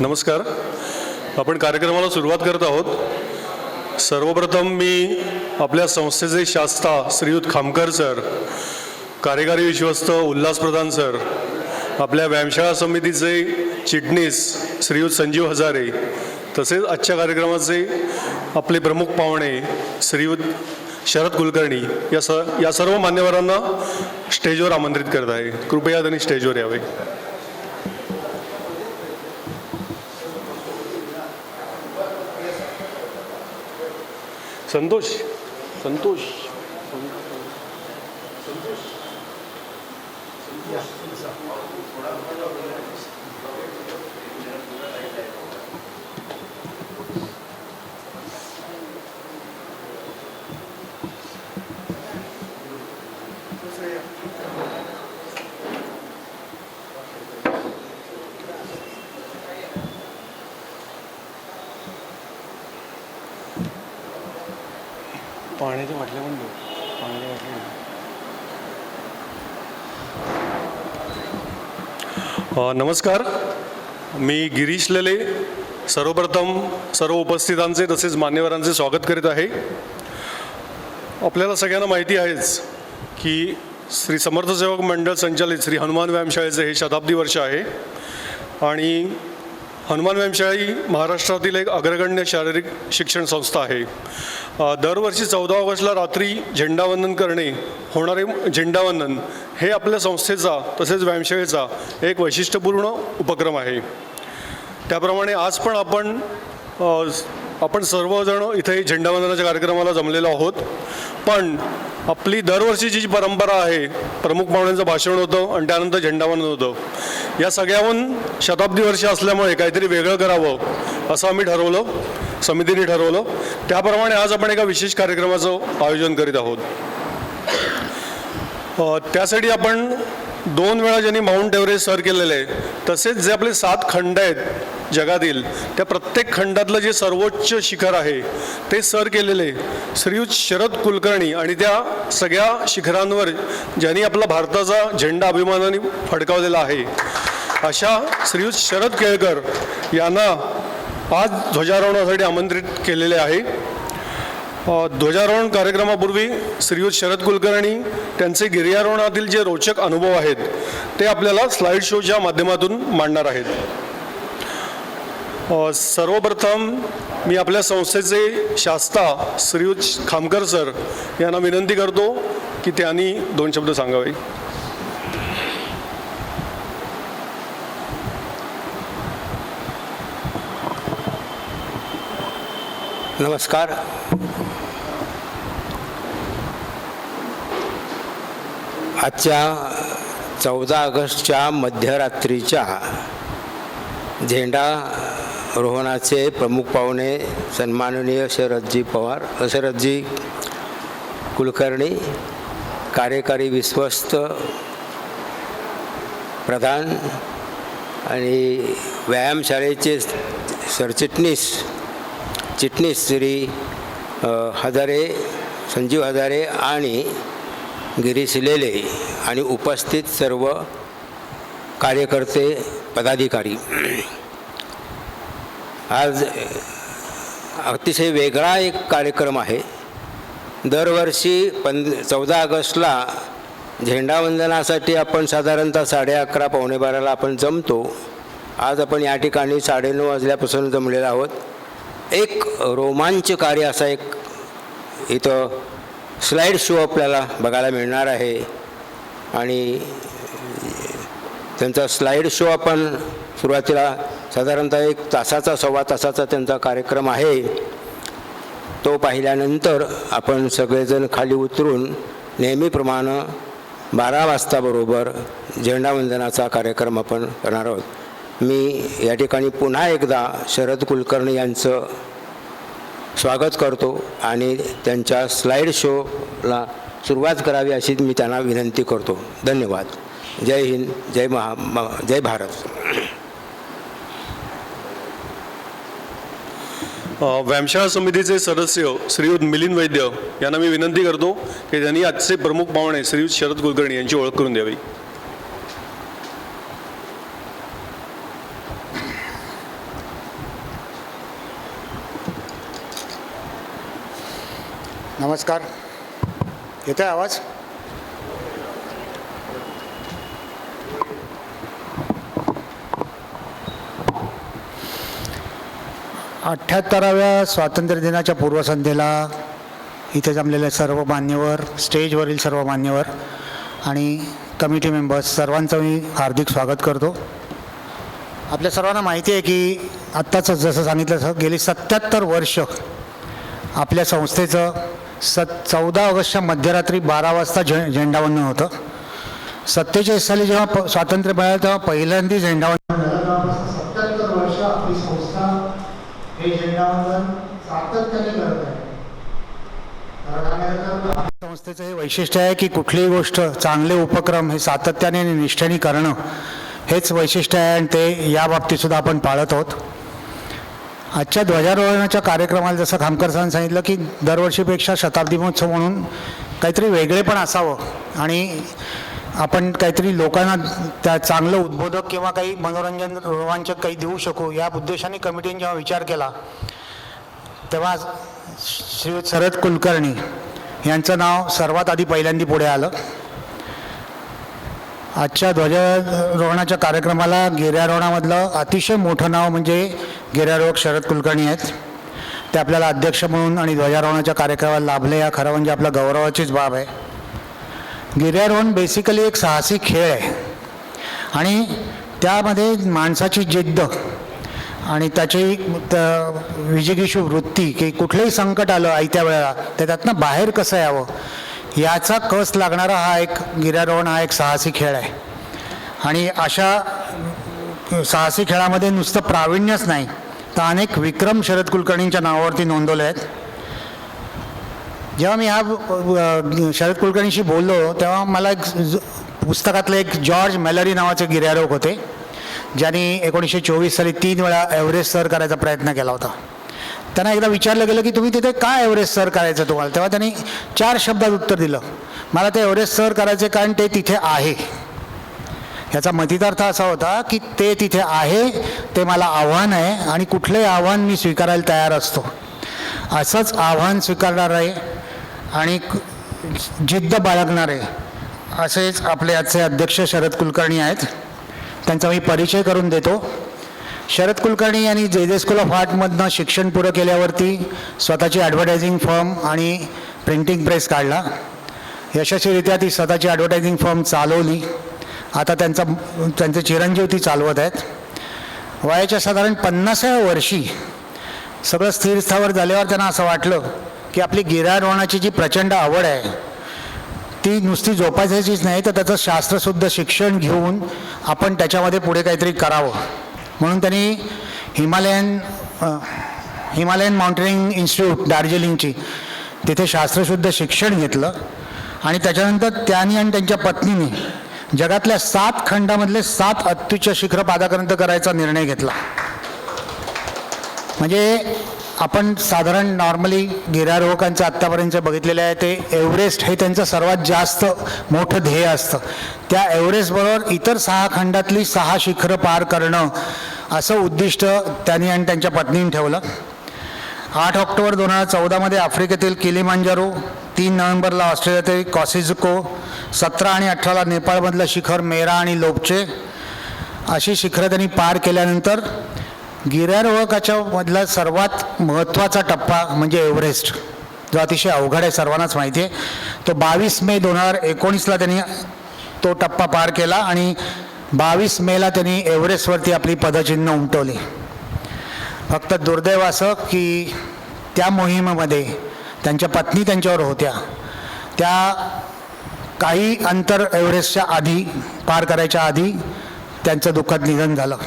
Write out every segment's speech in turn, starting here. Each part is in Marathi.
नमस्कार. आपण कार्यक्रमाला सुरुवात करत आहोत. सर्वप्रथम मी आपल्या संस्थेचे शास्ता श्रीयुत खामकर सर, कार्यकारी विश्वस्त उल्हास प्रधान सर, आपल्या व्यायामशाळा समितीचे चिटणीस श्रीयुत संजीव हजारे, तसेच आजच्या कार्यक्रमाचे आपले प्रमुख पाहुणे श्रीयुत शरद कुलकर्णी या सर्व मान्यवरांना स्टेजवर आमंत्रित करत आहे. कृपया त्यांनी स्टेजवर यावे. संतोष संतोष पाण्याचे वाटले म्हणतो. नमस्कार. मी गिरीश लेले सर्वप्रथम सर्व उपस्थितांचे तसेच मान्यवरांचे स्वागत करीत आहे. आपल्याला सगळ्यांना माहिती आहेच की श्री समर्थ सेवक मंडळ संचालित श्री हनुमान व्यायामशाळेचे हे शताब्दी वर्ष आहे आणि हनुमान व्यायामशाळा ही महाराष्ट्रातील एक अग्रगण्य शारीरिक शिक्षण संस्था आहे. दरवर्षी 14 ऑगस्टला रात्री झेंडावंदन करणे, होणारे झेंडावंदन हे आपल्या संस्थेचा तसेच व्यायामशाळेचा एक वैशिष्ट्यपूर्ण उपक्रम आहे. त्याप्रमाणे आज पण आपण सर्वजण इथे झेंडावंदनाच्या कार्यक्रमाला जमलेलो आहोत. पण आपली दरवर्षीची जी परंपरा आहे, प्रमुख पाहुण्यांचं भाषण होतं आणि त्यानंतर झेंडावंदन होतं. या सगळ्याहून शताब्दी वर्ष असल्यामुळे काहीतरी वेगळं करावं असं आम्ही ठरवलं, समितीने ठरवलं. त्याप्रमाणे आज आपण एका विशेष कार्यक्रमाचं आयोजन करीत आहोत. त्यासाठी आपण 2 वेळा ज्यांनी माउंट एव्हरेस्ट सर केलेलं आहे, तसेच जे आपले 7 खंड आहेत जगातील, त्या प्रत्येक खंडातलं जे सर्वोच्च शिखर आहे ते सर केलेले श्रीयुत शरद कुलकर्णी आणि त्या सगळ्या शिखरांवर ज्यांनी आपला भारताचा झेंडा अभिमानाने फडकावलेला आहे, अशा श्रीयुत शरद केळकर यांना आज ध्वजारोहणासाठी आमंत्रित केलेले आहे. ध्वजारोहण कार्यक्रमापूर्वी श्रीयुत शरद कुलकर्णी त्यांचे गिर्यारोहणातील जे रोचक अनुभव आहेत ते आपल्याला स्लाइड शोच्या माध्यमातून मांडणार आहेत. सर्वप्रथम मी आपल्या संस्थेचे शास्ता श्रीयुत खामकर सर यांना विनंती करतो की त्यांनी 2 शब्द सांगावे. नमस्कार. आजच्या 14 ऑगस्टच्या मध्यरात्रीच्या झेंडारोहणाचे प्रमुख पाहुणे सन्माननीय शरदजी कुलकर्णी, कार्यकारी विश्वस्त प्रधान आणि व्यायामशाळेचे सरचिटणीस श्री हजारे, संजीव हजारे आणि गिरीश लेले आणि उपस्थित सर्व कार्यकर्ते पदाधिकारी, आज अतिशय वेगळा एक कार्यक्रम आहे. दरवर्षी 14 ऑगस्टला झेंडावंदनासाठी आपण साधारणतः 11:30 पावणे 12ला आपण जमतो. आज आपण या ठिकाणी 9:30 वाजल्यापासून जमलेलो आहोत. एक रोमांचकारी असा एक इथं स्लाइड शो आपल्याला बघायला मिळणार आहे आणि त्यांचा स्लाइड शो आपण सुरुवातीला साधारणतः 1 तासाचा 1.25 तासाचा त्यांचा कार्यक्रम आहे. तो पाहिल्यानंतर आपण सगळेजण खाली उतरून नेहमीप्रमाणे 12 वाजता बरोबर झेंडावंदनाचा कार्यक्रम आपण करणार आहोत. मी या ठिकाणी पुन्हा एकदा शरद कुलकर्णी यांचं स्वागत करतो आणि त्यांच्या स्लाइड शोला सुरुवात करावी अशी मी त्यांना विनंती करतो. धन्यवाद. जय हिंद, जय भारत. व्यायामशाळा समितीचे सदस्य श्रीयुत मिलिंद वैद्य यांना मी विनंती करतो की त्यांनी आजचे प्रमुख पाहुणे श्रीयुत शरद कुलकर्णी यांची ओळख करून द्यावी. नमस्कार. येतोय आवाज? अठ्ठ्याहत्तराव्या स्वातंत्र्य दिनाच्या पूर्वसंध्येला इथे जमलेले सर्व मान्यवर, स्टेजवरील सर्व मान्यवर आणि कमिटी मेंबर्स सर्वांचं मी हार्दिक स्वागत करतो. आपल्या सर्वांना माहिती आहे की आत्ताच जसं सांगितलं तसं गेली 77 वर्ष आपल्या संस्थेचं 14 ऑगस्टच्या मध्यरात्री 12 वाजता झेंडावंदन होतं. 47 साली जेव्हा स्वातंत्र्य मिळालं तेव्हा पहिल्यांदा झेंडावंदन झालं. 77 वर्ष आपली संस्था हे झेंडावंदन सातत्याने करत आहे. संस्थेचं हे वैशिष्ट्य आहे की कुठलीही गोष्ट, चांगले उपक्रम हे सातत्याने आणि निष्ठेने करणं हेच वैशिष्ट्य आहे आणि ते या बाबतीत सुद्धा आपण पाळत आहोत. आजच्या ध्वजारोहणाच्या कार्यक्रमाला जसं खामकर सरांनी सांगितलं की दरवर्षीपेक्षा शताब्दी महोत्सव म्हणून काहीतरी वेगळेपण असावं आणि आपण काहीतरी लोकांना त्या चांगलं उद्बोधक किंवा काही मनोरंजन रोमांचक काही देऊ शकू या उद्देशाने कमिटीने जेव्हा विचार केला तेव्हा श्री शरद कुलकर्णी यांचं नाव सर्वात आधी पहिल्यांदा पुढे आलं. आजच्या ध्वजारोहणाच्या कार्यक्रमाला गिर्यारोहणामधलं अतिशय मोठं नाव म्हणजे गिर्यारोहक शरद कुलकर्णी आहेत. ते आपल्याला अध्यक्ष म्हणून आणि ध्वजारोहणाच्या कार्यक्रमाला लाभले या खरं म्हणजे आपल्या गौरवाचीच बाब आहे. गिर्यारोहण बेसिकली एक साहसी खेळ आहे आणि त्यामध्ये माणसाची जिद्द आणि त्याची विजिगीषू वृत्ती की कुठलंही संकट आलं आयत्या वेळेला तर त्यातनं बाहेर कसं यावं याचा कस लागणारा हा एक गिर्यारोहण हा एक साहसी खेळ आहे. आणि अशा साहसी खेळामध्ये नुसतं प्रावीण्यच नाही तर अनेक विक्रम शरद कुलकर्णींच्या नावावरती नोंदवले आहेत. जेव्हा मी ह्या शरद कुलकर्णीशी बोललो तेव्हा मला एक पुस्तकातले एक जॉर्ज मेलरी नावाचे गिर्यारोहक होते ज्यांनी 1924 साली 3 वेळा एव्हरेस्ट सर करायचा प्रयत्न केला होता. त्यांना एकदा विचारलं गेलं की तुम्ही तिथे काय एव्हरेस्ट सर करायचं तुम्हाला, तेव्हा त्यांनी 4 शब्दात उत्तर दिलं, मला ते एव्हरेस्ट सर करायचे कारण ते तिथे आहे. याचा मतितार्थ असा होता की ते तिथे आहे, ते मला आव्हान आहे आणि कुठलंही आव्हान मी स्वीकारायला तयार असतो. असंच आव्हान स्वीकारणारे आणि जिद्द बाळगणारे असेच आपले आजचे अध्यक्ष शरद कुलकर्णी आहेत. त्यांचा मी परिचय करून देतो. शरद कुलकर्णी यांनी जे स्कूल ऑफ आर्टमधनं शिक्षण पुरं केल्यावरती स्वतःची ॲडव्हर्टायझिंग फर्म आणि प्रिंटिंग प्रेस काढला. यशस्वीरित्या ती स्वतःची ॲडव्हर्टायझिंग फर्म चालवली. आता त्यांचे चिरंजीव ती चालवत आहेत. वयाच्या साधारण 50व्या वर्षी सगळं स्थिर स्थावर झाल्यावर त्यांना असं वाटलं की आपली गिर्यारोहणाची जी प्रचंड आवड आहे ती नुसती जोपासायचीच नाही तर त्याचं शास्त्रशुद्ध शिक्षण घेऊन आपण त्याच्यामध्ये पुढे काहीतरी करावं. म्हणून त्यांनी हिमालयन माउंटेनिंग इन्स्टिट्यूट दार्जिलिंगची तिथे शास्त्रशुद्ध शिक्षण घेतलं आणि त्याच्यानंतर त्यांनी आणि त्यांच्या पत्नीने जगातल्या 7 खंडामधले 7 अत्युच्च शिखर पादाक्रांत करायचा निर्णय घेतला. म्हणजे आपण साधारण नॉर्मली गिर्यारोहकांचं आत्तापर्यंत बघितलेलं आहे ते एव्हरेस्ट हे त्यांचं सर्वात जास्त मोठं ध्येय असतं. त्या एव्हरेस्टबरोबर इतर 6 खंडातली 6 शिखरं पार करणं असं उद्दिष्ट त्यांनी आणि त्यांच्या पत्नीने ठेवलं. 8 ऑक्टोबर 2014 आफ्रिकेतील किलिमांजारो, 3 नोव्हेंबरला ऑस्ट्रेलियातील कॉसिझको, 17 आणि 18ला नेपाळमधलं शिखर मेरा आणि लोपचे अशी शिखरं त्यांनी पार केल्यानंतर गिर्यारोहकाच्या मधला सर्वात महत्त्वाचा टप्पा म्हणजे एव्हरेस्ट जो अतिशय अवघड आहे सर्वांनाच माहिती आहे. तो 22 मे 2019ला त्यांनी तो टप्पा पार केला आणि 22 मेला त्यांनी एव्हरेस्टवरती आपली पदचिन्ह उमटवली. फक्त दुर्दैव असं की त्या मोहिमेमध्ये त्यांच्या पत्नी त्यांच्यावर होत्या. त्या काही अंतर एव्हरेस्टच्या आधी पार करायच्या आधी त्यांचं दुःखद निधन झालं.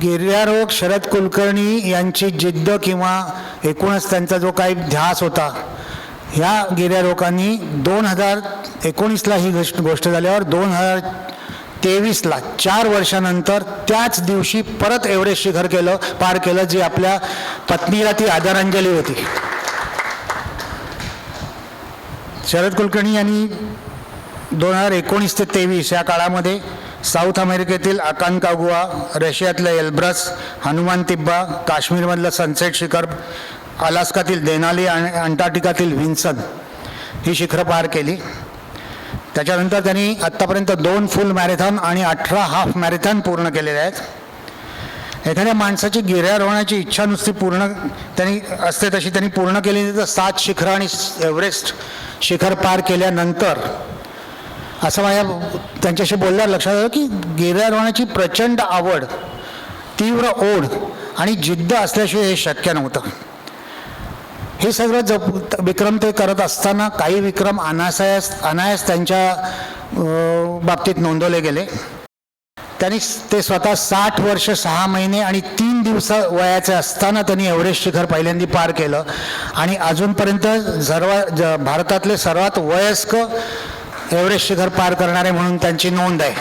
गिर्यारोहक शरद कुलकर्णी यांची जिद्द किंवा एकूणच त्यांचा जो काही ध्यास होता ह्या गिर्यारोहकांनी 2019ला ही गोष्ट झाल्यावर 2023ला 4 वर्षानंतर त्याच दिवशी परत एव्हरेस्ट शिखर पार केलं जी आपल्या पत्नीला ती आदरांजली होती. शरद कुलकर्णी यांनी 2019 ते 2023 या काळामध्ये साऊथ अमेरिकेतील अकानकागुआ, रशियातलं एल्ब्रस, हनुमान तिब्बा, काश्मीरमधलं सनसेट शिखर अलास्कातील देनाली आणि अंटार्क्टिकातील विन्सन ही शिखरं पार केली. त्याच्यानंतर त्यांनी आत्तापर्यंत 2 फुल मॅरेथॉन आणि 18 हाफ मॅरेथॉन पूर्ण केलेले आहेत. एखाद्या माणसाची गिर्यारोहणाची इच्छा नुसती पूर्ण त्यांनी असते तशी त्यांनी पूर्ण केली तर 7 शिखरं आणि एव्हरेस्ट शिखर पार केल्यानंतर असं माझ्या त्यांच्याशी बोलल्यावर लक्षात आलं की गिर्यारोहणाची प्रचंड आवड, तीव्र ओढ आणि जिद्द असल्याशिवाय हे शक्य नव्हतं. हे सगळं विक्रम ते करत असताना काही विक्रम अनायास त्यांच्या बाबतीत नोंदवले गेले. त्यांनी ते स्वतः 60 वर्ष 6 महिने आणि 3 दिवस वयाचे असताना त्यांनी एव्हरेस्ट शिखर पहिल्यांदा पार केलं आणि अजूनपर्यंत भारतातले सर्वात वयस्क एव्हरेस्ट शिखर पार करणारे म्हणून त्यांची नोंद आहे.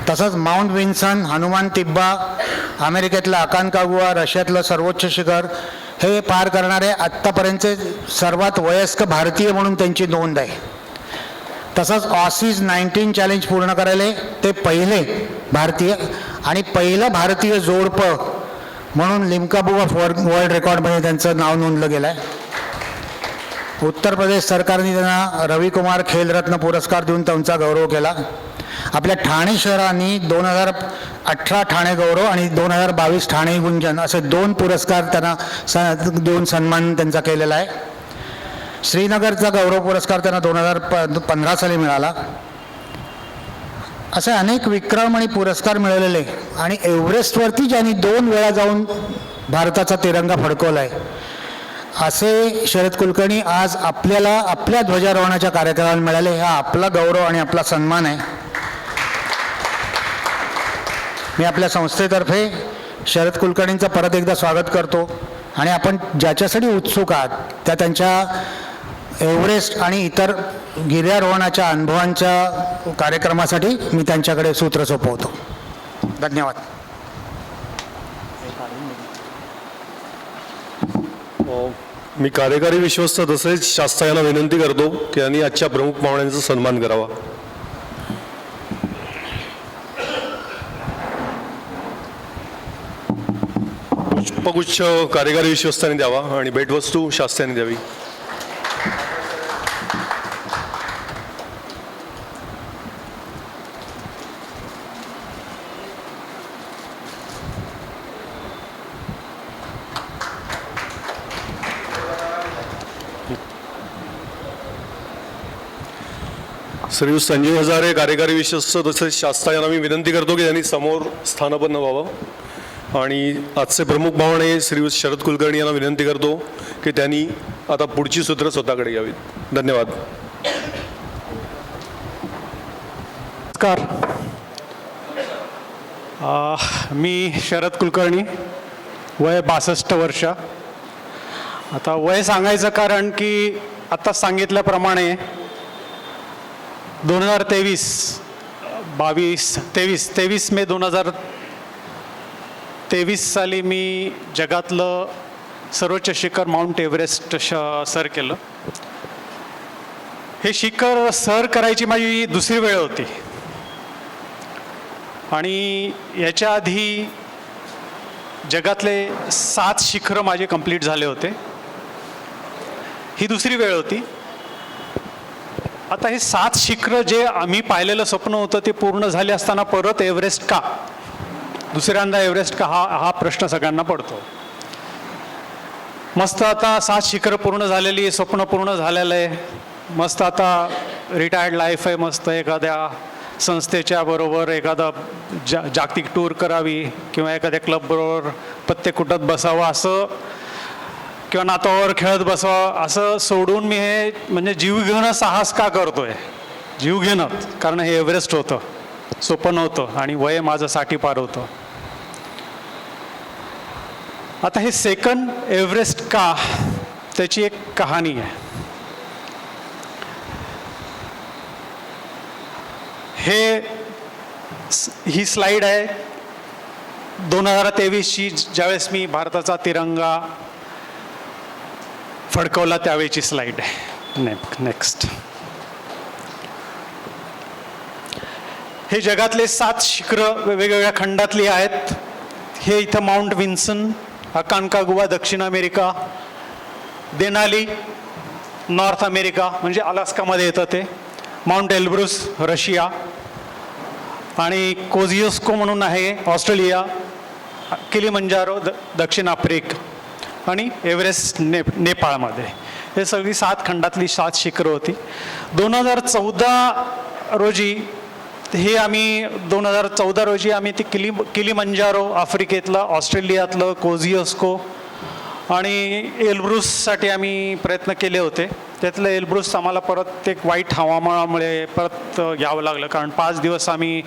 तसंच माउंट विन्सन, हनुमान तिब्बा, अमेरिकेतलं अकानकागुआ, रशियातलं सर्वोच्च शिखर हे पार करणारे आत्तापर्यंतचे सर्वात वयस्क भारतीय म्हणून त्यांची नोंद आहे. तसंच ऑसीज 19 चॅलेंज पूर्ण करायला ते पहिले भारतीय आणि पहिलं भारतीय जोडपं म्हणून लिम्का बुक ऑफ वर्ल्ड रेकॉर्डमध्ये त्यांचं नाव नोंदलं गेलं आहे. उत्तर प्रदेश सरकारने त्यांना रविकुमार खेलरत्न पुरस्कार देऊन त्यांचा गौरव केला. आपल्या ठाणे शहराने 2018 ठाणे गौरव आणि 2022 ठाणे गुंजन असे 2 पुरस्कार त्यांना देऊन सन्मान त्यांचा केलेला आहे. श्रीनगरचा गौरव पुरस्कार त्यांना 2015 साली मिळाला. असे अनेक विक्रम आणि पुरस्कार मिळालेले आणि एव्हरेस्टवरती ज्यांनी 2 वेळा जाऊन भारताचा तिरंगा फडकवला आहे असे शरद कुलकर्णी आज आपल्याला आपल्या ध्वजारोहणाच्या कार्यक्रमाला मिळाले. हा आपला गौरव आणि आपला सन्मान आहे. मी आपल्या संस्थेतर्फे शरद कुलकर्णींचं परत एकदा स्वागत करतो आणि आपण ज्याच्यासाठी उत्सुक आहात त्या त्यांच्या एव्हरेस्ट आणि इतर गिर्यारोहणाच्या अनुभवांच्या कार्यक्रमासाठी मी त्यांच्याकडे सूत्र सोपवतो. धन्यवाद. मी कार्यकारी विश्वस्त तसेच शास्त्रा यांना विनंती करतो की यांनी आजच्या प्रमुख पाहुण्यांचा सन्मान करावा. पुष्पगुच्छ कार्यकारी विश्वस्तांनी द्यावा आणि भेटवस्तू शास्त्र्यांनी द्यावी. श्री संजीव हजारे कार्यकारी विश्वस्त तसेच शास्त्रा यांना मी विनंती करतो की त्यांनी समोर स्थानापन्न व्हावं आणि आजचे प्रमुख पाहुणे श्री शरद कुलकर्णी यांना विनंती करतो की त्यांनी आता पुढची सूत्र स्वतःकडे घ्यावीत. धन्यवाद. नमस्कार. मी शरद कुलकर्णी, वय 62 वर्ष. आता वय सांगायचं कारण की आता सांगितल्याप्रमाणे 23 मे 2023 साली मी जगातलं सर्वोच्च शिखर माउंट एव्हरेस्ट सर केलं. हे शिखर सर करायची माझी दुसरी वेळ होती आणि याच्या आधी जगातले 7 शिखरं माझे कंप्लीट झाले होते. ही दुसरी वेळ होती. आता हे 7 शिखरं जे आम्ही पाहिलेलं स्वप्न होतं ते पूर्ण झाले असताना परत एव्हरेस्ट का, दुसऱ्यांदा एव्हरेस्ट का, हा प्रश्न सगळ्यांना पडतो. मस्त आता 7 शिखरं पूर्ण झालेली, स्वप्न पूर्ण झालेलं आहे. मस्त आता रिटायर्ड लाईफ आहे. मस्त एखाद्या संस्थेच्या बरोबर एखादा जागतिक टूर करावी किंवा एखाद्या क्लबबरोबर पत्ते कुटत बसावं असं, किंवा नातावर खेळत बसावं असं सोडून मी हे म्हणजे जीवघेणं साहस का करतोय. जीवघेणं कारण हे एव्हरेस्ट होतं, स्वप्न होतं आणि वय माझं 60 पार होतं. आता हे सेकंड एव्हरेस्ट का, त्याची एक कहाणी आहे. ही स्लाईड आहे 2023ची, ज्यावेळेस मी भारताचा तिरंगा फडकवला त्यावेळीची स्लाईड आहे. नेक्स्ट. हे जगातले 7 शिखरं वेगवेगळ्या खंडातली आहेत. हे इथं माउंट विन्सन अकानकागुआ दक्षिण अमेरिका, देनाली नॉर्थ अमेरिका म्हणजे अलास्कामध्ये येतं ते, माउंट एल्ब्रुस रशिया, आणि कोझियोस्को म्हणून आहे ऑस्ट्रेलिया, किलिमंजारो दक्षिण आफ्रिका, आणि एव्हरेस्ट नेपाळमध्ये. हे सगळी 7 खंडातली 7 शिखरं होती. 2014 रोजी हे आम्ही 2014 रोजी आम्ही ती किलिमंजारो आफ्रिकेतलं, ऑस्ट्रेलियातलं कोझियोस्को आणि एल्ब्रुससाठी आम्ही प्रयत्न केले होते. त्यातलं एल्ब्रुस आम्हाला परत एक वाईट हवामानामुळे परत यावं लागलं, कारण 5 दिवस आम्ही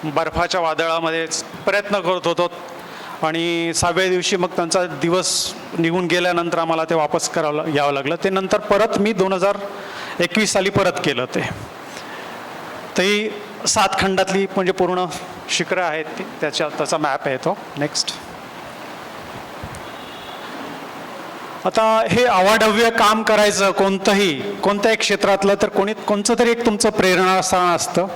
बर्फाच्या वादळामध्ये प्रयत्न करत होतो आणि 6व्या दिवशी मग त्यांचा दिवस निघून गेल्यानंतर आम्हाला ते वापस यावं लागलं. ते नंतर परत मी 2021 साली परत केलं ते. ही 7 खंडातली म्हणजे पूर्ण शिखरं आहेत ती, त्याचा मॅप आहे तो. नेक्स्ट. आता हे अवाढव्य काम करायचं कोणत्याही क्षेत्रातलं तर कोणचं तरी एक तुमचं प्रेरणास्थान असतं.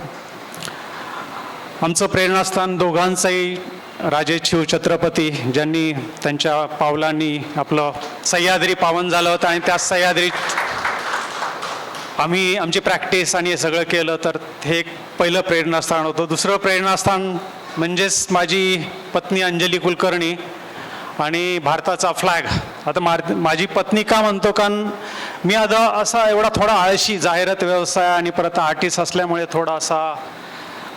आमचं प्रेरणास्थान दोघांचंही राजे शिवछत्रपती, ज्यांनी त्यांच्या पावलांनी आपलं सह्याद्री पावन झालं होतं आणि त्या सह्याद्रीत आम्ही आमची प्रॅक्टिस आणि हे सगळं केलं, तर हे एक पहिलं प्रेरणास्थान होतं. दुसरं प्रेरणास्थान म्हणजेच माझी पत्नी अंजली कुलकर्णी आणि भारताचा फ्लॅग. आता माझी पत्नी का म्हणतो, कारण मी आता असा एवढा थोडा आळशी, जाहिरात व्यवसाय आणि परत आर्टिस्ट असल्यामुळे थोडा असा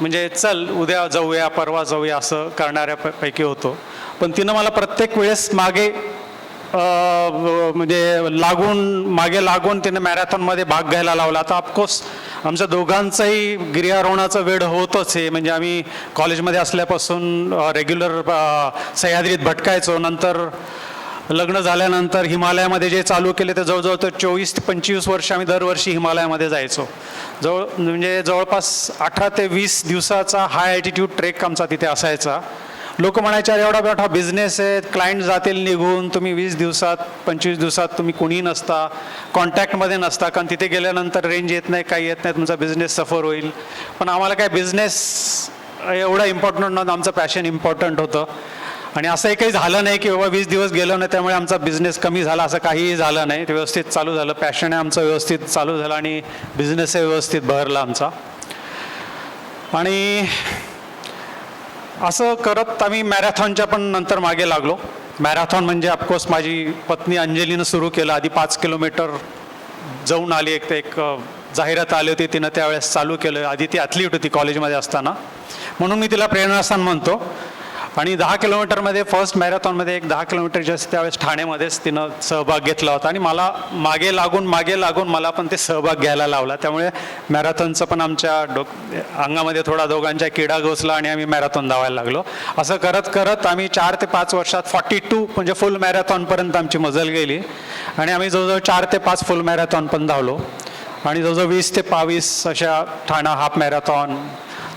म्हणजे चल उद्या जाऊया परवा जाऊया असं करणाऱ्यापैकी होतो. पण तिनं मला प्रत्येक वेळेस मागे मागे लागून तिने मॅरेथॉनमध्ये भाग घ्यायला लावला. आता ऑफकोर्स आमच्या दोघांचंही गिर्यारोहणाचं वेळ होतच आहे. म्हणजे आम्ही कॉलेजमध्ये असल्यापासून रेग्युलर सह्याद्रीत भटकायचो. नंतर लग्न झाल्यानंतर हिमालयामध्ये जे चालू केले ते जवळजवळ तर 24 ते 25 वर्ष आम्ही दरवर्षी हिमालयामध्ये जायचो. म्हणजे जवळपास 18 ते 20 दिवसाचा हाय ॲल्टिट्यूड ट्रेक आमचा तिथे असायचा. लोक म्हणायचे अरे एवढा मोठा बिझनेस आहे, क्लायंट जातील निघून, तुम्ही 20 दिवसात 25 दिवसात तुम्ही कुणी नसता, कॉन्टॅक्टमध्ये नसता, कारण तिथे गेल्यानंतर रेंज येत नाही, काही येत नाही, तुमचा बिझनेस सफर होईल. पण आम्हाला काय बिझनेस एवढा इम्पॉर्टंट नव्हतं, आमचं पॅशन इम्पॉर्टंट होतं. आणि असंही काही झालं नाही की बाबा 20 दिवस गेलो नाही त्यामुळे आमचा बिझनेस कमी झाला, असं काहीही झालं नाही. ते व्यवस्थित चालू झालं, पॅशन आहे आमचं व्यवस्थित चालू झालं आणि बिझनेसही व्यवस्थित बहरला आमचा. आणि असं करत आम्ही मॅरेथॉनच्या पण नंतर मागे लागलो. मॅरेथॉन म्हणजे ऑफकोर्स माझी पत्नी अंजलीनं सुरू केलं. आधी 5 किलोमीटर जाऊन आली, एक जाहिरात आली होती, तिनं त्यावेळेस चालू केलं. आधी ती ॲथलीट होती कॉलेजमध्ये असताना, म्हणून मी तिला प्रेरणास्थान म्हणतो. आणि 10 किलोमीटरमध्ये फर्स्ट मॅरेथॉनमध्ये एक 10 किलोमीटर जास्त त्यावेळेस ठाण्यामध्येच तिनं सहभाग घेतला होता आणि मला मागे लागून मला पण ते सहभाग घ्यायला लावला. त्यामुळे मॅरेथॉनचं पण आमच्या अंगामध्ये थोडा दोघांच्या किडा घुसला आणि आम्ही मॅरेथॉन धावायला लागलो. असं करत करत आम्ही 4 ते 5 वर्षात 42 म्हणजे फुल मॅरेथॉनपर्यंत आमची मजल गेली आणि आम्ही जवळजवळ 4 ते 5 फुल मॅरेथॉन पण धावलो. आणि जवळजवळ 20 ते 22 अशा ठाणा हाफ मॅरेथॉन,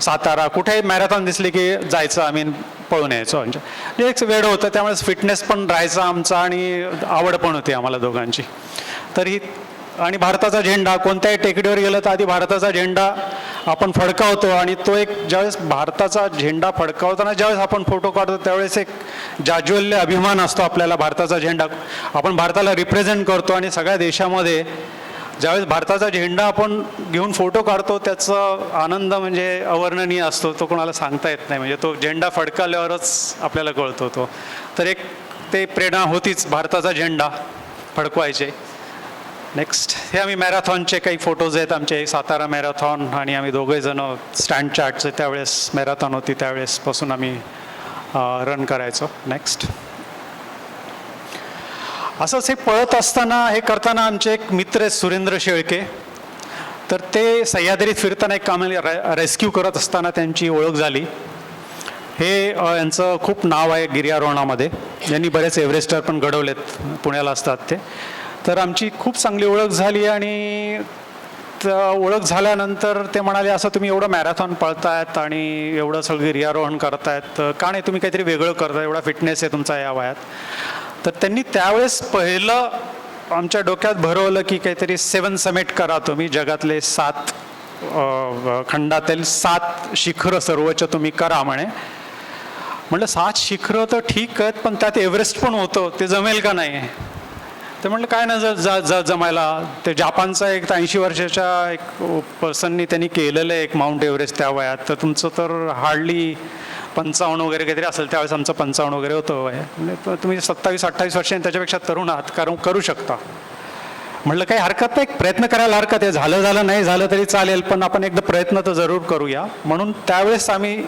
सातारा, कुठेही मॅरेथॉन दिसली की जायचं आम्ही पळून यायचो. म्हणजे एक वेळ होतं, त्यामुळे फिटनेस पण राहायचा आमचा आणि आवड पण होती आम्हाला दोघांची. तरी आणि भारताचा झेंडा कोणत्याही टेकडीवर गेलं तर आधी भारताचा झेंडा आपण फडकावतो आणि तो एक ज्यावेळेस भारताचा झेंडा फडकावताना ज्यावेळेस आपण फोटो काढतो त्यावेळेस एक जाज्वल्य अभिमान असतो आपल्याला. भारताचा झेंडा आपण भारताला रिप्रेझेंट करतो आणि सगळ्या देशामध्ये ज्यावेळेस भारताचा झेंडा आपण घेऊन फोटो काढतो त्याचा आनंद म्हणजे अवर्णनीय असतो, तो कोणाला सांगता येत नाही. म्हणजे तो झेंडा फडकाल्यावरच आपल्याला कळतो तो. तर एक ते प्रेरणा होतीच भारताचा झेंडा फडकवायचे. नेक्स्ट, हे आम्ही मॅरेथॉनचे काही फोटोज आहेत आमचे. सातारा मॅरेथॉन आणि आम्ही दोघेजण स्टँड चार्टचे त्यावेळेस मॅरेथॉन होती त्यावेळेसपासून आम्ही रन करायचो. नेक्स्ट, असंच हे पळत असताना हे करताना आमचे एक मित्र आहेत सुरेंद्र शेळके, तर ते सह्याद्रीत फिरताना एक आम्हाला रेस्क्यू करत असताना त्यांची ओळख झाली. हे यांचं खूप नाव आहे गिर्यारोहणामध्ये, यांनी बरेच एव्हरेस्टर पण घडवलेत, पुण्याला असतात ते. तर आमची खूप चांगली ओळख झाली आणि ओळख झाल्यानंतर ते म्हणाले असं तुम्ही एवढं मॅरेथॉन पळतायत आणि एवढं सगळं गिर्यारोहण करतायत, का नाही तुम्ही काहीतरी वेगळं करता, एवढा फिटनेस आहे तुमचा या वयात. तर त्यांनी त्यावेळेस पहिलं आमच्या डोक्यात भरवलं की काहीतरी 7 समिट करा तुम्ही, जगातले 7 खंडातील 7 शिखरं सर्वोच्च तुम्ही करा म्हणे. म्हटलं 7 शिखरं तर ठीक आहेत, पण त्यात एव्हरेस्ट पण होतं, ते जमेल का नाही? ते म्हटलं काय ना जमायला. ते जापानचा एक 80 वर्षाच्या एक पर्सननी त्यांनी केलेलं आहे एक माउंट एव्हरेस्ट त्या वयात, तर तुमचं तर हार्डली 55 वगैरे काहीतरी असेल, त्यावेळेस आमचं 55 वगैरे होतं वय. म्हणजे तुम्ही 27-28 वर्षांनी त्याच्यापेक्षा तरुण आहात, करू शकता. म्हटलं काही हरकत नाही, प्रयत्न करायला हरकत आहे, झालं नाही झालं तरी चालेल, पण आपण एकदा प्रयत्न तर जरूर करूया. म्हणून त्यावेळेस आम्ही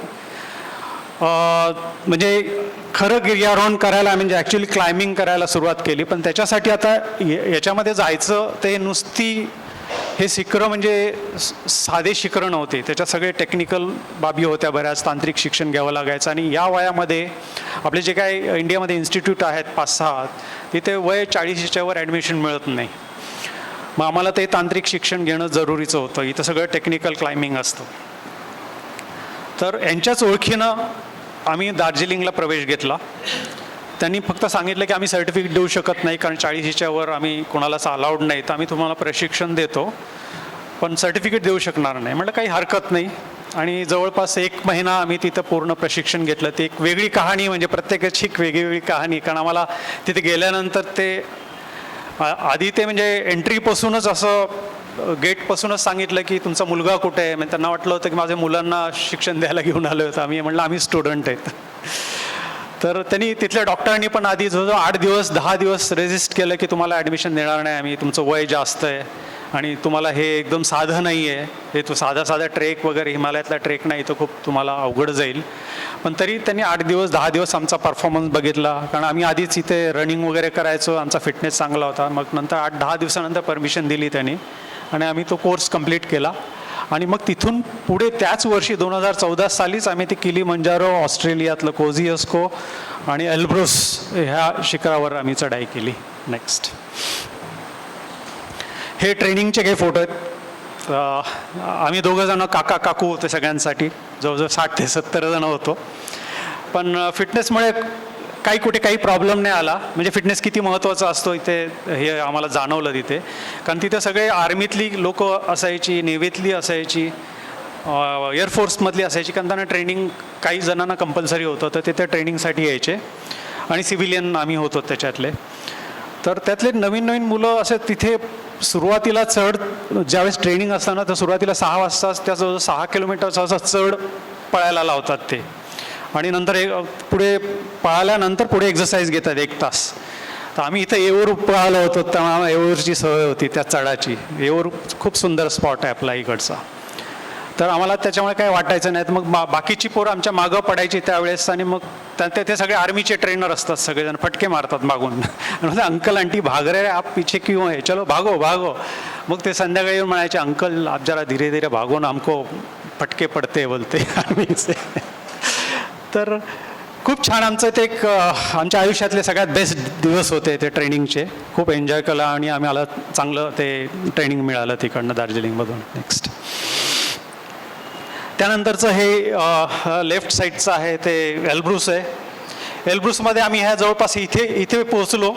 म्हणजे खरं गिर्यारोहण करायला, म्हणजे ॲक्च्युली क्लाइम्बिंग करायला सुरुवात केली. पण त्याच्यासाठी आता याच्यामध्ये जायचं ते नुसती हे शिखरं म्हणजे साधे शिखरं नव्हते, त्याच्यात सगळे टेक्निकल बाबी होत्या, बऱ्याच तांत्रिक शिक्षण घ्यावं लागायचं. आणि या वयामध्ये आपले जे काही इंडियामध्ये इन्स्टिट्यूट आहेत 5-6, तिथे वय 40च्या वर ॲडमिशन मिळत नाही. मग आम्हाला ते तांत्रिक शिक्षण घेणं जरुरीचं होतं. इथं सगळं टेक्निकल क्लाइम्बिंग असतं. तर यांच्याच ओळखीनं आम्ही दार्जिलिंगला प्रवेश घेतला. त्यांनी फक्त सांगितलं की आम्ही सर्टिफिकेट देऊ शकत नाही, कारण 40च्या वर आम्ही कोणालाच अलाउड नाही, तर आम्ही तुम्हाला प्रशिक्षण देतो, पण सर्टिफिकेट देऊ शकणार नाही. म्हटलं काही हरकत नाही. आणि जवळपास 1 महिना आम्ही तिथं पूर्ण प्रशिक्षण घेतलं. ती एक वेगळी कहाणी, म्हणजे प्रत्येकाची एक वेगळी कहाणी, कारण आम्हाला तिथे गेल्यानंतर ते आधी ते म्हणजे एंट्रीपासूनच असं गेटपासूनच सांगितलं की तुमचा मुलगा कुठे आहे. म्हणजे त्यांना वाटलं होतं की माझ्या मुलांना शिक्षण द्यायला घेऊन आलो होतं. आम्ही म्हटलं आम्ही स्टुडंट आहेत. तर त्यांनी तिथल्या डॉक्टरांनी पण आधी जवळजवळ 8-10 दिवस रेजिस्ट केलं की तुम्हाला ॲडमिशन देणार नाही आम्ही, तुमचं वय जास्त आहे आणि तुम्हाला हे एकदम साधं नाही आहे, हे तो साधा ट्रेक वगैरे हिमालयातला ट्रेक नाही, तो खूप तुम्हाला अवघड जाईल. पण तरी त्यांनी 8-10 दिवस आमचा परफॉर्मन्स बघितला, कारण आम्ही आधीच इथे रनिंग वगैरे करायचो, आमचा फिटनेस चांगला होता. मग नंतर 8-10 दिवसानंतर परमिशन दिली त्यांनी आणि आम्ही तो कोर्स कंप्लीट केला. आणि मग तिथून पुढे त्याच वर्षी 2014 सालीच आम्ही ते किलीमंजारो, ऑस्ट्रेलियातलं कोझियस्को आणि एल्ब्रुस ह्या शिखरावर आम्ही चढाई केली. नेक्स्ट हे ट्रेनिंगचे काही फोटो आहेत. आम्ही 2 जण काकू होते सगळ्यांसाठी, जवळजवळ 60 ते 70 जण होतो. पण फिटनेसमुळे कुठे काही प्रॉब्लेम नाही आला. म्हणजे फिटनेस किती महत्त्वाचा असतो इथे हे आम्हाला जाणवलं तिथे, कारण तिथे सगळे आर्मीतली लोक असायची, नेव्हीतली असायची, एअरफोर्समधली असायची, कारण त्यांना ट्रेनिंग काही जणांना कंपल्सरी होतं, तर तिथे ट्रेनिंगसाठी यायचे. आणि सिव्हिलियन आम्ही होतो त्याच्यातले. तर त्यातले नवीन मुलं असे तिथे सुरुवातीला ज्यावेळेस ट्रेनिंग असताना तर सुरुवातीला 6 वाजता त्याजवळ 6 किलोमीटरचा असा चढ पळायला लावतात ते, आणि नंतर पुढे पळाल्यानंतर पुढे एक्सरसाइज घेतात 1 तास. तर आम्ही इथं येऊर पळालो होतो, तेव्हा आम्हाला येऊरची सवय होती त्या चढाची. येऊर खूप सुंदर स्पॉट आहे आपला इकडचा, तर आम्हाला त्याच्यामुळे काही वाटायचं नाही. तर मग बाकीची पोरं आमच्या मागं पडायची त्यावेळेस, आणि मग ते सगळे आर्मीचे ट्रेनर असतात, सगळेजण फटके मारतात मागून. अंकल आंटी भाग रहे आप पीछे क्यों है, चलो भागो. मग ते संध्याकाळी येऊन म्हणायचे अंकल आप जरा धीरे धीरे भागो ना, हमको फटके पडते बोलते आर्मीचे. तर खूप छान आमचं ते एक आमच्या आयुष्यातले सगळ्यात बेस्ट दिवस होते ते ट्रेनिंगचे. खूप एन्जॉय केला आणि आम्हाला चांगलं ते ट्रेनिंग मिळालं तिकडनं दार्जिलिंगमधून. नेक्स्ट त्यानंतरचं हे लेफ्ट साईडचं आहे ते एल्ब्रुस आहे. एल्ब्रुसमध्ये आम्ही ह्या जवळपास इथे पोहोचलो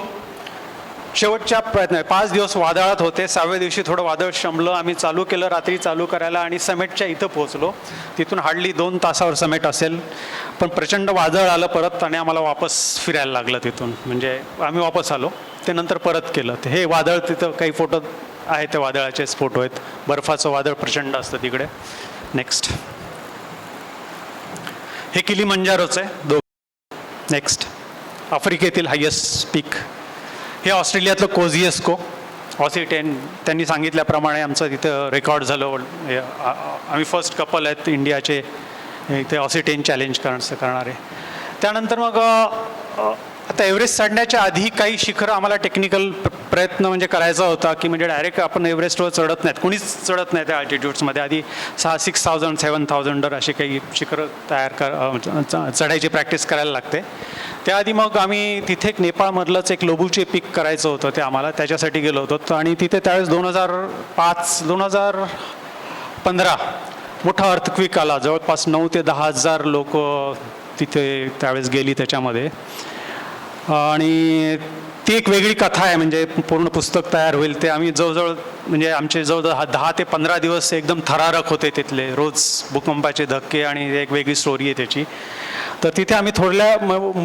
शेवटच्या प्रयत्न. 5 दिवस वादळात होते. 6व्या दिवशी थोडं वादळ शमलं, आम्ही चालू केलं रात्री चालू करायला आणि समेटच्या इथं पोहोचलो. तिथून हार्डली 2 तासावर समेट असेल, पण प्रचंड वादळ आलं परत आणि आम्हाला वापस फिरायला लागलं तिथून. म्हणजे आम्ही वापस आलो, ते नंतर परत केलं. हे वादळ तिथं काही फोटो आहेत, ते वादळाचेच फोटो आहेत. बर्फाचं वादळ प्रचंड असतं तिकडे. नेक्स्ट हे किलीमंजारोचं आहे. नेक्स्ट आफ्रिकेतील हायेस्ट पीक. हे ऑस्ट्रेलियातलं कोझियस्को ऑसिटेन. त्यांनी सांगितल्याप्रमाणे आमचं तिथं रेकॉर्ड झालं. आम्ही फर्स्ट कपल आहेत इंडियाचे इथे ऑसिटेन चॅलेंज करणारे. त्यानंतर मग आता एव्हरेस्ट चढण्याच्या आधी काही शिखरं आम्हाला टेक्निकल प्रयत्न म्हणजे करायचा होता, की म्हणजे डायरेक्ट आपण एव्हरेस्टवर चढत नाहीत, कुणीच चढत नाही त्या अल्टिट्यूड्समध्ये. आधी 6,000 7,000 असे काही शिखरं चढायची प्रॅक्टिस करायला लागते. त्याआधी मग आम्ही तिथे एक नेपाळमधलंच एक लोबूचे पीक करायचं होतं, ते आम्हाला त्याच्यासाठी गेलो होतो. आणि तिथे त्यावेळेस 2005-2015 मोठा अर्थक्विक आला. जवळपास 9,000 ते 10,000 लोक तिथे त्यावेळेस गेली त्याच्यामध्ये. आणि ती एक वेगळी कथा आहे, म्हणजे पूर्ण पुस्तक तयार होईल ते. आम्ही जवळजवळ म्हणजे आमचे जवळजवळ 10 ते 15 दिवस एकदम थरारक होते तिथले. रोज भूकंपाचे धक्के आणि एक वेगळी स्टोरी आहे त्याची. तर तिथे आम्ही थोड्या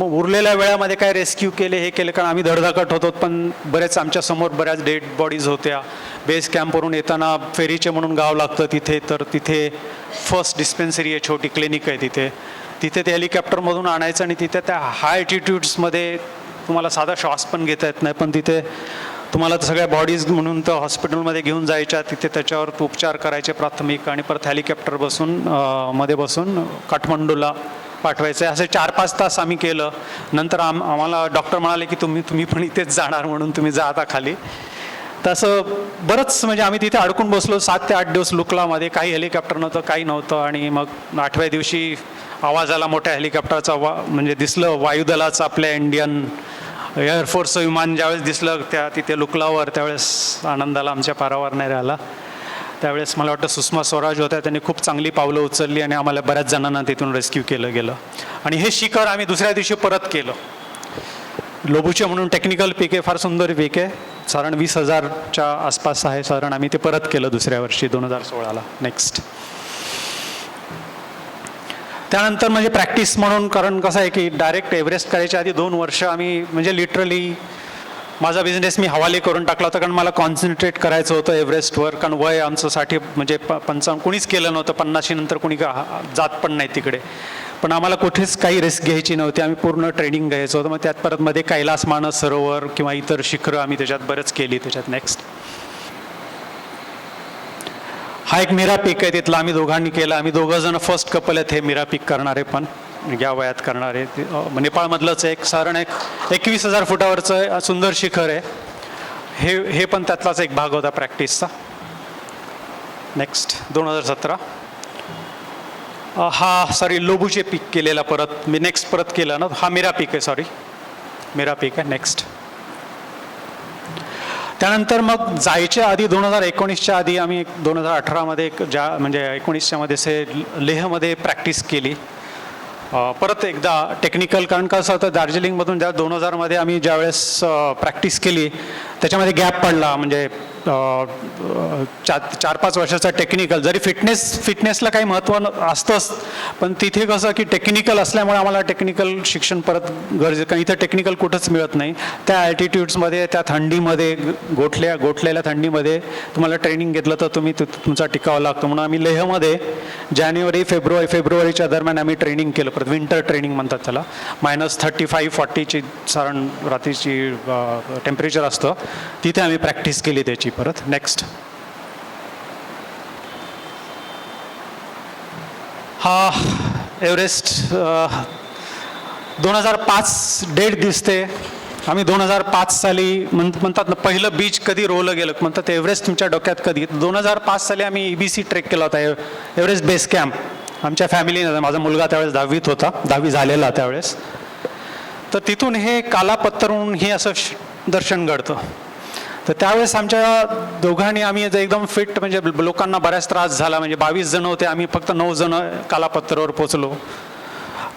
उरलेल्या वेळामध्ये काय रेस्क्यू केले, हे केले, कारण आम्ही धडधाकट होतो, पण बरेच आमच्यासमोर बऱ्याच डेड बॉडीज होत्या. बेस कॅम्पवरून येताना फेरीचे म्हणून गाव लागतं तिथे, तर तिथे फर्स्ट डिस्पेन्सरी आहे, छोटी क्लिनिक आहे तिथे ते हेलिकॉप्टरमधून आणायचं आणि तिथे त्या हाय ॲल्टिट्यूड्समध्ये तुम्हाला साधा श्वास पण घेता येत नाही, पण तिथे तुम्हाला सगळ्या बॉडीज म्हणून तर हॉस्पिटलमध्ये घेऊन जायच्या, तिथे त्याच्यावर उपचार करायचे प्राथमिक, आणि परत हेलिकॉप्टर मध्ये बसून काठमांडूला पाठवायचं. असे 4-5 तास आम्ही केलं. नंतर आम्हाला डॉक्टर म्हणाले की तुम्ही पण इथेच जाणार, म्हणून तुम्ही जा आता खाली. तसं बरंच म्हणजे आम्ही तिथे अडकून बसलो 7 ते 8 दिवस लुकलामध्ये. काही हेलिकॉप्टर नव्हतं, काही नव्हतं. आणि मग 8व्या दिवशी आवाज आला मोठ्या हेलिकॉप्टरचा, म्हणजे दिसलं वायुदलाचं आपल्या इंडियन एअरफोर्सचं विमान ज्यावेळेस दिसलं तिथे लुकलावर, त्यावेळेस आनंदाला आमच्या पारावर नाही राहिला. त्यावेळेस मला वाटतं सुषमा स्वराज होत्या, त्यांनी खूप चांगली पावलं उचलली आणि आम्हाला बऱ्याच जणांना तिथून रेस्क्यू केलं गेलं. आणि हे शिखर आम्ही दुसऱ्या दिवशी परत केलं. लोबूचे म्हणून टेक्निकल पीक आहे, फार सुंदर पीक आहे, साधारण 20,000च्या आसपास आहे साधारण. आम्ही ते परत केलं दुसऱ्या वर्षी 2016ला. नेक्स्ट त्यानंतर म्हणजे प्रॅक्टिस म्हणून, कारण कसं आहे की डायरेक्ट एव्हरेस्ट करायच्या आधी 2 वर्ष आम्ही म्हणजे लिटरली माझा बिझनेस मी हवाले करून टाकला होता, कारण मला कॉन्सन्ट्रेट करायचं होतं एव्हरेस्टवर. कारण वय आमचं 60 म्हणजे 55 कोणीच केलं नव्हतं, 50 नंतर कोणी जात पण नाही तिकडे. पण आम्हाला कुठेच काही रिस्क घ्यायची नव्हती, आम्ही पूर्ण ट्रेनिंग घ्यायचं होतं. मग त्यात परत मध्ये कैलास मानस सरोवर किंवा इतर शिखरं आम्ही त्याच्यात बरंच केली त्याच्यात. नेक्स्ट हा एक मीरा पीक आहे, तिथला आम्ही दोघांनी केलं. आम्ही 2 जण फर्स्ट कपल आहेत हे मीरा पीक करणारे, पण या वयात करणारे. नेपाळमधलंच एक साधारण 21,000 फुटावरचं सुंदर शिखर आहे हे पण त्यातलाच एक भाग होता प्रॅक्टिसचा. नेक्स्ट 2017 लोबूचे पीक केलेला परत मी परत केलं ना, हा मीरा पीक आहे, मीरा पीक आहे. नेक्स्ट त्यानंतर मग जायच्या आधी 2019च्या आधी आम्ही 2018मध्ये म्हणजे 19च्या मध्ये लेहमध्ये प्रॅक्टिस केली परत एकदा टेक्निकल. कारण कसं होतं दार्जिलिंगमधून 2000मध्ये आम्ही ज्यावेळेस प्रॅक्टिस केली त्याच्यामध्ये गॅप पडला, म्हणजे 4-5 वर्षाचा टेक्निकल. जरी फिटनेसला काही महत्त्व असतंच, पण तिथे कसं की टेक्निकल असल्यामुळे आम्हाला टेक्निकल शिक्षण परत गरजेचं, कारण इथं टेक्निकल कुठंच मिळत नाही. त्या ॲल्टिट्यूड्समध्ये, त्या थंडीमध्ये, गोठलेल्या थंडीमध्ये तुम्हाला ट्रेनिंग घेतलं तर तुमचा टिकावं लागतं. म्हणून आम्ही लेहमध्ये फेब्रुवारीच्या दरम्यान आम्ही ट्रेनिंग केलं परत. विंटर ट्रेनिंग म्हणतात त्याला. -35-40ची साधारण रात्रीची टेम्परेचर असतं, तिथे आम्ही प्रॅक्टिस केली त्याची परत. नेक्स्ट हा एव्हरेस्ट 2005 डेट दिसते. आम्ही 2005 साली म्हणतात ना पहिलं बीच कधी रोवलं गेलं म्हणतात, एव्हरेस्ट तुमच्या डोक्यात कधी. 2005 साली आम्ही EBC ट्रेक केला होता, एव्हरेस्ट बेस कॅम्प. आमच्या फॅमिलीने, माझा मुलगा त्यावेळेस 10वीत होता, 10वी झालेला त्यावेळेस. तर तिथून हे कालापत्तरून हे असं दर्शन घडतं. तर त्यावेळेस आमच्या दोघांनी आम्ही एकदम फिट, म्हणजे लोकांना बऱ्याच त्रास झाला, म्हणजे 22 जण होते, आम्ही फक्त 9 जण कालापत्तरावर पोचलो.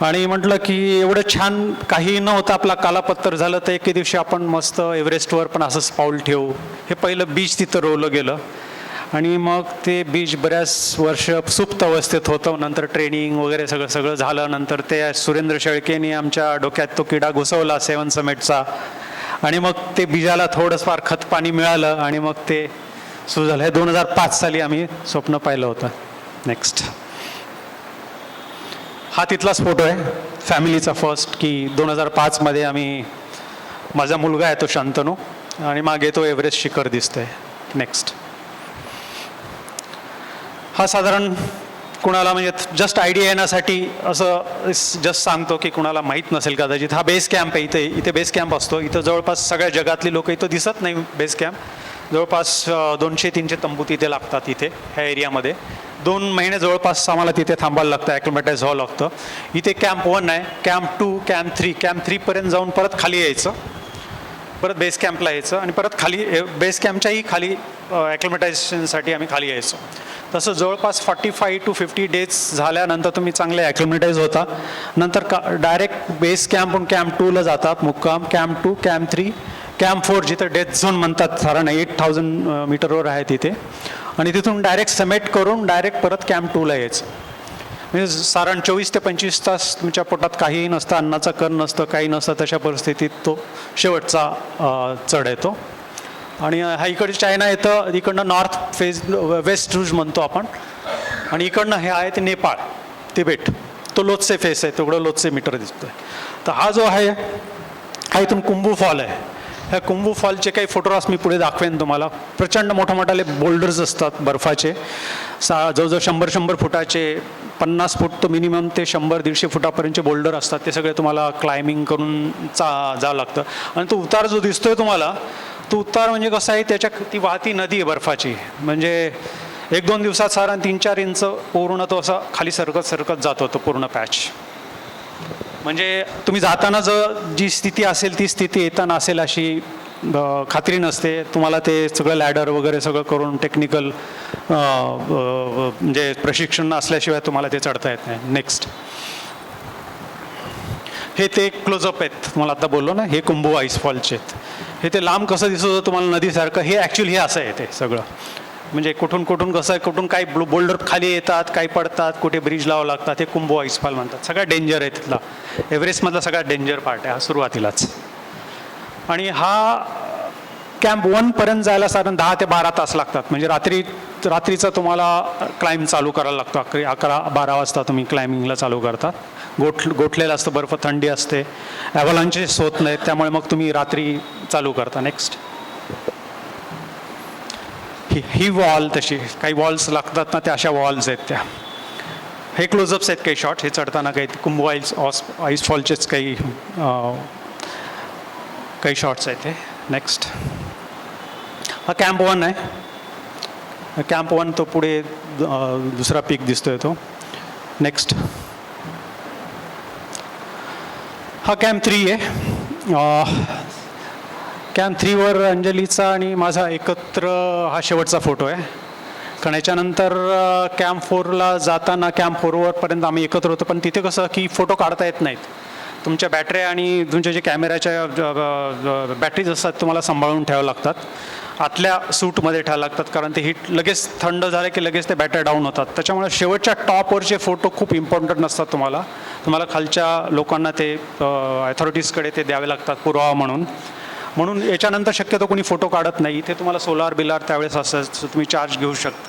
आणि म्हटलं की एवढं छान काही नव्हतं, आपला कालापत्तर झालं तर एके दिवशी आपण मस्त एव्हरेस्टवर पण असंच पाऊल ठेवू. हे पहिलं बीच तिथं रोवलं गेलं. आणि मग ते बीच बऱ्याच वर्ष सुप्त अवस्थेत होतं. नंतर ट्रेनिंग वगैरे सगळं झालं. नंतर ते सुरेंद्र शेळकेंनी आमच्या डोक्यात तो किडा घुसवला 7 समिटचा, आणि मग ते बीजाला थोडंफार खत पाणी मिळालं आणि मग ते सुरू झालं. हे 2005 साली आम्ही स्वप्न पाहिलं होतं. नेक्स्ट हा तिथलाच फोटो आहे फॅमिलीचा फर्स्ट, की 2005मध्ये आम्ही, माझा मुलगा आहे तो शांतनू, आणि मागे तो एव्हरेस्ट शिखर दिसतंय. नेक्स्ट हा साधारण कुणाला म्हणजे जस्ट आयडिया येण्यासाठी असं जस्ट सांगतो की कुणाला माहीत नसेल कदाचित. हा बेस कॅम्प आहे, इथे बेस कॅम्प असतो. इथं जवळपास सगळ्या जगातली लोक, इथं दिसत नाही बेस कॅम्प, जवळपास 200-300 तंबू तिथे लागतात. इथे ह्या एरियामध्ये 2 महिने जवळपास आम्हाला तिथे थांबायला लागतं, ॲक्लिमॅटाईज व्हावं लागतं. इथे कॅम्प 1 आहे, कॅम्प 2, कॅम्प 3. कॅम्प 3पर्यंत जाऊन परत खाली यायचं, परत बेस कॅम्पला यायचं, आणि परत खाली बेस कॅम्पच्याही खाली ॲक्लिमॅटायझेशनसाठी आम्ही खाली यायचो. तसं जवळपास 45 to 50 डेज झाल्यानंतर तुम्ही चांगले ॲक्लिमॅटाईज होता. नंतर डायरेक्ट बेस कॅम्पहून कॅम्प 2ला जातात मुक्काम. कॅम्प 2, कॅम्प 3, कॅम्प 4 जिथं डेथ झोन म्हणतात, साधारण 8000 मीटरवर आहे तिथे. आणि तिथून डायरेक्ट समेट करून डायरेक्ट परत कॅम्प 2ला यायचं. म्हणजे साधारण 24 ते 25 तास तुमच्या पोटात काहीही नसतं, अन्नाचं कण नसतं, काही नसतं, तशा परिस्थितीत तो शेवटचा चढ येतो. आणि हा इकडे चायना येतं, इकडनं नॉर्थ फेज वेस्ट रूज म्हणतो आपण, आणि इकडनं हे आहे ते नेपाळ, तिबेट, तो लोत्से फेस आहे, तेवढं लोत्से मीटर दिसतोय. तर हा जो आहे हा इथून कुंभू फॉल आहे. ह्या कुंभू फॉलचे काही फोटोग्राफ्स मी पुढे दाखवेन तुम्हाला. प्रचंड मोठमोठाले बोल्डर्स असतात बर्फाचे, जवळजवळ 100 फुटाचे, 50 फूट तो मिनिमम ते 100-150 फुटापर्यंतचे बोल्डर असतात. ते सगळे तुम्हाला क्लाइम्बिंग करून जावं लागतं. आणि तो उतार जो दिसतोय तुम्हाला, तो उतार म्हणजे कसं आहे, त्याच्या ती वाहती नदी आहे बर्फाची, म्हणजे 1-2 दिवसात साधारण 3-4 इंच पूर्ण तो असा खाली सरकत जातो तो पूर्ण पॅच. म्हणजे तुम्ही जाताना जी स्थिती असेल ती स्थिती येताना असेल अशी खात्री नसते. तुम्हाला ते सगळं लॅडर वगैरे सगळं करून टेक्निकल म्हणजे प्रशिक्षण असल्याशिवाय तुम्हाला ते चढता येत नाही. नेक्स्ट, हे ते क्लोजअप आहेत, तुम्हाला आता बोललो ना, हे कुंभू आईसफॉलचे आहेत. हे ते लांब कसं दिसत होतं तुम्हाला नदीसारखं, हे ॲक्च्युली हे असं आहे ते सगळं. म्हणजे कुठून कसं आहे, कुठून काही बोल्डर खाली येतात, काही पडतात, कुठे ब्रिज लावावं लागतात, हे कुंभू आईसफॉल म्हणतात. सगळ्यात डेंजर आहे तिथला, एव्हरेस्टमधला सगळ्यात डेंजर पार्ट आहे हा सुरुवातीलाच. आणि हा कॅम्प 1 पर्यंत जायला साधारण 10 ते 12 तास लागतात. म्हणजे रात्रीचा तुम्हाला क्लाइम्ब चालू करायला लागतो. 11-12 वाजता तुम्ही क्लाइम्बिंगला चालू करतात. गोठलेलं असतं, बर्फ थंडी असते, ॲव्हलांचेस होत नाहीत, त्यामुळे मग तुम्ही रात्री चालू करता. नेक्स्ट, ही वॉल, तशी काही वॉल्स लागतात ना, त्या अशा वॉल्स आहेत त्या. हे क्लोजअप्स आहेत काही शॉट, हे चढताना काही कुंभू आईसफॉलचेच काही शॉट्स आहेत ते. नेक्स्ट, हा कॅम्प 1 आहे. कॅम्प 1 तो पुढे दुसरा पीक दिसतोय तो. नेक्स्ट, हा कॅम्प 3 आहे. कॅम्प 3वर अंजलीचा आणि माझा एकत्र हा शेवटचा फोटो आहे. कारण याच्यानंतर कॅम्प 4ला जाताना, कॅम्प 4वरपर्यंत आम्ही एकत्र होतो, पण तिथे कसं की फोटो काढता येत नाहीत. तुमच्या बॅटऱ्या आणि तुमच्या जे कॅमेऱ्याच्या बॅटरीज असतात तुम्हाला सांभाळून ठेवावं लागतात. आतल्या सूटमध्ये ठेवावं लागतात, कारण ते हीट लगेच थंड झाले की लगेच ते बॅटऱ्या डाऊन होतात. त्याच्यामुळे शेवटच्या टॉपवरचे फोटो खूप इम्पॉर्टंट नसतात. तुम्हाला खालच्या लोकांना ते अथॉरिटीजकडे ते द्यावे लागतात पुरावा म्हणून याच्यानंतर शक्यतो कोणी फोटो काढत नाही. इथे तुम्हाला सोलार बिलार त्यावेळेस असं तुम्ही चार्ज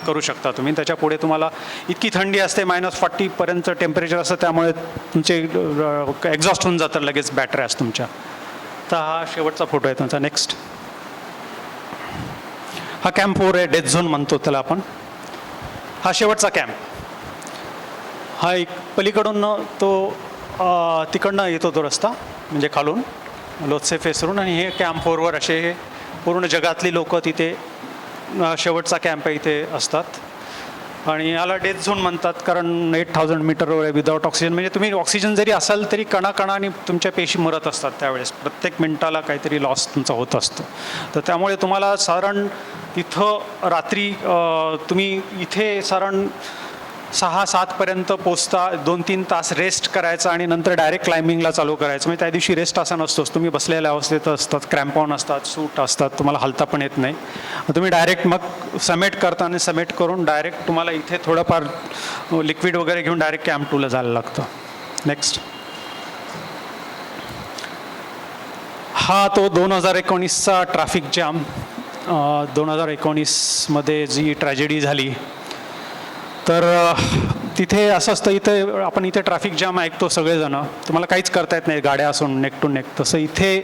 करू शकता तुम्ही. त्याच्यापुढे तुम्हाला इतकी थंडी असते, -40 पर्यंत टेम्परेचर असतं, त्यामुळे तुमचे एक्झॉस्ट होऊन जातात लगेच बॅटऱ्यास तुमच्या. तर हा शेवटचा फोटो आहे तुमचा. नेक्स्ट, हा कॅम्प 4 आहे, डेथ झोन म्हणतो त्याला आपण. हा शेवटचा कॅम्प. हा एक पलीकडून तो तिकडनं येतो तो रस्ता, म्हणजे खालून लोत्से फेसरून. आणि हे कॅम्प 4वर असे हे पूर्ण जगातली लोकं तिथे शेवटचा कॅम्प आहे इथे असतात. आणि याला डेथ झोन म्हणतात, कारण 8000 मीटरवर आहे विदाऊट ऑक्सिजन. म्हणजे तुम्ही ऑक्सिजन जरी असाल तरी कणाकणाने तुमच्या पेशी मरत असतात त्यावेळेस. प्रत्येक मिनिटाला काहीतरी लॉस तुमचा होत असतो. तर त्यामुळे तुम्हाला साधारण तिथं रात्री तुम्ही इथे साधारण 6-7 पर्यंत पोचता, 2-3 तास रेस्ट करायचा आणि नंतर डायरेक्ट क्लाइम्बिंगला चालू करायचं. म्हणजे त्या दिवशी रेस्ट असा नसतोच, तुम्ही बसलेल्या अवस्थेत असतात, क्रॅम्पॉन असतात, सूट असतात, तुम्हाला हलता पण येत नाही. तुम्ही डायरेक्ट मग समेट करता आणि समेट करून डायरेक्ट तुम्हाला इथे थोडंफार लिक्विड वगैरे घेऊन डायरेक्ट कॅम्प 2ला जायला लागतं. नेक्स्ट, हा तो 2019चा ट्रॅफिक जॅम. 2019मध्ये जी ट्रॅजेडी झाली, तर तिथे असं असतं, आपण इथे ट्रॅफिक जाम ऐकतो सगळेजण, तुम्हाला काहीच करता येत नाही गाड्या असून नेक टू नेक. तसं इथे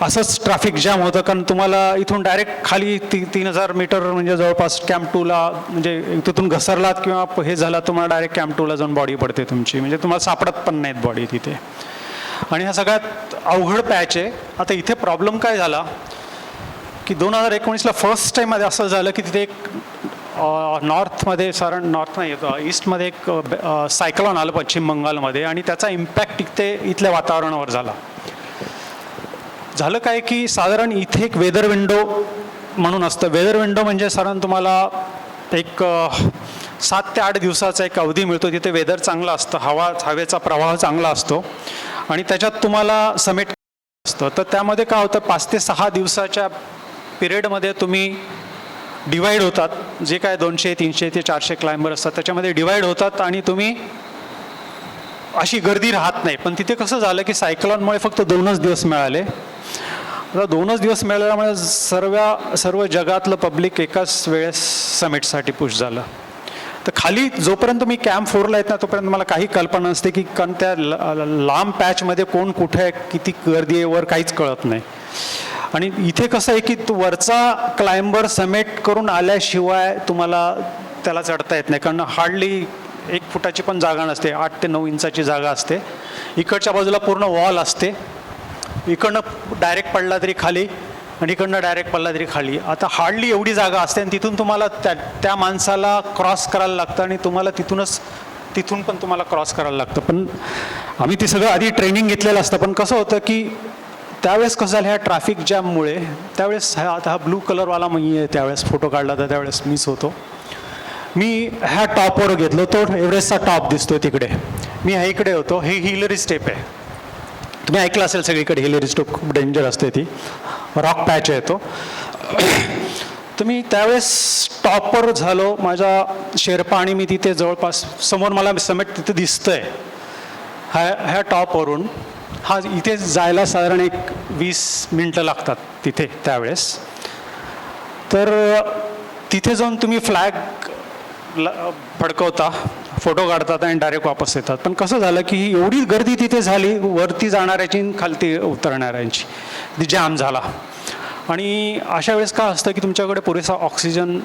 असंच ट्रॅफिक जॅम होतं, कारण तुम्हाला इथून डायरेक्ट खाली 3000 मीटर म्हणजे जवळपास कॅम्प 2ला, म्हणजे तिथून घसरलात किंवा हे झालं तुम्हाला डायरेक्ट कॅम्प 2ला जाऊन बॉडी पडते तुमची. म्हणजे तुम्हाला सापडत पण नाहीत बॉडी तिथे. आणि हा सगळ्यात अवघड पॅच आहे. आता इथे प्रॉब्लेम काय झाला की 2019ला फर्स्ट टाईममध्ये असं झालं की तिथे एक नॉर्थमध्ये, साधारण नॉर्थ नाही येतो, ईस्टमध्ये एक सायक्लोन आलं पश्चिम बंगालमध्ये, आणि त्याचा इम्पॅक्ट इथल्या वातावरणावर झालं काय की साधारण इथे एक वेदर विंडो म्हणून असतं. वेदर विंडो म्हणजे साधारण तुम्हाला एक 7 ते 8 दिवसाचा एक अवधी मिळतो. तिथे वेदर चांगलं असतं, हवेचा प्रवाह चांगला असतो, आणि त्याच्यात तुम्हाला समेट असतं. तर त्यामध्ये काय होतं, 5 ते 6 दिवसाच्या पिरियडमध्ये तुम्ही डिवाईड होतात, जे काय 200 300 ते 400 क्लाइंबर असतात त्याच्यामध्ये डिवाईड होतात आणि तुम्ही अशी गर्दी राहत नाही. पण तिथे कसं झालं की सायक्लॉनमुळे फक्त 2च दिवस मिळाले. आता 2च दिवस मिळाल्यामुळे सर्व जगातलं पब्लिक एकाच वेळेस समिटसाठी पुश झालं. तर खाली जोपर्यंत मी कॅम्प 4ला येत ना तोपर्यंत मला काही कल्पना नसते की कारण त्या लांब पॅचमध्ये कोण कुठे आहे, किती गर्दी आहे, वर काहीच कळत नाही. आणि इथे कसं आहे की तो वरचा क्लाइंबर समिट करून आल्याशिवाय तुम्हाला त्याला चढता येत नाही, कारण हार्डली 1 फुटाची पण जागा नसते, 8 ते 9 इंचाची जागा असते. इकडच्या बाजूला पूर्ण वॉल असते, इकडनं डायरेक्ट पडला तरी खाली आणि इकडनं डायरेक्ट पडला तरी खाली. आता हार्डली एवढी जागा असते आणि तिथून तुम्हाला त्या माणसाला क्रॉस करायला लागतं आणि तुम्हाला तिथून पण तुम्हाला क्रॉस करायला लागतं. पण आम्ही ते सगळं आधी ट्रेनिंग घेतलेलं असतं. पण कसं होतं की त्यावेळेस कसं झालं, ह्या ट्रॅफिक जॅममुळे त्यावेळेस हा ब्लू कलरवाला मी आहे त्यावेळेस फोटो काढला तर त्यावेळेस मीच होतो. मी ह्या टॉपवर घेतलो, तो एव्हरेस्टचा टॉप दिसतोय तिकडे. मी ह्या इकडे होतो, ही हिलरी स्टेप आहे. तुम्ही ऐकलं असेल सगळीकडे हिलरी स्टेप खूप डेंजर असते, ती रॉक पॅच आहे तो. तर मी त्यावेळेस टॉपवर झालो, माझा शेर्पा आणि मी तिथे जवळपास समोर मला समिट तिथे दिसतंय. ह्या टॉपवरून इथे जायला साधारण 20 मिनटं लागतात तिथे त्यावेळेस. तर तिथे जाऊन तुम्ही फ्लॅग फडकवता, फोटो काढतात आणि डायरेक्ट वापस येतात. पण कसं झालं की एवढी गर्दी तिथे झाली, वरती जाणाऱ्याची खालती उतरणाऱ्यांची, जॅम झाला. आणि अशा वेळेस काय असतं की तुमच्याकडे पुरेसा ऑक्सिजन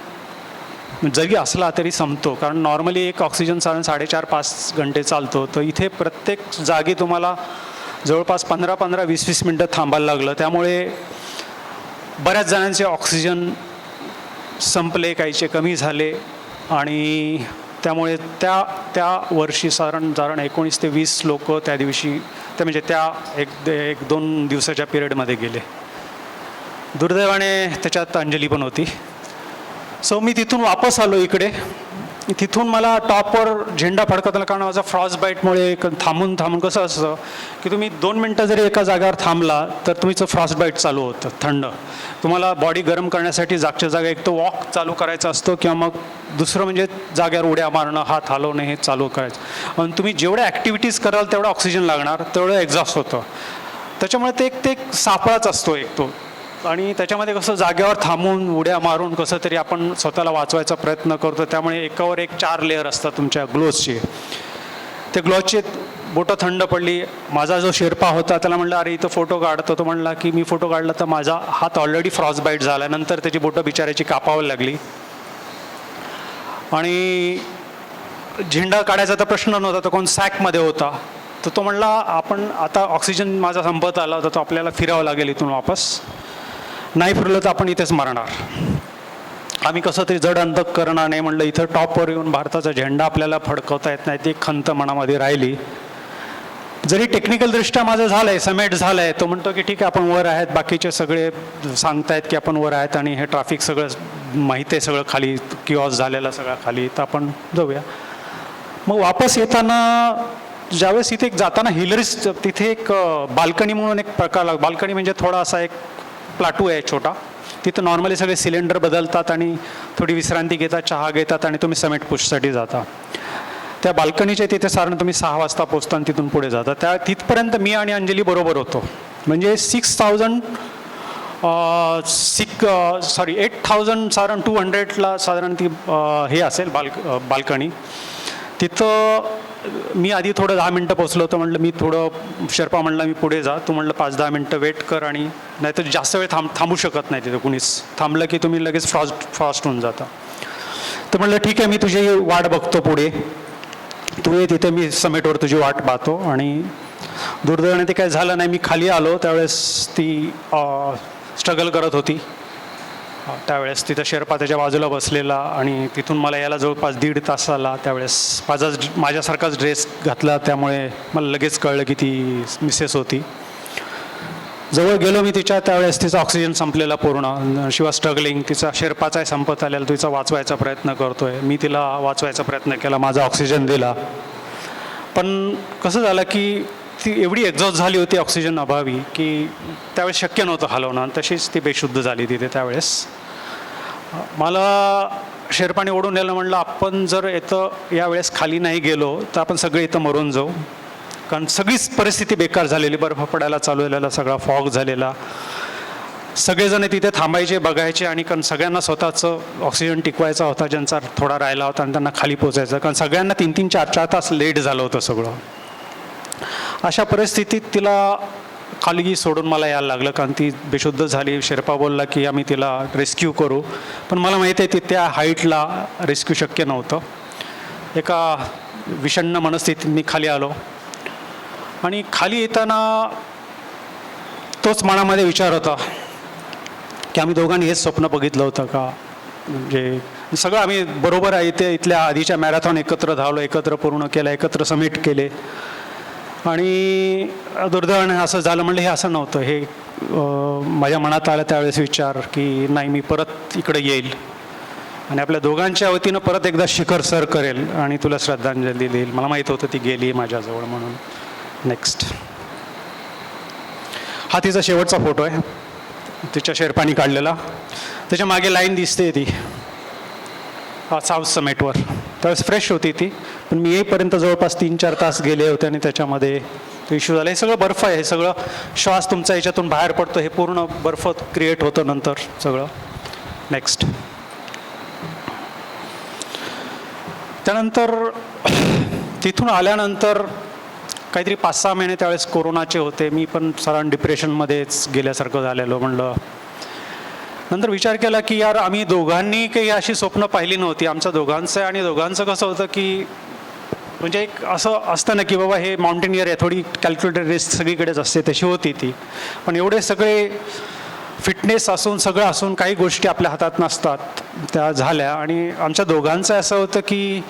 जरी असला तरी संपतो, कारण नॉर्मली एक ऑक्सिजन साधारण 4.5-5 घंटे चालतो. तर इथे प्रत्येक जागी तुम्हाला जवळपास 15-20 मिनटं थांबायला लागलं. त्यामुळे बऱ्याच जणांचे ऑक्सिजन संपले, काहीचे कमी झाले. आणि त्यामुळे त्या वर्षी साधारण 19 ते 20 लोक त्या दिवशी म्हणजे त्या 1-2 दिवसाच्या पिरियडमध्ये गेले. दुर्दैवाने त्याच्यात अंजली पण होती. सो मी तिथून वापस आलो इकडे. तिथून मला टॉपवर झेंडा फडकवताना, कारण माझा फ्रॉस्ट बाईटमुळे थांबून कसं असतं की तुम्ही 2 मिनटं जरी एका जागेवर थांबला तर तुमचं फ्रॉस्ट बाईट चालू होतं, थंड. तुम्हाला बॉडी गरम करण्यासाठी जागच्या जागा एक तो वॉक चालू करायचा असतो, किंवा मग दुसरं म्हणजे जागेवर उड्या मारणं, हात हलवणं हे चालू करायचं. आणि तुम्ही जेवढ्या ॲक्टिव्हिटीज कराल तेवढं ऑक्सिजन लागणार, तेवढं एक्झॉस्ट होतं. त्याच्यामुळे ते एक सापळाच असतो एक तो. आणि त्याच्यामध्ये कसं जागेवर थांबून उड्या मारून कसं तरी आपण स्वतःला वाचवायचा प्रयत्न करतो. त्यामुळे एकावर एक 4 लेअर असतात तुमच्या ग्लोव्जचे. ते ग्लोव्जचे बोटं थंड पडली. माझा जो शेर्पा होता त्याला म्हणलं अरे इथं फोटो काढतो. तो म्हणला की मी फोटो काढला तर माझा हात ऑलरेडी फ्रॉस्ट बाईट झाला. नंतर त्याची बोटं बिचारायची कापावं लागली. आणि झेंडा काढायचा तर प्रश्न नव्हता, तो कोण सॅकमध्ये होता. तर तो म्हणला आपण आता ऑक्सिजन माझा संपत आला होता, तो आपल्याला फिरावं लागेल इथून वापस. नाही फिरलं तर आपण इथेच मरणार. आम्ही कसं तरी जड अंतःकरणाने म्हणलं इथं टॉपवर येऊन भारताचा झेंडा आपल्याला फडकवता येत नाही, ती खंत मनामध्ये राहिली. जरी टेक्निकलदृष्ट्या माझं झालं आहे, समेट झालं आहे, तो म्हणतो की ठीक आहे आपण वर आहेत, बाकीचे सगळे सांगतायत की आपण वर आहेत आणि हे ट्रॅफिक सगळं माहिती आहे, सगळं खाली किऑस झालेलं सगळं खाली, तर आपण जाऊया. मग वापस येताना ज्यावेळेस इथे जाताना हिलरीज, तिथे एक बाल्कनी म्हणून एक प्रकार, बाल्कनी म्हणजे थोडा असा एक प्लाटू आहे छोटा. तिथं नॉर्मली सगळे सिलेंडर बदलतात आणि थोडी विश्रांती घेतात, चहा घेतात आणि तुम्ही समिट पुशसाठी जाता. त्या बाल्कनीच्या तिथे साधारण तुम्ही 6 वाजता पोचता आणि तिथून पुढे जाता. तिथपर्यंत मी आणि अंजली बरोबर होतो. म्हणजे 8,000 साधारण 200ला साधारण ती हे असेल बाल्कनी. तिथं मी आधी थोडं 10 मिनटं पोचलो होतो. म्हटलं मी थोडं, शेर्पा म्हणलं मी पुढे जा, तू म्हटलं 5-10 मिनटं वेट कर, आणि नाहीतर जास्त वेळ थांबू शकत नाही तिथं कुणीच. थांबलं की तुम्ही लगेच फ्रॉस्ट होऊन जाता. तर म्हटलं ठीक आहे मी तुझी वाट बघतो पुढे, तू ये तिथे, मी समिटवर तुझी वाट पाहतो. आणि दुर्दैवाने ते काय झालं नाही. मी खाली आलो त्यावेळेस ती स्ट्रगल करत होती. त्यावेळेस तिथं शेर्पा त्याच्या बाजूला बसलेला, आणि तिथून मला यायला जवळपास 1.5 तास आला. त्यावेळेस माझ्यासारखाच ड्रेस घातला, त्यामुळे मला लगेच कळलं की ती मिसेस होती. जवळ गेलो मी तिच्या, त्यावेळेस तिचा ऑक्सिजन संपलेला पूर्ण. शिवाय स्ट्रगलिंग, तिचा शेर्पाचाही संपत आलेला, तिचा वाचवायचा प्रयत्न करतोय. मी तिला वाचवायचा प्रयत्न केला, माझा ऑक्सिजन दिला. पण कसं झालं की ती एवढी एक्झॉस्ट झाली होती ऑक्सिजन अभावी की त्यावेळेस शक्य नव्हतं हलवणं. तशीच ती बेशुद्ध झाली तिथे त्यावेळेस. मला शेरपाणी ओढून नेलं. म्हणलं आपण जर इथं यावेळेस खाली नाही गेलो तर आपण सगळे इथं मरून जाऊ, कारण सगळीच परिस्थिती बेकार झालेली. बर्फ पडायला चालू झालेला, सगळा फॉग झालेला. सगळेजण तिथे थांबायचे, बघायचे, आणि कारण सगळ्यांना स्वतःचं ऑक्सिजन टिकवायचा होता, ज्यांचा थोडा राहिला होता, आणि त्यांना खाली पोचायचं, कारण सगळ्यांना 3-3, 4-4 तास लेट झालं होतं सगळं. अशा परिस्थितीत तिला खाली सोडून मला यायला लागलं, कारण ती बेशुद्ध झाली. शेर्पा बोलला की आम्ही तिला रेस्क्यू करू, पण मला माहिती आहे ती त्या हाईटला रेस्क्यू शक्य नव्हतं. एका विषण्ण मनस्थितीत मी खाली आलो, आणि खाली येताना तोच मनामध्ये विचार होता की आम्ही दोघांनी हेच स्वप्न बघितलं होतं का. म्हणजे सगळं आम्ही बरोबर आहे, इथल्या आधीच्या मॅरेथॉन एकत्र धावलो, एकत्र पूर्ण केलं, एकत्र समिट केले, आणि दुर्दैवाने असं झालं. म्हणलं हे असं नव्हतं. हे माझ्या मनात आलं त्यावेळेस विचार की नाही, मी परत इकडे येईल आणि आपल्या दोघांच्या वतीनं परत एकदा शिखर सर करेल आणि तुला श्रद्धांजली देईल. मला माहीत होतं ती गेली माझ्याजवळ म्हणून. नेक्स्ट, हा तिचा शेवटचा फोटो आहे, तिच्या शेरपाणी काढलेला. त्याच्या मागे लाईन दिसते ती साऊथ समिटवर. त्यावेळेस फ्रेश होती ती, पण मी येईपर्यंत जवळपास 3-4 तास गेले होते, आणि त्याच्यामध्ये तो इश्यू झाला. हे सगळं बर्फ आहे, हे सगळं श्वास तुमचा याच्यातून बाहेर पडतो, हे पूर्ण बर्फ क्रिएट होतं नंतर सगळं. नेक्स्ट, त्यानंतर तिथून आल्यानंतर काहीतरी 5-6 महिने त्यावेळेस कोरोनाचे होते. मी पण सरान डिप्रेशनमध्येच गेल्यासारखं झालेलो. म्हणलं, नंतर विचार केला की यार आम्ही दोघांनी काही अशी स्वप्न पाहिली नव्हती. आमचं दोघांचं, आणि दोघांचं कसं होतं की म्हणजे एक असं असतं ना की बाबा हे माउंटेनियर आहे, थोडी कॅल्क्युलेटेड रिस्क सगळीकडेच असते, तशी होती ती. पण एवढे सगळे फिटनेस असून, सगळं असून, काही गोष्टी आपल्या हातात नसतात, त्या झाल्या. आणि आमच्या दोघांचं असं होतं की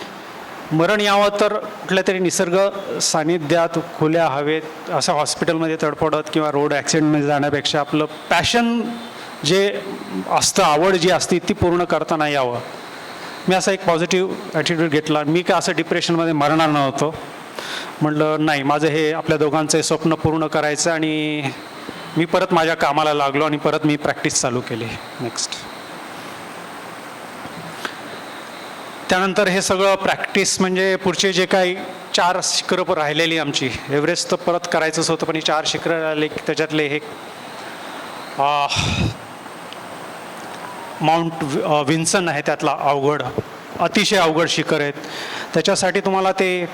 मरण यावं तर कुठल्या तरी निसर्ग सानिध्यात, खुल्या हवेत, असं हॉस्पिटलमध्ये तडफडत किंवा रोड ॲक्सिडेंटमध्ये जाण्यापेक्षा आपलं पॅशन जे असतं, आवड जी असते ती पूर्ण करताना यावं. मी असा एक पॉझिटिव्ह ॲटिट्यूड घेतला. मी काय असं डिप्रेशनमध्ये मरणार नव्हतो. म्हटलं नाही, माझं हे आपल्या दोघांचं स्वप्न पूर्ण करायचं, आणि मी परत माझ्या कामाला लागलो आणि परत मी प्रॅक्टिस चालू केली. नेक्स्ट, त्यानंतर हे सगळं प्रॅक्टिस म्हणजे पुढचे जे काही 4 शिखरं राहिलेली आमची, एव्हरेस्ट तर परत करायचंच होतं, पण ही 4 शिखरं राहिले. त्याच्यातले हे माउंट विन्सन आहे त्यातला अवघड, अतिशय अवघड शिखर आहेत. त्याच्यासाठी तुम्हाला ते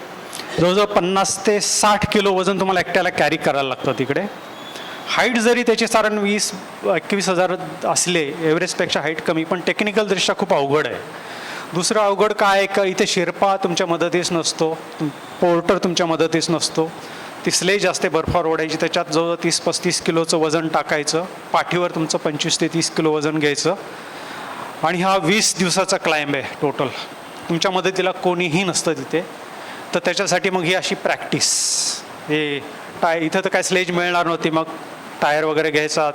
जवळजवळ 50 ते 60 किलो वजन तुम्हाला एकट्याला कॅरी करायला लागतं तिकडे. हाईट जरी त्याची साधारण 20-21,000 असले, एव्हरेस्टपेक्षा हाईट कमी, पण टेक्निकलदृष्ट्या खूप अवघड आहे. दुसरं अवघड काय आहे का, इथे शेर्पा तुमच्या मदतीस नसतो, पोर्टर तुमच्या मदतीस नसतो. ती स्लेज असते बर्फावर ओढायची, त्याच्यात जवळजवळ 30-35 किलोचं वजन टाकायचं, पाठीवर तुमचं 25 ते 30 किलो वजन घ्यायचं, आणि हा 20 दिवसाचा क्लाइंब आहे टोटल. तुमच्या मदतीला कोणीही नसतं तिथे. तर त्याच्यासाठी मग ही अशी प्रॅक्टिस, हे इथं तर काय स्लेज मिळणार नव्हती, मग टायर वगैरे घ्यायचा,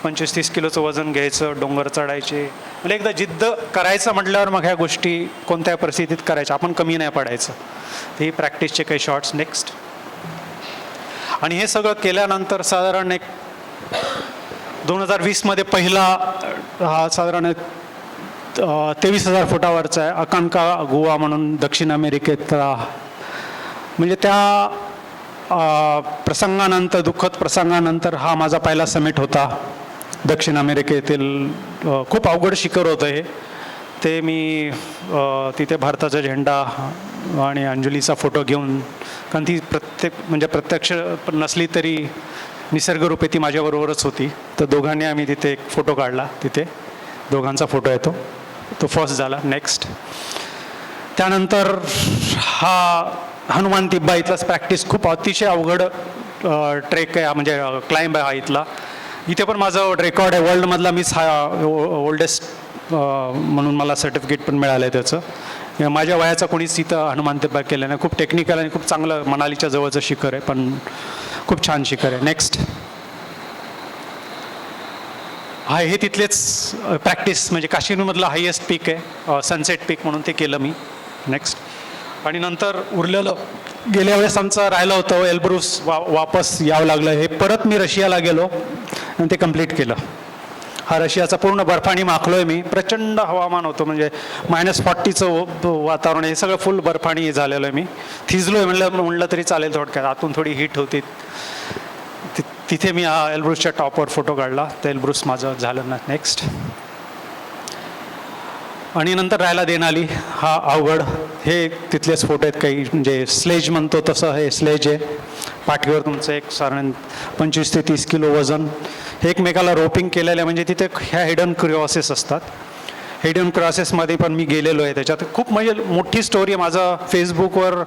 25-30 किलोचं वजन घ्यायचं, डोंगर चढायचे. म्हणजे एकदा जिद्द करायचं म्हटल्यावर मग ह्या गोष्टी कोणत्याही परिस्थितीत करायच्या, आपण कमी नाही पडायचं. ही प्रॅक्टिसचे काही शॉर्ट्स. नेक्स्ट, आणि हे सगळं केल्यानंतर साधारण एक 2020मध्ये पहिला हा साधारण 23,000 फुटावरचा आहे, अकान्कागुआ म्हणून दक्षिण अमेरिकेतला. म्हणजे त्या प्रसंगानंतर, दुःखद प्रसंगानंतर हा माझा पहिला समिट होता दक्षिण अमेरिकेतील. खूप अवघड शिखर होतं हे. ते मी तिथे भारताचा झेंडा आणि अंजलीचा फोटो घेऊन, कारण ती प्रत्यक्ष नसली तरी निसर्गरूपे ती माझ्याबरोबरच होती, तर दोघांनी आम्ही तिथे एक फोटो काढला. तिथे दोघांचा फोटो येतो, तो फर्स्ट झाला. नेक्स्ट, त्यानंतर हा हनुमान तिब्बा इथलाच प्रॅक्टिस, खूप अतिशय अवघड ट्रेक आहे, म्हणजे क्लाइंब आहे हा इथला. इथे पण माझं रेकॉर्ड आहे वर्ल्डमधला, मीच हा ओल्डेस्ट म्हणून मला सर्टिफिकेट पण मिळालं आहे त्याचं. माझ्या वयाचा कोणीच इथं हनुमान तिब्बा केलं नाही. खूप टेक्निकल आणि खूप चांगलं, मनालीच्या जवळचं शिखर आहे, पण खूप छान शिखर आहे. नेक्स्ट, हा हे तिथलेच प्रॅक्टिस, म्हणजे काश्मीरमधलं हायेस्ट पीक आहे, सनसेट पीक म्हणून, ते केलं मी. नेक्स्ट, आणि नंतर उरलेलं गेल्या वेळेस आमचं राहिलं होतं एल्ब्रुस, वापस यावं लागलं. हे परत मी रशियाला गेलो आणि ते कम्प्लीट केलं. हा रशियाचा पूर्ण बर्फानी माखलोय मी. प्रचंड हवामान होतं, म्हणजे -40चं वातावरण, हे सगळं फुल बर्फानी झालेलं आहे. मी थिजलोय म्हणलं तरी चालेल थोडक्यात. आतून थोडी हीट होती. तिथे मी हा एल्ब्रुसच्या टॉपवर फोटो काढला. तर एल्ब्रुस माझं झालं ना. नेक्स्ट. आणि नंतर राहायला देनाली, हा अवघड. हे तिथलेच फोटो आहेत काही, म्हणजे स्लेज म्हणतो तसं हे स्लेज आहे. पाठीवर तुमचं एक साधारण 25 ते 30 किलो वजन. हे एकमेकाला रोपिंग केलेलं आहे, म्हणजे तिथे ह्या हिडन क्रिओसेस असतात. हिडन क्रिओसेसमध्ये पण मी गेलेलो आहे. त्याच्यात खूप म्हणजे मोठी स्टोरी आहे. माझा फेसबुकवर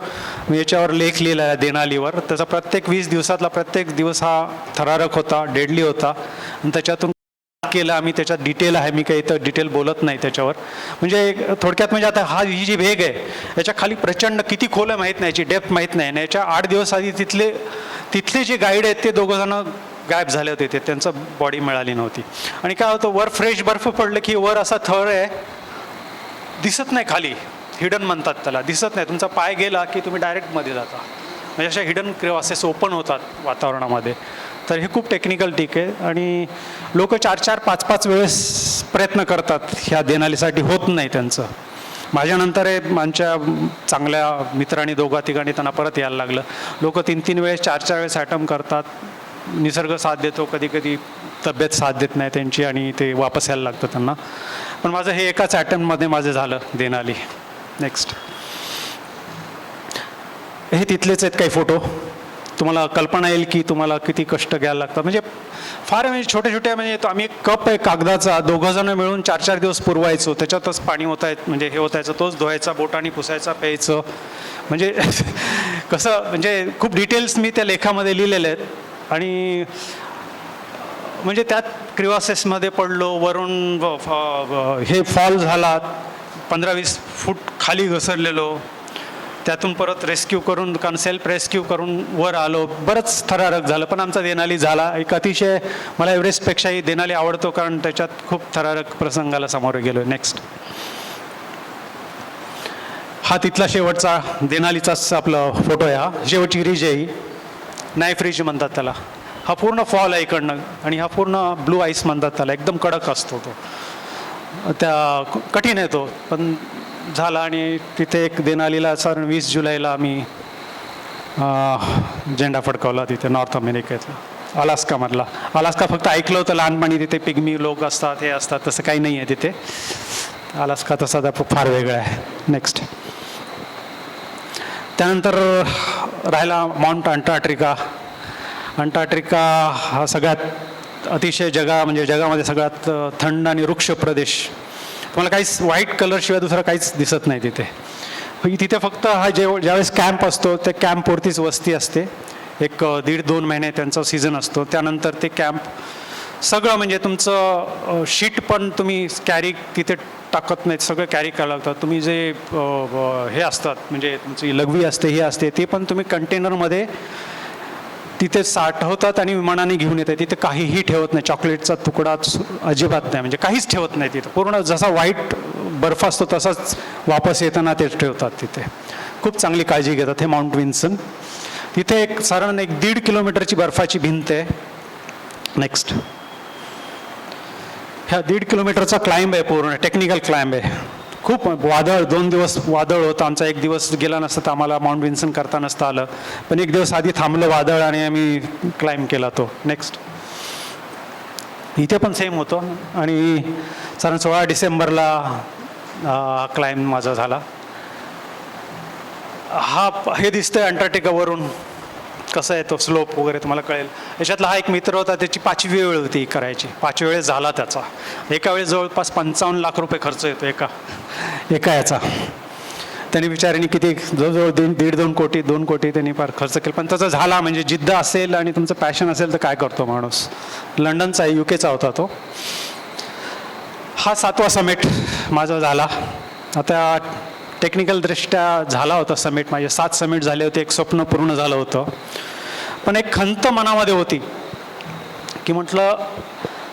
याच्यावर लेख लिहिला आहे देनालीवर. त्याचा प्रत्येक 20 दिवसातला प्रत्येक दिवस हा थरारक होता, डेडली होता. आणि त्याच्यातून केलं आम्ही, त्याच्यात डिटेल आहे. मी काही तर डिटेल बोलत नाही त्याच्यावर. म्हणजे थोडक्यात म्हणजे आता ही जी भेग आहे याच्या खाली प्रचंड किती खोल आहे माहीत नाही, याची डेप्थ माहीत नाही. आणि याच्या 8 दिवस आधी तिथले जे गाईड आहेत ते दोघंजणं गायब झाले होते. त्यांचं बॉडी मिळाली नव्हती. आणि काय होतं, वर फ्रेश बर्फ पडलं की वर असा थर आहे, दिसत नाही खाली. हिडन म्हणतात त्याला, दिसत नाही. तुमचा पाय गेला की तुम्ही डायरेक्टमध्ये जाता. म्हणजे अशा हिडन क्रिओसेस ओपन होतात वातावरणामध्ये. तर हे खूप टेक्निकल टिक आहे. आणि लोक 4-4, 5-5 वेळेस प्रयत्न करतात ह्या देनालीसाठी, होत नाही त्यांचं. माझ्यानंतर आमच्या चांगल्या मित्रांनी 2-3 त्यांना परत यायला लागलं. लोक 3-3 वेळेस, 4-4 वेळेस अटेम्प्ट करतात. निसर्ग साथ देतो, कधी कधी तब्येत साथ देत नाही त्यांची आणि ते वापस यायला लागतं त्यांना. पण माझं हे एकाच अटेम्प्टमध्ये माझं झालं देनाली. नेक्स्ट. हे तिथलेच आहेत काही फोटो. तुम्हाला कल्पना येईल की तुम्हाला किती कष्ट घ्यायला लागतात. म्हणजे फार म्हणजे छोटे छोटे, म्हणजे आम्ही एक कप आहे कागदाचा, दोघंजणं मिळून 4-4 दिवस पुरवायचो. त्याच्यातच पाणी म्हणजे हे होतायचं, तोच धुवायचा, बोटाने पुसायचा, प्यायचं. म्हणजे कसं, म्हणजे खूप डिटेल्स मी त्या लेखामध्ये लिहिलेले आहेत. आणि म्हणजे त्यात क्रिओसेसमध्ये पडलो, वरून हे फॉल झाला, 15-20 फूट खाली घसरलेलो. त्यातून परत रेस्क्यू करून, कारण सेल्फ रेस्क्यू करून वर आलो. बरंच थरारक झालं, पण आमचा देनाली झाला. एक अतिशय मला एव्हरेस्टपेक्षाही देनाली आवडतो, कारण त्याच्यात खूप थरारक प्रसंगाला सामोरे गेलो. नेक्स्ट. हा तिथला शेवटचा देनालीचाच आपला फोटो आहे. हा शेवटची रिज आहे, ही नाईफ रिज म्हणतात त्याला. हा पूर्ण फॉल आहे इकडनं, आणि हा पूर्ण ब्लू आईस म्हणतात त्याला. एकदम कडक असतो तो, त्या कठीण आहे तो, पण झाला. आणि तिथे एक देनालीला सर 20 जुलैला आम्ही झेंडा फडकवला तिथे, नॉर्थ अमेरिकेतला, अलास्कामधला. अलास्का फक्त ऐकलं होतं लहानपणी, तिथे पिग्मी लोक असतात, हे असतात, तसं काही नाही आहे तिथे. अलास्का तसा फार वेगळा आहे. नेक्स्ट. त्यानंतर राहिला माउंट अंटार्क्टिका. अंटार्क्टिका हा सगळ्यात अतिशय म्हणजे जगामध्ये सगळ्यात थंड आणि वृक्ष प्रदेश. तुम्हाला काहीच व्हाईट कलरशिवाय दुसरं काहीच दिसत नाही तिथे. तिथे फक्त हा ज्यावेळेस कॅम्प असतो त्या कॅम्पवरतीच वस्ती असते. एक 1.5-2 महिने त्यांचा सीझन असतो. त्यानंतर ते कॅम्प सगळं, म्हणजे तुमचं शीट पण तुम्ही कॅरी तिथे टाकत नाहीत, सगळं कॅरी करायला लागतं. तुम्ही जे हे असतात, म्हणजे तुमची लघवी असते, हे असते, ते पण तुम्ही कंटेनरमध्ये तिथे साठवतात आणि विमानाने घेऊन येतात. तिथे काहीही ठेवत नाही, चॉकलेटचा तुकडा अजिबात नाही, म्हणजे काहीच ठेवत नाही तिथं. पूर्ण जसा व्हाईट बर्फ असतो तसाच वापस येताना ते ठेवतात तिथे. खूप चांगली काळजी घेतात. हे माउंट विन्सन. तिथे एक साधारण 1.5 किलोमीटरची बर्फाची भिंत आहे. नेक्स्ट. ह्या 1.5 किलोमीटरचा क्लाइंब आहे, पूर्ण टेक्निकल क्लाइंब आहे. खूप वादळ, 2 दिवस वादळ होतं. आमचा 1 दिवस गेला नसता तर आम्हाला माउंट विन्सन करता नसता आलं, पण 1 दिवस आधी थांबलं वादळ आणि आम्ही क्लाइंब केला तो. नेक्स्ट. इथे पण सेम होतं. आणि साधारण 16 डिसेंबरला क्लाइंब माझा झाला. हे दिसतंय अंटार्क्टिकावरून कसं आहे तो स्लोप वगैरे, तुम्हाला कळेल. याच्यातला हा एक मित्र होता, त्याची 5वी वेळ होती करायची. 5 वेळेस झाला त्याचा. एका वेळेस जवळपास 55 लाख रुपये खर्च येतो एका याचा. त्यांनी विचाराने किती, जवळजवळ 1.5-2 कोटी 2 कोटी त्यांनी फार खर्च केला. पण त्याचा झाला. म्हणजे जिद्द असेल आणि तुमचं पॅशन असेल तर काय करतो माणूस. लंडनचा आहे, UK चा होता तो. हा 7वा समिट माझा झाला. आता टेक्निकलदृष्ट्या झाला होता समिट. माझे 7 समिट झाले होते. एक स्वप्न पूर्ण झालं होतं. पण एक खंत मनामध्ये होती की म्हटलं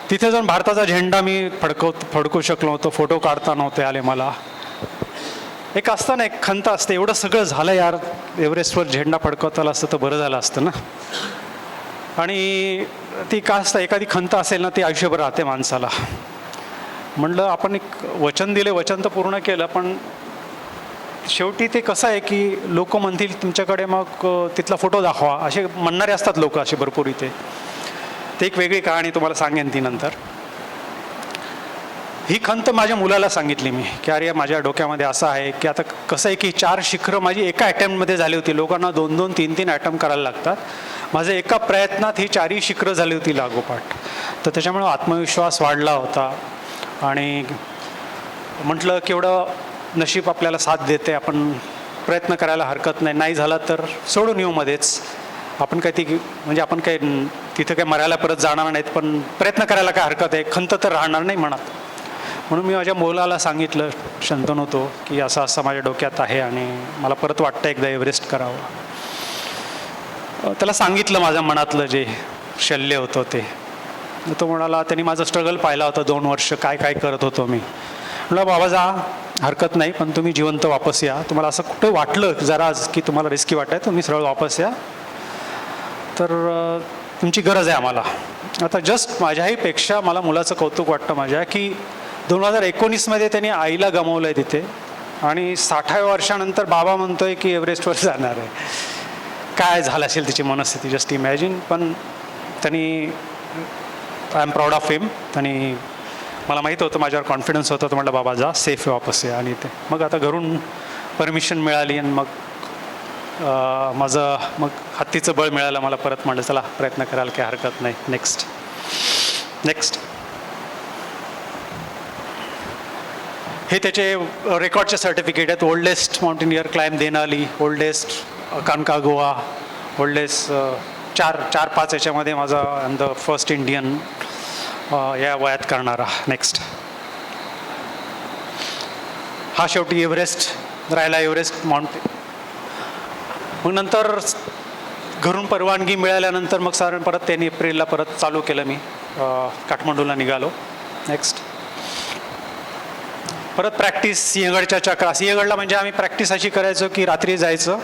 तिथे जाऊन भारताचा झेंडा मी फडकवू शकलो नव्हतो, फोटो काढता नव्हते आले मला. एक असतं ना, एक खंत असते, एवढं सगळं झालं यार, एव्हरेस्टवर झेंडा फडकवता आला असतं तर बरं झालं असतं ना. आणि ती का असतं, एखादी खंत असेल ना ती आयुष्यभर राहते माणसाला. म्हणलं आपण एक वचन दिले, वचन तर पूर्ण केलं, पण शेवटी ते कसं आहे की लोक म्हणतील तुमच्याकडे मग तिथला फोटो दाखवा, असे म्हणणारे असतात लोक असे भरपूर इथे. ते एक वेगळी कहाणी तुम्हाला सांगेन ती नंतर. ही खंत माझ्या मुलाला सांगितली मी की अरे माझ्या डोक्यामध्ये असं आहे की आता कसं आहे की 4 शिखरं माझी एका अटेम्प्टमध्ये झाली होती. लोकांना 2-2, 3-3 अटेम्प्ट करायला लागतात. माझं एका प्रयत्नात ही 4ही शिखरं झाली होती लागोपाठ. तर त्याच्यामुळे आत्मविश्वास वाढला होता आणि म्हटलं केवढं नशीब आपल्याला साथ देते, आपण प्रयत्न करायला हरकत नाही. नाही झाला तर सोडून येऊ मध्येच. आपण काय म्हणजे आपण काय तिथं काय मरायला परत जाणार नाहीत, पण प्रयत्न करायला काय हरकत आहे, खंत तर राहणार नाही मनात. म्हणून मी माझ्या मुलाला सांगितलं, शंतन होतो, की असं असं माझ्या डोक्यात आहे आणि मला परत वाटतं एकदा एव्हरेस्ट करावं. त्याला सांगितलं माझ्या मनातलं जे शल्य होतं ते. तो म्हणाला, त्यांनी माझं स्ट्रगल पाहिला होता 2 वर्ष काय काय करत होतो मी. म्हटलं बाबा जा, हरकत नाही, पण तुम्ही जिवंत वापस या. तुम्हाला असं कुठं वाटलं जरा की तुम्हाला रिस्की वाटतं, तुम्ही सरळ वापस या, तर तुमची गरज आहे आम्हाला. आता जस्ट माझ्याही पेक्षा मला मुलाचं कौतुक वाटतं माझ्या की 2019मध्ये त्यांनी आईला गमावलं आहे तिथे आणि 60व्या वर्षानंतर बाबा म्हणतोय की एव्हरेस्टवर जाणार आहे. काय झालं असेल तिची मनस्थिती, जस्ट इमॅजिन. पण त्यांनी, आय एम प्राऊड ऑफ हिम. आणि मला माहीत होतं, माझ्यावर कॉन्फिडन्स होता. तर म्हटलं बाबा जा, सेफ वापस या. आणि ते मग आता घरून परमिशन मिळाली आणि मग मग हत्तीचं बळ मिळालं मला परत. म्हटलं चला प्रयत्न करायला काही हरकत नाही. नेक्स्ट हे त्याचे रेकॉर्डचे सर्टिफिकेट आहेत. Oldest mountaineer climb Denali, oldest Aconcagua, oldest 4-5 याच्यामध्ये माझा द फर्स्ट इंडियन या वयात करणारा. नेक्स्ट हा शेवटी एव्हरेस्ट राहिला, एव्हरेस्ट माउंटेन. मग नंतर घरून परवानगी मिळाल्यानंतर मग साधारण परत 3 एप्रिलला परत चालू केलं मी. काठमांडूला निघालो. नेक्स्ट परत प्रॅक्टिस सिंहगडच्या चक्रा. सिंहगडला म्हणजे आम्ही प्रॅक्टिस अशी करायचो की रात्री जायचं,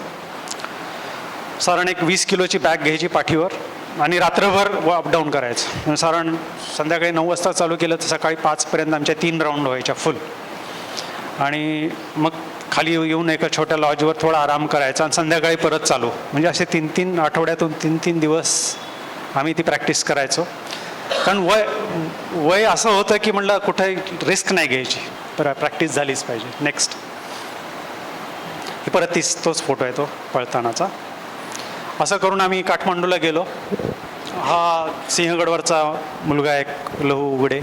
साधारण एक 20 किलोची बॅग घ्यायची पाठीवर आणि रात्रभर अपडाऊन करायचं. साधारण संध्याकाळी 9 वाजता चालू केलं तर सकाळी 5पर्यंत आमच्या 3 राऊंड व्हायच्या फुल. आणि मग खाली येऊन एका छोट्या लॉजवर थोडा आराम करायचा आणि संध्याकाळी परत चालू. म्हणजे असे 3-3 आठवड्यातून 3-3 दिवस आम्ही ती प्रॅक्टिस करायचो. कारण वय असं होतं की म्हटलं कुठे रिस्क नाही घ्यायची, प्रॅक्टिस झालीच पाहिजे. नेक्स्ट हे परत तोच फोटो आहे तो पळतानाचा. असं करून आम्ही काठमांडूला गेलो. हा सिंहगडवरचा मुलगा एक लहू उघडे.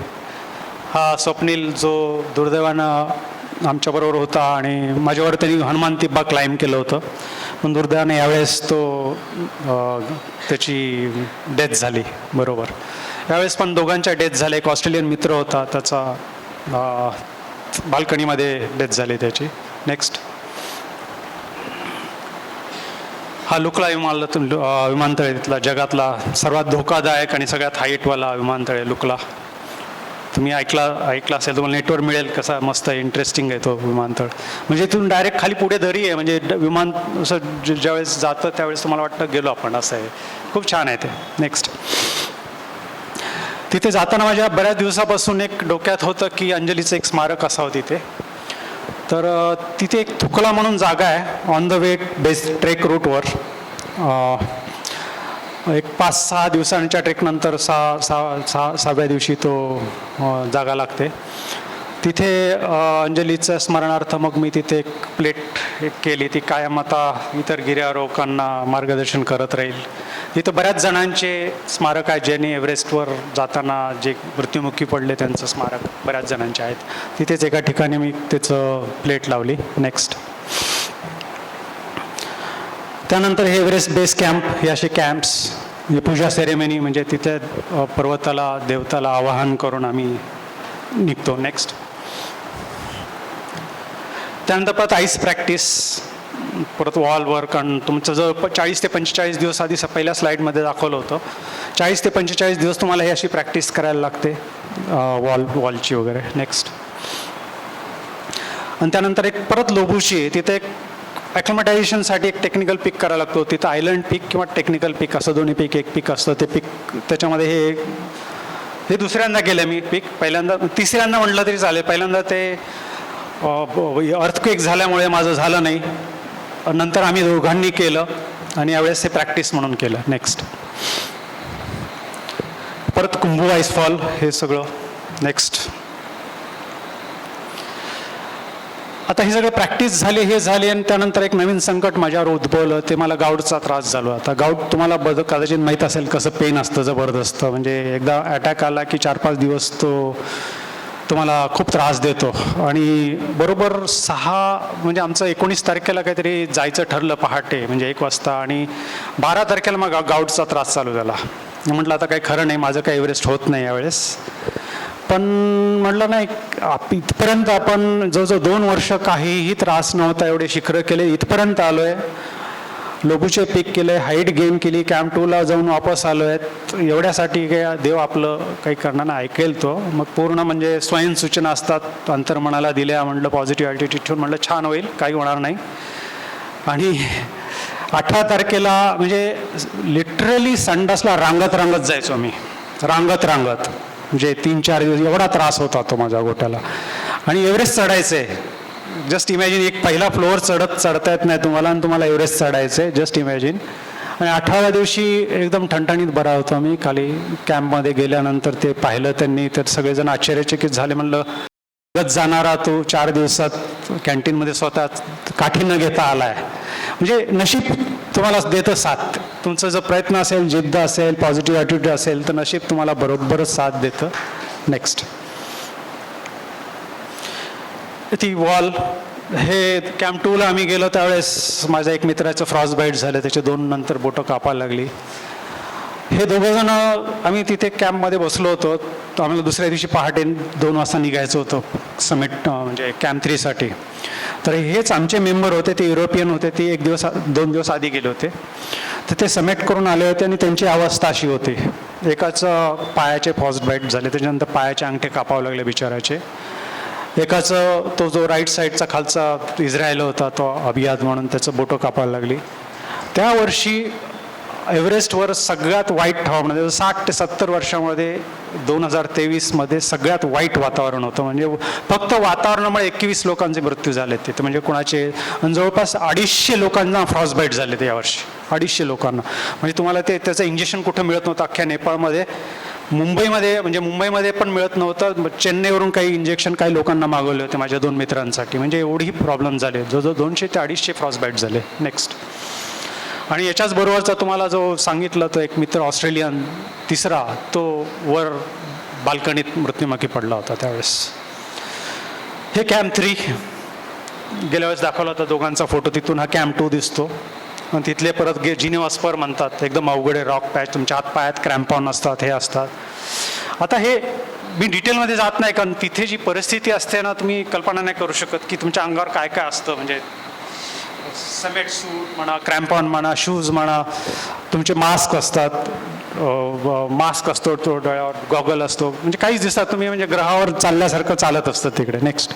हा स्वप्नील जो दुर्दैवानं आमच्याबरोबर होता आणि माझ्यावर त्यांनी हनुमान तिब्बा क्लाइंब केलं होतं, पण दुर्दैवाने यावेळेस त्याची डेथ झाली. बरोबर यावेळेस पण दोघांच्या डेथ झाल्या. एक ऑस्ट्रेलियन मित्र होता, त्याचा बाल्कनीमध्ये डेथ झाली त्याची. नेक्स्ट हा लुकला विमानतळ आहे तिथला जगातला सर्वात धोकादायक आणि सगळ्यात हाईटवाला विमानतळ आहे लुकला. तुम्ही ऐकला असेल, तुम्हाला नेटवर मिळेल. कसा मस्त इंटरेस्टिंग आहे तो विमानतळ. म्हणजे इथून डायरेक्ट खाली पुढे दरी आहे, म्हणजे विमान असं ज्यावेळेस जातं त्यावेळेस तुम्हाला वाटतं गेलो आपण, असं आहे. खूप छान आहे ते. नेक्स्ट तिथे जाताना माझ्या बऱ्याच दिवसापासून एक डोक्यात होतं की अंजलीचं एक स्मारक असावं तिथे. तर तिथे एक थुकला म्हणून जागा आहे on the way base trek रूटवर. एक 5-6 दिवसांच्या ट्रेकनंतर 6व्या दिवशी तो जागा लागते. तिथे अंजलीचं स्मरणार्थ मग मी तिथे एक प्लेट केली. ती कायम आता इतर गिर्यारोहकांना मार्गदर्शन करत राहील. तिथं बऱ्याच जणांचे स्मारक आहेत, ज्यांनी एव्हरेस्टवर जाताना जे मृत्युमुखी पडले त्यांचं स्मारक बऱ्याच जणांचे आहेत. तिथेच एका ठिकाणी मी त्याचं प्लेट लावली. नेक्स्ट त्यानंतर हे एव्हरेस्ट बेस कॅम्प, हे असे कॅम्प्स, म्हणजे पूजा सेरेमनी, म्हणजे तिथे पर्वताला देवताला आवाहन करून आम्ही निघतो. नेक्स्ट त्यानंतर परत आईस प्रॅक्टिस, परत वॉल वर्क. आणि तुमचं जर 40 ते 45 दिवस आधी पहिल्या स्लाईडमध्ये दाखवलं होतं, 40 ते 45 दिवस तुम्हाला ही अशी प्रॅक्टिस करायला लागते वॉलची वगैरे. नेक्स्ट आणि त्यानंतर एक परत लोबुशी आहे. तिथे एक ॲक्लिमटायझेशनसाठी एक टेक्निकल पिक करायला लागतो. तिथं आयलंड पिक किंवा टेक्निकल पिक असं दोन्ही पिक एक पिक असतं. ते पिक त्याच्यामध्ये हे दुसऱ्यांदा केलं मी पिक. पहिल्यांदा तिसऱ्यांदा म्हटलं तरी चालेल. पहिल्यांदा ते अर्थक्वेक झाल्यामुळे माझं झालं नाही. नंतर आम्ही दोघांनी केलं आणि यावेळेस ते प्रॅक्टिस म्हणून केलं. नेक्स्ट परत कुंभू आईसफॉल हे सगळं. नेक्स्ट आता ही सगळं प्रॅक्टिस झाली, हे झाली आणि त्यानंतर एक नवीन संकट माझ्यावर उद्भवलं. ते मला गाऊटचा त्रास झाला. आता गाऊट तुम्हाला कदाचित माहीत असेल कसं पेन असतं, जबरदस्त. म्हणजे एकदा अटॅक आला की 4-5 दिवस तो तुम्हाला खूप त्रास देतो. आणि बरोबर 6 म्हणजे आमचं 19 तारखेला काहीतरी जायचं ठरलं पहाटे, म्हणजे 1 वाजता. आणि 12 तारखेला मग गाऊटचा त्रास चालू झाला. म्हटलं आता काही खरं नाही, माझं काही एव्हरेस्ट होत नाही यावेळेस. पण म्हटलं नाही, इथपर्यंत आपण जवळजवळ 2 वर्ष काहीही त्रास नव्हता, एवढे शिखरं केले, इथपर्यंत आलो आहे. लोबूचे पीक केले, हाईट गेन केली, कॅम्प 2ला जाऊन वापस आलो आहेत. एवढ्यासाठी काय देव आपलं काही करणार ऐकेल तो. मग पूर्ण म्हणजे स्वयंसूचना असतात, अंतर्मनाला दिल्या. म्हटलं पॉझिटिव्ह ॲटिट्यूड ठेवून म्हटलं छान होईल, काही होणार नाही. आणि 18 तारखेला म्हणजे लिटरली संडासला रांगत जायचो मी, रांगत म्हणजे 3-4 दिवस एवढा त्रास होता तो माझ्या गोट्याला. आणि एव्हरेस्ट चढायचं आहे. जस्ट इमॅजिन, एक पहिला फ्लोअर चढता येत नाही तुम्हाला आणि तुम्हाला एव्हरेस्ट चढायचं आहे. Just imagine. आणि 18व्या दिवशी एकदम ठणठणीत बरा होतो मी. खाली कॅम्पमध्ये गेल्यानंतर ते पाहिलं त्यांनी, तर सगळेजण आश्चर्यचकित झाले. म्हणलं गत जाणारा तो 4 दिवसात कॅन्टीनमध्ये स्वतः काठी न घेता आलाय. म्हणजे नशीब तुम्हाला देतं साथ. तुमचा जर प्रयत्न असेल, जिद्द असेल, पॉझिटिव्ह ॲटिट्यूड असेल, तर नशीब तुम्हाला बरोबरच साथ देतं. नेक्स्ट ती वॉल. हे कॅम्प 2ला आम्ही गेलो त्यावेळेस माझ्या एक मित्राचं फ्रॉस्ट बाईट झालं, त्याचे 2 नंतर बोटं कापायला लागली. हे दोघंजण आम्ही तिथे कॅम्पमध्ये बसलो होतो. तर आम्हाला दुसऱ्या दिवशी पहाटे 2 वाजता निघायचं होतं समिट म्हणजे कॅम्प 3साठी. तर हेच आमचे मेंबर होते, ते युरोपियन होते. ते 2 दिवस आधी गेले होते. तर ते समिट करून आले होते आणि त्यांची अवस्था अशी होती. एकाचं पायाचे फ्रॉस्ट बाईट झाले, त्याच्यानंतर पायाचे अंगठे कापावे लागले बिचाराचे. एकाचं तो जो राईट साईडचा खालचा इस्रायल होता तो अभियाद म्हणून, त्याचं बोटं कापायला लागली. त्या वर्षी एव्हरेस्टवर सगळ्यात वाईट हवामान, 60 ते 70 वर्षामध्ये 2023मध्ये सगळ्यात वाईट वातावरण होतं. म्हणजे फक्त वातावरणामुळे 21 लोकांचे मृत्यू झाले तिथे. म्हणजे कोणाचे, आणि जवळपास 250 लोकांना फ्रॉस्ट बाईट झाले ते यावर्षी. 250 लोकांना. म्हणजे तुम्हाला त्याचं इंजेक्शन कुठं मिळत नव्हतं अख्ख्या नेपाळमध्ये. मुंबईमध्ये पण मिळत नव्हतं. चेन्नईवरून काही इंजेक्शन काही लोकांना मागवले होते माझ्या 2 मित्रांसाठी. म्हणजे एवढी प्रॉब्लेम झाले. जवळजवळ 200 ते 250 फ्रॉस्ट बाईट झाले. नेक्स्ट. आणि याच्याच बरोबरचा तुम्हाला जो सांगितलं तो एक मित्र ऑस्ट्रेलियन 3रा, तो वर बाल्कनीत मृत्युमुखी पडला होता त्यावेळेस. हे कॅम्प 3 गेल्या वेळेस दाखवला होता दोघांचा फोटो. तिथून हा कॅम्प 2 दिसतो. आणि तिथले परत जिनेवा स्पर म्हणतात, एकदम अवघड आहे. रॉक पॅच, तुमच्या हातपायात क्रॅम्पॉन असतात, हे असतात. आता हे मी डिटेलमध्ये जात नाही, कारण तिथे जी परिस्थिती असते ना, तुम्ही कल्पना नाही करू शकत की तुमच्या अंगावर काय काय असतं. म्हणजे समेट सूट म्हणा, क्रॅम्पॉन म्हणा, शूज म्हणा, तुमचे मास्क असतात, मास्क असतो तो डोळ्यावर, गॉगल असतो. म्हणजे काहीच दिसतात तुम्ही म्हणजे ग्रहावर चालल्यासारखं चालत असतं तिकडे. नेक्स्ट.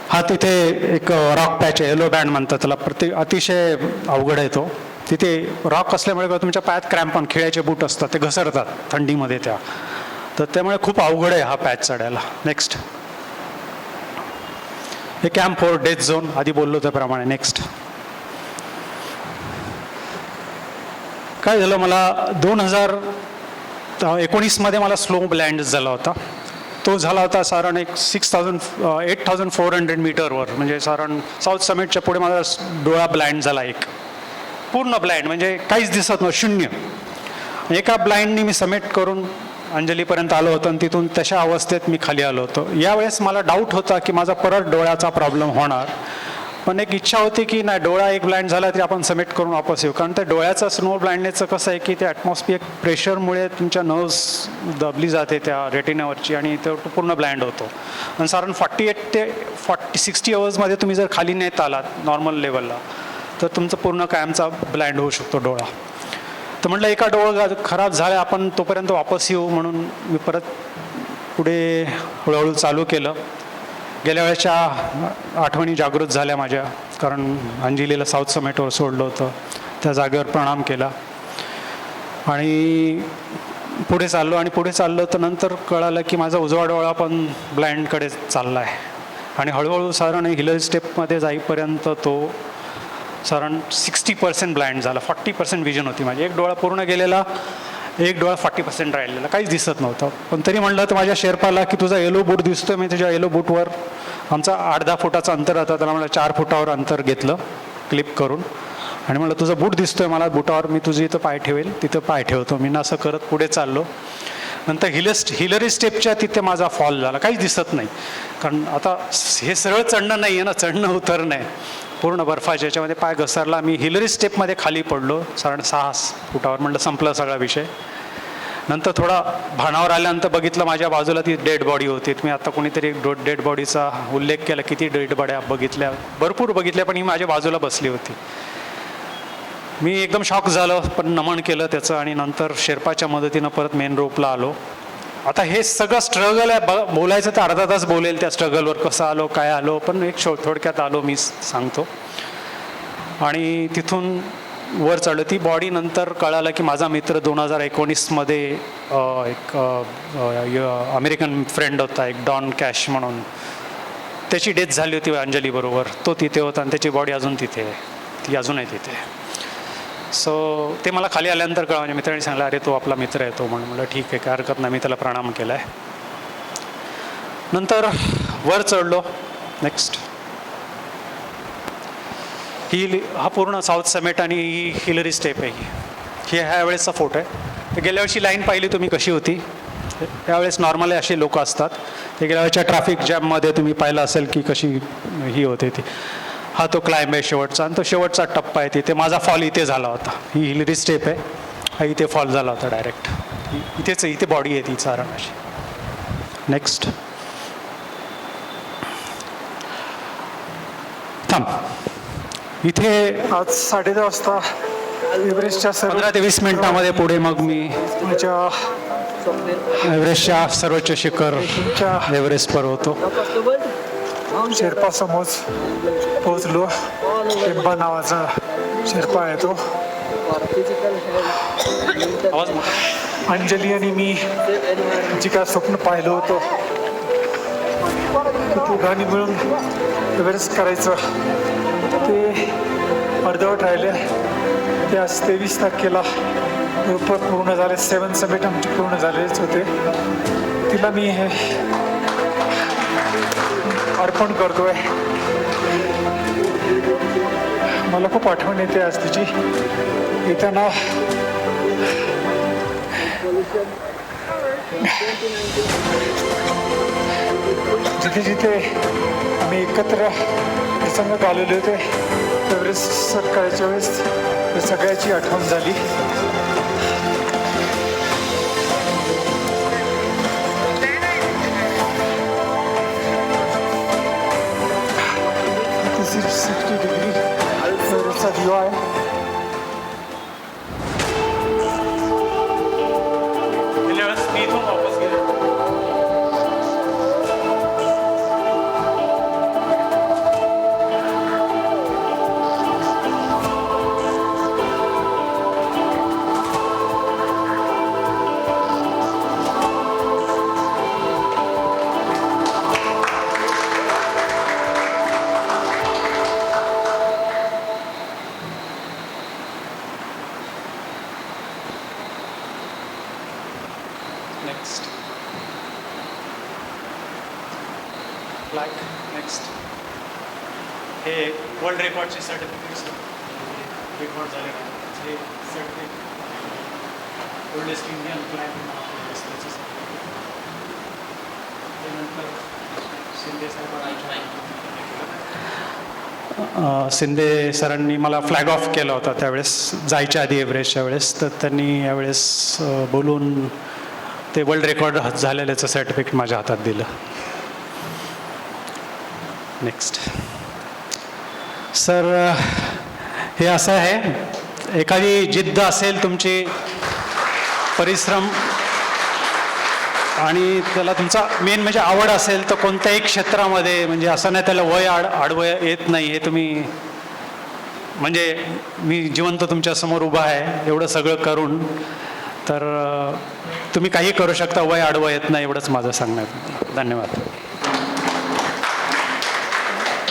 हा तिथे एक रॉक पॅच आहे, येलो बँड म्हणतात त्याला. अतिशय अवघड आहे तो. तिथे रॉक असल्यामुळे तुमच्या पायात क्रॅम्पॉन, खेळाचे बूट असतात, ते घसरतात थंडीमध्ये त्या. तर त्यामुळे खूप अवघड आहे हा पॅच चढायला. नेक्स्ट. हे कॅम्प 4 डेथ झोन, आधी बोललो त्याप्रमाणे. नेक्स्ट. काय झालं, मला 2019मध्ये मला स्लो ब्लाइंड झाला होता. तो झाला होता साधारण एक 8,400 मीटरवर. म्हणजे साधारण साऊथ समिटच्या पुढे माझा डोळा ब्लाइंड झाला, एक पूर्ण ब्लाइंड, म्हणजे काहीच दिसत नव्हतं, शून्य. एका ब्लाइंडनी मी समिट करून अंजलीपर्यंत आलो होतो आणि तिथून तशा अवस्थेत मी खाली आलो होतो. यावेळेस मला डाऊट होता की माझा परत डोळ्याचा प्रॉब्लेम होणार. पण एक इच्छा होती की नाही, डोळा एक ब्लाइंड झाला तरी आपण समिट करून वापस येऊ. कारण त्या डोळ्याचा स्नो ब्लाइंडनेसचं कसं आहे की ते ॲटमॉस्फिअर प्रेशरमुळे तुमच्या नर्व्स दबली जाते त्या रेटिनावरची आणि तो पूर्ण ब्लाइंड होतो. आणि साधारण 48 ते 60 अवर्समध्ये तुम्ही जर खाली नेत आलात नॉर्मल लेवलला, तर तुमचं पूर्ण कायमचा ब्लाइंड होऊ शकतो डोळा. तर म्हटलं एका डोळा खराब झाला, आपण तोपर्यंत वापस येऊ म्हणून मी परत पुढे हळूहळू चालू केलं. गेल्या वेळेच्या आठवणी जागृत झाल्या माझ्या, कारण अंजलीला साऊथ समिटवर सोडलं होतं, त्या जागेवर प्रणाम केला आणि पुढे चाललो तर नंतर कळालं की माझा उजवा डोळा पण ब्लाइंडकडे चालला आहे आणि हळूहळू साधारण हिलरी स्टेपमध्ये जाईपर्यंत तो साधारण 60% ब्लाइंड झाला. 40% विजन होती माझी. एक डोळा पूर्ण गेलेला, एक डोळा 40% राहिलेला, काहीच दिसत नव्हतं. पण तरी म्हणलं तर माझ्या शेर्पाला की तुझा येलो बूट दिसतोय. मी तुझ्या येलो बूटवर, आमचा 8-10 फुटाचं अंतर होता, त्याला म्हणलं 4 फुटावर अंतर घेतलं क्लिप करून आणि म्हणलं तुझं बूट दिसतोय मला बुटावर, मी तुझी इथं पाय ठेवेल, तिथं पाय ठेवतो. मी असं करत पुढे चाललो. नंतर हिलरी स्टेपच्या तिथे माझा फॉल झाला. काहीच दिसत नाही, कारण आता हे सरळ चढणं नाही आहे ना, चढणं उतरणं आहे पूर्ण बर्फाच्या याच्यामध्ये. पाय घसरला, मी हिलरी स्टेपमध्ये खाली पडलो साधारण 6 फुटावर. म्हणलं संपला सगळा विषय. नंतर थोडा भानावर आल्यानंतर बघितलं माझ्या बाजूला ती डेड बॉडी होती. मी आता कोणीतरी एक डेड बॉडीचा उल्लेख केला, किती डेड बॉड्या बघितल्या, भरपूर बघितल्या, पण ही माझ्या बाजूला बसली होती. मी एकदम शॉक झालो, पण नमन केलं त्याचं आणि नंतर शेर्पाच्या मदतीनं परत मेन रोपला आलो. आता हे सगळं स्ट्रगल आहे, बोलायचं तर अर्धा तास बोलेल त्या स्ट्रगलवर, कसं आलो काय आलो, पण एक थोडक्यात आलो मी सांगतो. आणि तिथून वर चढलो. ती बॉडी नंतर कळालं की माझा मित्र 2019मध्ये एक अमेरिकन फ्रेंड होता, एक डॉन कॅश म्हणून, त्याची डेथ झाली होती अंजलीबरोबर. तो तिथे होता आणि त्याची बॉडी अजून तिथे आहे, ती अजून आहे तिथे. सो ते मला खाली आल्यानंतर कळलं. माझ्या मित्राने सांगितलं अरे तो आपला मित्र आहे तो, म्हणून म्हणलं ठीक आहे काय हरकत नाही. मी त्याला प्रणाम केला आहे. नंतर वर चढलो. नेक्स्ट हा पूर्ण साऊथ समिट आणि ही हिलरी स्टेप आहे. ही ह्या वेळेसचा फोटो आहे. गेल्या वर्षी लाईन पाहिली तुम्ही कशी होती. त्यावेळेस नॉर्मली असे लोक असतात. ते गेल्या वेळेच्या ट्रॅफिक जॅममध्ये तुम्ही पाहिलं असेल की कशी ही होते ती. हा तो क्लाइंब आहे शेवटचा आणि तो शेवटचा टप्पा आहे. तिथे माझा फॉल इथे झाला होता. ही हिलरी स्टेप आहे, हा इथे फॉल झाला होता डायरेक्ट. इथेच इथे बॉडी आहे ती सारण अशी. नेक्स्ट थांब. इथे आज 10:30 वाजता एव्हरेस्टच्या 15 ते 20 मिनिटामध्ये पुढे मग मी एव्हरेस्टच्या सर्वोच्च शिखर एव्हरेस्टवर होतो. शेर्पा समोर पोहोचलो. टेंबा नावाचा शेर्पा आहे तो. आवाज मोठा. अंजली आणि मी जी काय स्वप्न पाहिलं होतं ते दोघांनी मिळून एव्हरेस्ट करायचं, ते अर्धवट राहिले. ते आज 23 तारखेला पूर्ण झाले. 7 समिट आमचे पूर्ण झालेच होते. तिला मी हे अर्पण करतोय. मला खूप आठवण येते आज तिची. येताना जिथे जिथे आम्ही एकत्र प्रसंग घालवले होते एव्हरेस्ट सर करायच्या वेळेस सगळ्याची आठवण झाली. This is 60 degree एव्हरेस्टचा व्ह्यू आहे. गेल्या वेळेस मी इथून वापस गेलो. Next flag. नेक्स्ट हे वर्ल्ड रेकॉर्डचे सर्टिफिकेट्स रेकॉर्ड झाले हे सर्टिफिकेट ओल्डेस्ट इंडियन फ्लॅग त्याचं त्यानंतर शिंदे शिंदे सरांनी मला फ्लॅग ऑफ केला होता त्यावेळेस जायच्या आधी एव्हरेस्टच्या वेळेस. तर त्यांनी यावेळेस बोलून ते वर्ल्ड रेकॉर्ड झालेल्याचं सर्टिफिकेट माझ्या हातात दिलं. नेक्स्ट सर, हे असं आहे, एखादी जिद्द असेल तुमची, परिश्रम आणि त्याला तुमचा मेन म्हणजे आवड असेल तर कोणत्याही क्षेत्रामध्ये, म्हणजे असं नाही त्याला वय आडवं येत नाही, हे तुम्ही म्हणजे मी जिवंत तुमच्यासमोर उभा आहे एवढं सगळं करून, तर तुम्ही काही करू शकता, वय आडवं येत नाही, एवढंच माझं सांगणं आहे. धन्यवाद.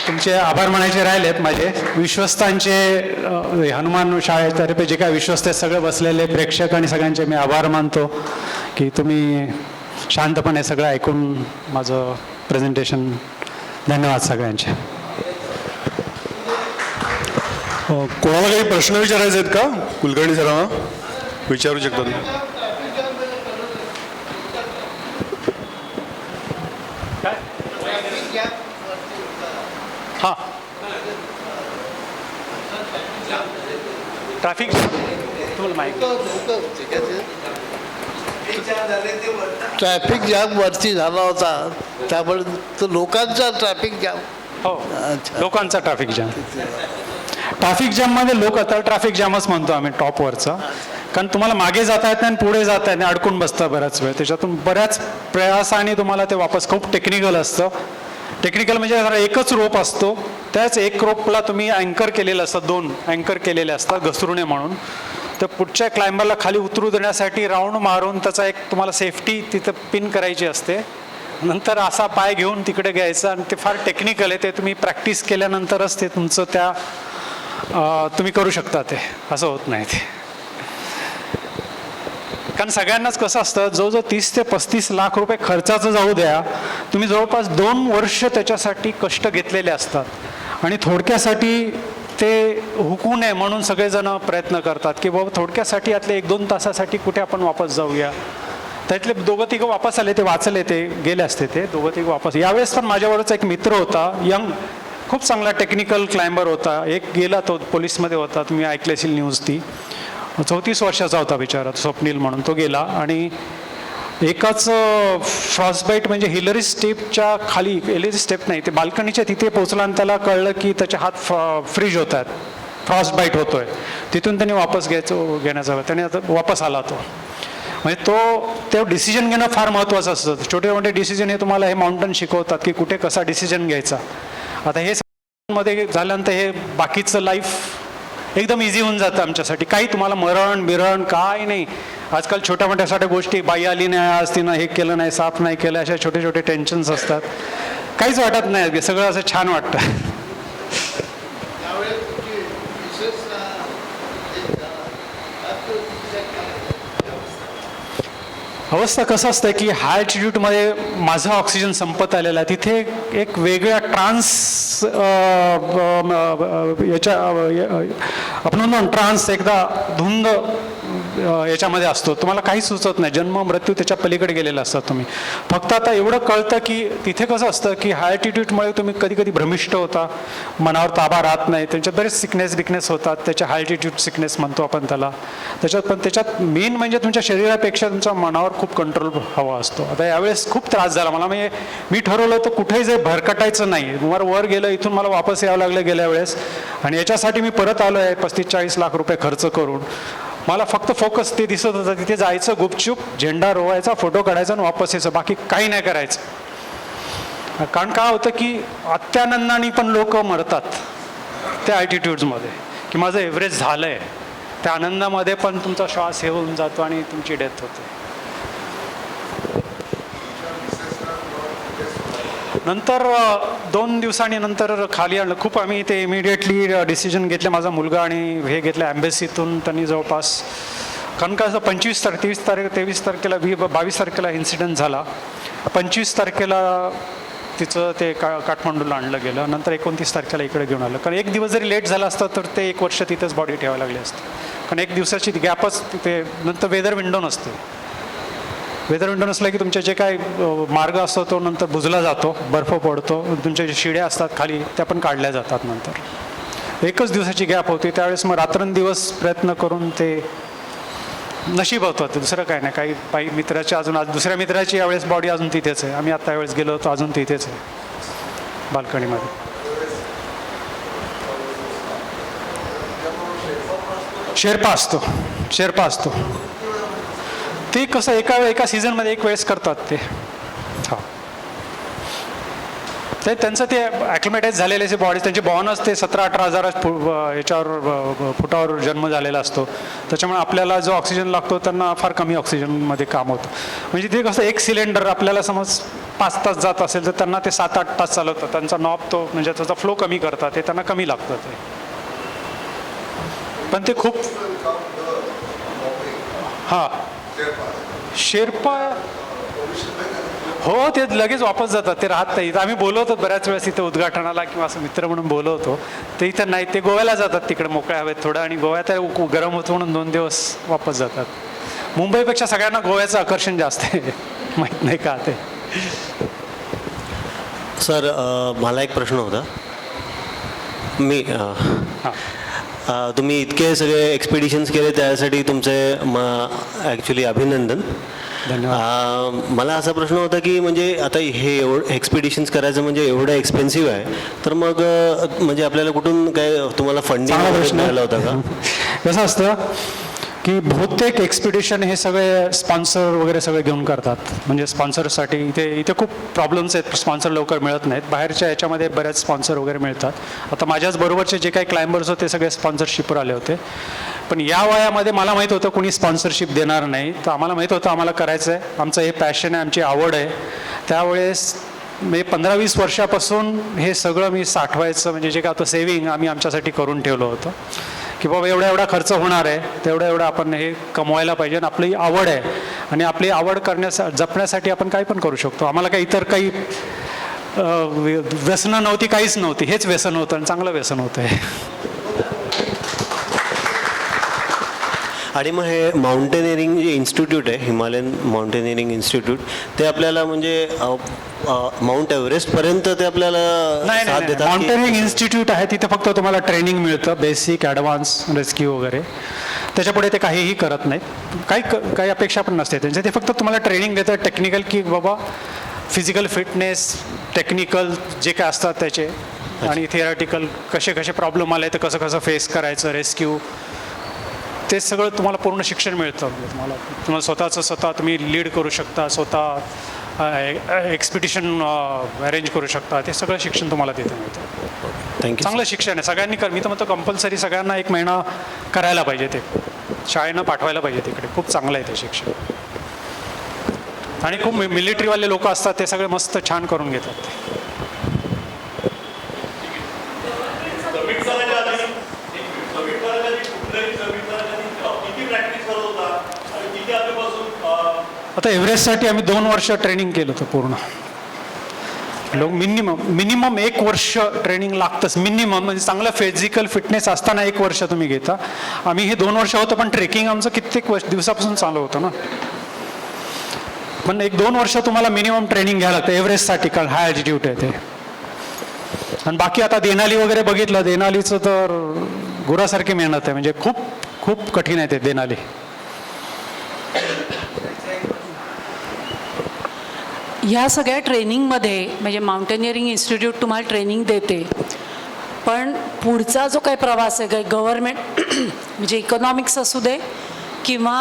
तुमचे आभार मानायचे राहिलेत माझे विश्वस्तांचे, हनुमान शाळेतर्फे जे काय विश्वस्त आहेत सगळे बसलेले प्रेक्षक आणि सगळ्यांचे मी आभार मानतो की तुम्ही शांतपणे सगळं ऐकून माझं प्रेझेंटेशन. धन्यवाद सगळ्यांचे. कोणाला काही प्रश्न विचारायचे आहेत का कुलकर्णी सरांना? विचारू शकता तुम्ही. हां, ट्रॅफिक तुम्हाला माहिती ट्रॅफिक जॅम वरती झाला होता, त्यामुळे तो लोकांचा ट्रॅफिक जॅम. हो, लोकांचा ट्रॅफिक जॅम. ट्रॅफिक जॅममध्ये लोक आता ट्रॅफिक जॅमच म्हणतो आम्ही टॉपवरचा, कारण तुम्हाला मागे जाता येत नाही आणि पुढे जाता येत नाही, अडकून बसतं बऱ्याच वेळ. त्याच्यातून बऱ्याच प्रयासाने तुम्हाला ते वापस, खूप टेक्निकल असतं. टेक्निकल म्हणजे जरा एकच रोप असतो, त्याच एक रोपला तुम्ही अँकर केलेलं असतं, 2 अँकर केलेले असतात घसरुणे म्हणून. तर पुढच्या क्लाइंबरला खाली उतरू देण्यासाठी राऊंड मारून त्याचा एक तुम्हाला सेफ्टी तिथं पिन करायची असते. नंतर असा पाय घेऊन तिकडे घ्यायचा, आणि ते फार टेक्निकल आहे. ते तुम्ही प्रॅक्टिस केल्यानंतरच ते तुमचं त्या तुम्ही करू शकता, ते असं होत नाही ते. कारण सगळ्यांनाच कसं असतं, जवळजवळ 30 ते 35 लाख रुपये खर्चाचं जाऊ द्या, तुम्ही जवळपास 2 वर्ष त्याच्यासाठी कष्ट घेतलेले असतात, आणि थोडक्यासाठी ते हुकू नये म्हणून सगळेजण प्रयत्न करतात की बाबा थोडक्यासाठी यातले 1-2 तासासाठी कुठे आपण वापस जाऊया. त्यातले 2-3 वापस आले, ते वाचले, ते गेले असते ते 2-3 वापस. यावेळेस पण माझ्यावरच एक मित्र होता, यंग, खूप चांगला टेक्निकल क्लाइंबर होता. एक गेला, तो पोलीसमध्ये होता, तुम्ही ऐकली असेल न्यूज ती. 34 वर्षाचा होता बिचारा, स्वप्नील म्हणून. तो गेला आणि एकाच फ्रॉस्टबाईट म्हणजे हिलरी स्टेपच्या खाली, हिलरी स्टेप नाही, ते बाल्कनीच्या तिथे पोचला आणि त्याला कळलं की त्याचे हात फ्रीज होत आहेत, फ्रॉस्टबाईट होतोय. तिथून त्यांनी वापस घेण्याचा त्याने आता वापस आला तो. म्हणजे ते डिसिजन घेणं फार महत्त्वाचं असतं. छोटे मोठे डिसिजन हे तुम्हाला हे माउंटन शिकवतात की कुठे कसा डिसिजन घ्यायचा. आता हे मध्ये झाल्यानंतर हे बाकीचं लाईफ एकदम इझी होऊन जातं आमच्यासाठी. काही तुम्हाला मरण बिरण काय नाही. आजकाल छोट्या मोठ्या साठ्या गोष्टी, बाई आली नाही आज, तिनं हे केलं नाही, साफ नाही केलं, अशा छोटे छोटे टेन्शन्स असतात. काहीच वाटत नाही, सगळं असं छान वाटतं. अवस्था कसं असतं की हाय अल्टिट्यूडमध्ये माझं ऑक्सिजन संपत आलेलं आहे. तिथे एक वेगळ्या ट्रान्स आपण म्हणतो ट्रान्स, एकदा धुंद याच्यामध्ये असतो, तुम्हाला काही सुचत नाही, जन्म मृत्यू त्याच्या पलीकडे गेलेला असतात तुम्ही. फक्त आता एवढं कळतं की तिथे कसं असतं की हाय अल्टिट्यूडमुळे तुम्ही कधी कधी भ्रमिष्ट होता, मनावर ताबा राहत नाही, त्यांच्यात बरेच सिकनेस होतात, त्याच्या हाय अल्टिट्यूड सिकनेस म्हणतो आपण त्याला. त्याच्यात मेन म्हणजे तुमच्या शरीरापेक्षा तुमच्या मनावर खूप कंट्रोल हवा असतो. आता यावेळेस खूप त्रास झाला मला, म्हणजे मी ठरवलं तर कुठेही जे भरकटायचं नाही. वर गेलं, इथून मला वापस यावं लागलं गेल्या वेळेस, आणि याच्यासाठी मी परत आलो आहे 35-40 लाख रुपये खर्च करून. मला फक्त फोकस ते दिसत होतं, तिथे जायचं, गुपचूप झेंडा रोवायचा, फोटो काढायचा आणि वापस यायचं, बाकी काही नाही करायचं. कारण काय होतं की अत्यानंदाने पण लोक मरतात त्या ॲल्टिट्यूड्समध्ये, की माझं एव्हरेज झालं आहे. त्या आनंदामध्ये पण तुमचा श्वास हे होऊन जातो आणि तुमची डेथ होते. नंतर 2 दिवसांनी नंतर खाली आणलं. खूप आम्ही ते इमिडिएटली डिसिजन घेतले. माझा मुलगा आणि हे घेतलं ॲम्बेसीतून. त्यांनी जवळपास, कारण का 23 तारीख, 23 तारखेला 22 तारखेला इन्सिडेंट झाला. 25 तारखेला तिचं ते काठमांडूला आणलं गेलं. नंतर 29 तारखेला इकडे घेऊन आलं. कारण 1 दिवस जरी लेट झाला असता तर ते 1 वर्ष तिथेच बॉडी ठेवावी लागली असते. कारण 1 दिवसाची गॅपच तिथे. नंतर वेदर विंडो नसते. वेदर विंडो नसला की तुमचे जे काय मार्ग असतो तो नंतर बुजला जातो, बर्फ पडतो, तुमच्या जे शिड्या असतात खाली त्या पण काढल्या जातात. नंतर 1च दिवसाची गॅप होती. त्यावेळेस मग रात्रंदिवस प्रयत्न करून ते नशीब होतं, ते दुसरं काय नाही. काही मित्राची अजून, आज दुसऱ्या मित्राची यावेळेस बॉडी अजून तिथेच आहे. आम्ही आता यावेळेस गेलो होतो, अजून तिथेच आहे बाल्कनीमध्ये. शेर्पा असतो. ते कसं एका सीझनमध्ये एक वेळेस करतात ते. हा ते त्यांचं ते ॲक्लिमॅटाईज झालेले जे बॉडी त्यांची बॉर्नच ते 17-18 हजार याच्यावर फुटावर जन्म झालेला असतो. त्याच्यामुळे आपल्याला जो ऑक्सिजन लागतो त्यांना फार कमी ऑक्सिजनमध्ये काम होतं. म्हणजे ते कसं एक सिलेंडर आपल्याला समज 5 तास जात असेल तर त्यांना ते 7-8 तास चालवतात. त्यांचा नॉब तो म्हणजे त्याचा फ्लो कमी करतात, ते त्यांना कमी लागतं ते. पण ते खूप हां शेर्पा हो ते लगेच वापस जातात, ते राहत नाही. आम्ही बोलवतो बऱ्याच वेळेस इथं उद्घाटनाला किंवा असं मित्र म्हणून बोलवतो, ते इथं नाही, ते गोव्याला जातात तिकडे मोकळ्या हवेत थोडं, आणि गोव्यात गरम होतं म्हणून 2 दिवस वापस जातात. मुंबईपेक्षा सगळ्यांना गोव्याचं आकर्षण जास्त आहे. माहीत नाही का ते. सर मला एक प्रश्न होता. मी तुम्ही इतके सगळे एक्सपिडिशन्स केले त्यासाठी तुमचे ॲक्च्युली अभिनंदन. मला असा प्रश्न होता की म्हणजे आता हे एक्सपिडिशन्स करायचं म्हणजे एवढं एक्सपेन्सिव्ह आहे, तर मग म्हणजे आपल्याला कुठून काय तुम्हाला फंडिंग मिळालं होतं का? कसं असतं की बहुतेक एक्सपिडिशन हे सगळे स्पॉन्सर वगैरे सगळे घेऊन करतात. म्हणजे स्पॉन्सरसाठी इथे खूप प्रॉब्लेम्स आहेत, स्पॉन्सर लवकर मिळत नाहीत. बाहेरच्या याच्यामध्ये बऱ्याच स्पॉन्सर वगैरे मिळतात. आता माझ्याच बरोबरचे जे काही क्लाइंबर्स होते सगळे स्पॉन्सरशिपवर आले होते. पण या वयामध्ये मला माहीत होतं कोणी स्पॉन्सरशिप देणार नाही, तर आम्हाला माहीत होतं आम्हाला करायचं आहे, आमचं हे पॅशन आहे, आमची आवड आहे. त्यावेळेस म्हणजे 15-20 वर्षापासून हे सगळं मी साठवायचं, म्हणजे जे काय आता सेविंग आम्ही आमच्यासाठी करून ठेवलं होतं की बाबा एवढा खर्च होणार आहे, तेवढं आपण हे कमवायला पाहिजे. आणि आपली आवड आहे, आणि आपली आवड जपण्यासाठी आपण काही पण करू शकतो. आम्हाला काही इतर काही व्यसनं नव्हती, काहीच नव्हती. हेच व्यसन होतं, आणि चांगलं व्यसन होतं हे. आणि मग हे माउंटेनिअरिंग जे इन्स्टिट्यूट आहे, हिमालयन माउंटेनिअरिंग इन्स्टिट्यूट, ते आपल्याला म्हणजे माउंट एव्हरेस्टपर्यंत ते आपल्याला साथ देतात की? माउंटेनिअरिंग इन्स्टिट्यूट आहे, तिथे फक्त तुम्हाला ट्रेनिंग मिळतं, बेसिक, ॲडव्हान्स, रेस्क्यू वगैरे. त्याच्यापुढे ते काहीही करत नाहीत. काही अपेक्षा पण नसते त्यांचे. ते फक्त तुम्हाला ट्रेनिंग देतात टेक्निकल, की बाबा फिजिकल फिटनेस, टेक्निकल जे काय असतात त्याचे, आणि थिअरटिकल कसे प्रॉब्लेम आले तर कसं फेस करायचं, रेस्क्यू, ते सगळं तुम्हाला पूर्ण शिक्षण मिळतं. तुम्हाला स्वतः तुम्ही लीड करू शकता, स्वतः एक्सपिडिशन अरेंज करू शकता. ते सगळं शिक्षण तुम्हाला तिथे मिळतं. थँक्यू. चांगलं शिक्षण आहे. सगळ्यांनी मी तर म्हणतो कंपल्सरी सगळ्यांना 1 महिना करायला पाहिजे, ते शाळेनं पाठवायला पाहिजे तिकडे. खूप चांगलं आहे ते शिक्षण. आणि खूप मिलिटरीवाले लोक असतात, ते सगळे मस्त छान करून घेतात ते. आता एव्हरेस्टसाठी आम्ही 2 वर्ष ट्रेनिंग केलं होतं पूर्ण. मिनिमम 1 वर्ष ट्रेनिंग लागतंच मिनिमम. म्हणजे चांगलं फिजिकल फिटनेस असताना 1 वर्ष तुम्ही घेता. आम्ही हे 2 वर्ष होतं, पण ट्रेकिंग आमचं कित्येक दिवसापासून चालू होतं ना. पण 1-2 वर्ष तुम्हाला मिनिमम ट्रेनिंग घ्यायला लागतं एव्हरेस्टसाठी, कारण हाय अल्टिट्यूड आहे ते. आणि बाकी आता देनाली वगैरे बघितलं, देनालीचं तर गुरासारखी मेहनत आहे. म्हणजे खूप कठीण आहे ते देनाली. ह्या सगळ्या ट्रेनिंगमध्ये म्हणजे माउंटेनिअरिंग इन्स्टिट्यूट तुम्हाला ट्रेनिंग देते, पण पुढचा जो काही प्रवास आहे, काही गव्हर्मेंट म्हणजे इकॉनॉमिक्स असू दे किंवा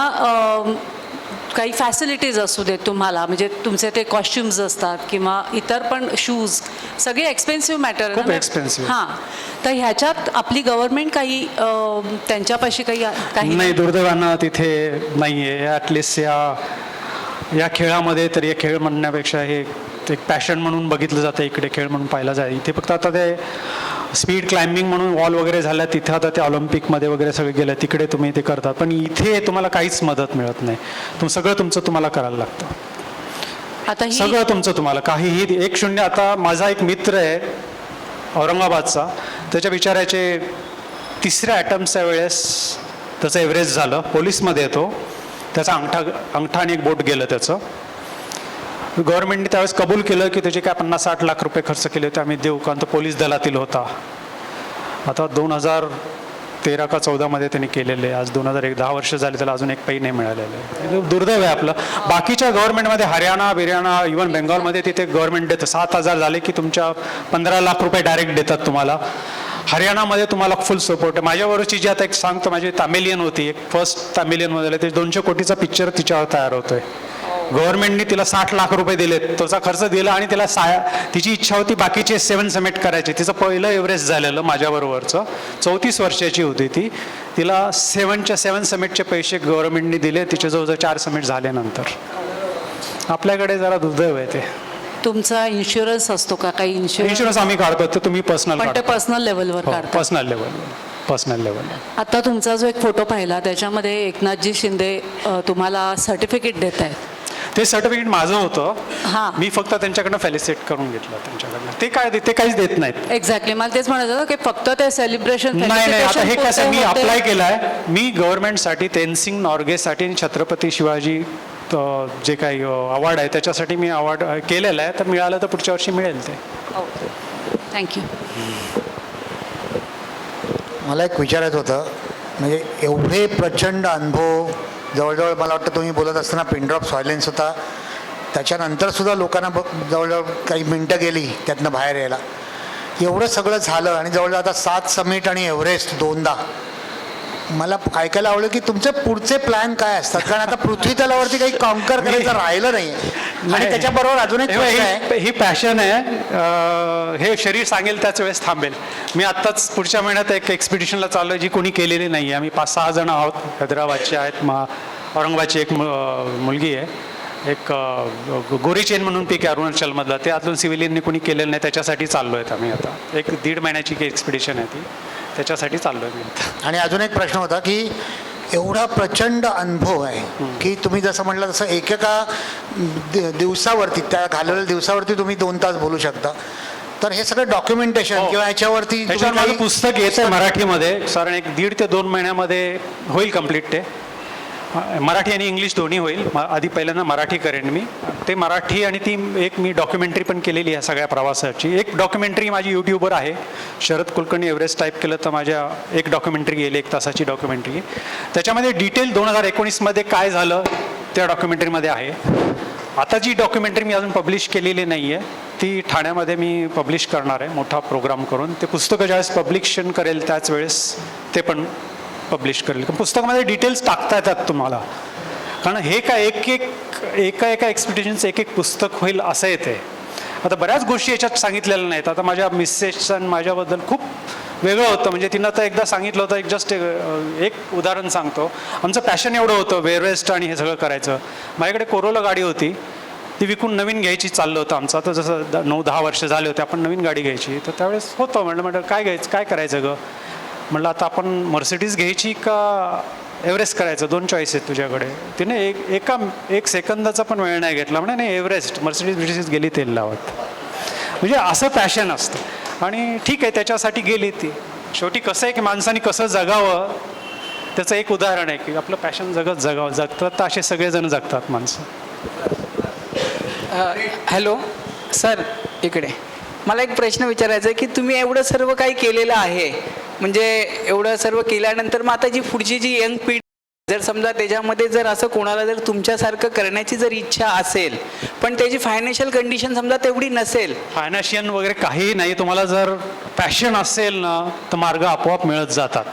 काही फॅसिलिटीज असू देत तुम्हाला, म्हणजे तुमचे ते कॉस्ट्युम्स असतात किंवा इतर पण शूज, सगळे एक्सपेन्सिव्ह मॅटर. खूप एक्सपेन्सिव्ह. हां, तर ह्याच्यात आपली गव्हर्मेंट काही त्यांच्यापाशी काही नाही, दुर्दैवानं तिथे नाही आहे. ॲटलिस्ट या खेळामध्ये तर हे खेळ म्हणण्यापेक्षा हे एक पॅशन म्हणून बघितलं जातं, इकडे खेळ म्हणून पाहिला जाईल. इथे फक्त आता ते स्पीड क्लाइम्बिंग म्हणून वॉल वगैरे झाल्या, तिथे आता ते ऑलिम्पिकमध्ये वगैरे सगळे गेलं, तिकडे तुम्ही ते करतात. पण इथे तुम्हाला काहीच मदत मिळत नाही. सगळं तुमचं तुम्हाला करायला लागतं. आता सगळं तुमचं तुम्हाला काहीही 1-0. आता माझा एक मित्र आहे औरंगाबादचा, त्याच्या विचाराचे 3ऱ्या अटेम्प्टच्या वेळेस त्याचं एव्हरेस्ट झालं. पोलीसमध्ये येतो, त्याचा अंगठा आणि एक बोट गेलं त्याचं. गव्हर्नमेंटने त्यावेळेस कबूल केलं की त्याचे काय 50-60 लाख रुपये खर्च केले होते, आम्ही देऊ, कारण तो पोलीस दलातील होता. आता 2013 का 14 त्यांनी केलेले. आज 2010 वर्ष झाले, त्याला अजून एक पैसे नाही मिळालेलं आहे. दुर्दैव आहे आपलं. बाकीच्या गव्हर्नमेंटमध्ये बिर्याणा इव्हन बेंगॉलमध्ये तिथे गव्हर्नमेंट देतं. 7,000 झाले की तुमच्या 15 लाख रुपये डायरेक्ट देतात तुम्हाला. हरियाणामध्ये तुम्हाला फुल सपोर्ट आहे. माझ्याबरोबरची जी आता एक सांगतो, माझी तामिलियन होती, एक फर्स्ट तामिलियनमध्ये ते 200 कोटीचा पिक्चर तिच्यावर तयार होतोय. गव्हर्नमेंटनी तिला 60 लाख रुपये दिले, त्याचा खर्च दिला आणि तिला तिची इच्छा होती बाकीचे 7 समिट करायचे. तिचं पहिलं एव्हरेस्ट झालेलं माझ्याबरोबरचं, 34 वर्षाची होती ती. तिला 7 समिटचे पैसे गव्हर्नमेंटनी दिले. तिचे जवळजवळ 4 समिट झाल्यानंतर. आपल्याकडे जरा दुर्दैव आहे ते. तुमचा इन्शुरन्स असतो का काही इन्शुरन्स आम्ही काढतो, ते तुम्ही पर्सनल पण ते पर्सनल लेवलवर काढता. Personal level. आता तुमचा जो एक फोटो पाहिला त्याच्यामध्ये एकनाथजी शिंदे तुम्हाला सर्टिफिकेट देत आहेत. ते सर्टिफिकेट माझं होतं. हां. मी फक्त त्यांच्याकडनं फॅलिसिट करून घेतलं त्यांच्याकडनं. ते काहीच देत नाहीत. एक्झॅक्टली, मला तेच म्हणायचं होतं की फक्त ते सेलिब्रेशन नाही, आता हे कसं मी अप्लाय केलं आहे. मी गव्हर्नमेंटसाठी तेनसिंग नॉर्गेसाठी आणि छत्रपती शिवाजी जे काही अवॉर्ड आहे त्याच्यासाठी मी अवॉर्ड केलेलं आहे. तर मिळालं तर पुढच्या वर्षी मिळेल ते. थँक्यू. मला एक विचारायचं होतं, म्हणजे एवढे प्रचंड अनुभव, जवळजवळ मला वाटतं तुम्ही बोलत असताना पिनड्रॉप सायलेन्स होता, त्याच्यानंतरसुद्धा लोकांना जवळजवळ काही मिनटं गेली त्यातनं बाहेर यायला. एवढं सगळं झालं आणि जवळजवळ आता 7 समिट आणि एव्हरेस्ट 2दा. मला ऐकायला आवडेल की तुमचे पुढचे प्लॅन काय असतात, कारण आता पृथ्वी तलावरती काही कॉन्कर करायचं राहिलं नाही. आणि त्याच्याबरोबर अजून एक प्रश्न आहे. ही पॅशन आहे. हे शरीर सांगेल त्याच वेळेस थांबेल. मी आत्ताच पुढच्या महिन्यात एक एक्सपिडिशनला चाललो आहे जी कोणी केलेली नाही आहे. आम्ही 5-6 जण आहोत. हैदराबादचे आहेत, औरंगाबादची एक मुलगी आहे, एक गोरी चेन म्हणून पीक आहे अरुणाचलमधला, ते अजून सिव्हिलियनने कोणी केलेलं नाही. त्याच्यासाठी चाललो आहेत आम्ही. आता 1-1.5 महिन्याची एक्सपिडिशन आहे ती, त्याच्यासाठी चाललो आहे मी आता. आणि अजून एक प्रश्न होता की एवढा प्रचंड अनुभव आहे की तुम्ही जसं म्हटलं तसं एकेका दिवसावरती, त्या घालवलेल्या दिवसावरती तुम्ही 2 तास बोलू शकता. तर हे सगळं डॉक्युमेंटेशन किंवा याच्यावरती त्याच्यावर माझं पुस्तक येतं मराठीमध्ये. साधारण 1.5 ते 2 महिन्यामध्ये होईल कम्प्लीट. ते मराठी आणि इंग्लिश दोन्ही होईल. आधी पहिल्यांदा मराठी करेन मी ते. मराठी आणि ती एक मी डॉक्युमेंटरी पण केलेली आहे सगळ्या प्रवासाची. एक डॉक्युमेंटरी माझी यूट्यूबवर आहे. शरद कुलकर्णी एव्हरेस्ट टाईप केलं तर माझ्या एक डॉक्युमेंटरी येईल, 1 तासाची डॉक्युमेंटरी. त्याच्यामध्ये डिटेल 2019मध्ये काय झालं त्या डॉक्युमेंटरीमध्ये आहे. आता जी डॉक्युमेंटरी मी अजून पब्लिश केलेली नाही आहे ती ठाण्यामध्ये मी पब्लिश करणार आहे, मोठा प्रोग्राम करून. ते पुस्तकं ज्यावेळेस पब्लिशन करेल त्याच वेळेस ते पण पब्लिश करेल. पुस्तकामध्ये डिटेल्स टाकता येतात तुम्हाला, कारण हे काय एका एक्सपिडिशनचं एक पुस्तक होईल असं येते. आता बऱ्याच गोष्टी याच्यात सांगितलेल्या नाहीत. आता माझ्या मिसेसचं माझ्याबद्दल खूप वेगळं होतं. म्हणजे तिनं तर एकदा सांगितलं होतं, एक उदाहरण सांगतो. आमचं पॅशन एवढं होतं एव्हरेस्ट आणि हे सगळं करायचं. माझ्याकडे कोरोला गाडी होती, ती विकून नवीन घ्यायची चाललं होतं आमचं. आता जसं 9-10 वर्ष झाले होते, आपण नवीन गाडी घ्यायची. तर त्यावेळेस होतं म्हटलं काय करायचं गं. म्हटलं आता आपण मर्सिडीज घ्यायची का एव्हरेस्ट करायचं, 2 चॉईस आहेत तुझ्याकडे. तिने एक सेकंदाचा पण वेळ नाही घेतला. म्हणे नाही एव्हरेस्ट, मर्सिडीज गेली तेल लावत. म्हणजे असं पॅशन असतं. आणि ठीक आहे, त्याच्यासाठी गेली ती. शेवटी कसं आहे की माणसाने कसं जगावं त्याचं एक उदाहरण आहे की आपलं पॅशन जगतात तर असे सगळेजण जगतात माणसं. हॅलो सर, इकडे मला एक प्रश्न विचारायचा आहे की तुम्ही एवढं सर्व काही केलेलं आहे, म्हणजे एवढं सर्व केल्यानंतर मग आता जी पुढची जी यंग पिढी, जर समजा त्याच्यामध्ये जर असं कोणाला जर तुमच्यासारखं करण्याची जर इच्छा असेल पण त्याची फायनान्शियल कंडिशन समजा तेवढी नसेल. फायनान्शियल वगैरे काही नाही. तुम्हाला जर पॅशन असेल ना तर मार्ग आपोआप मिळत जातात.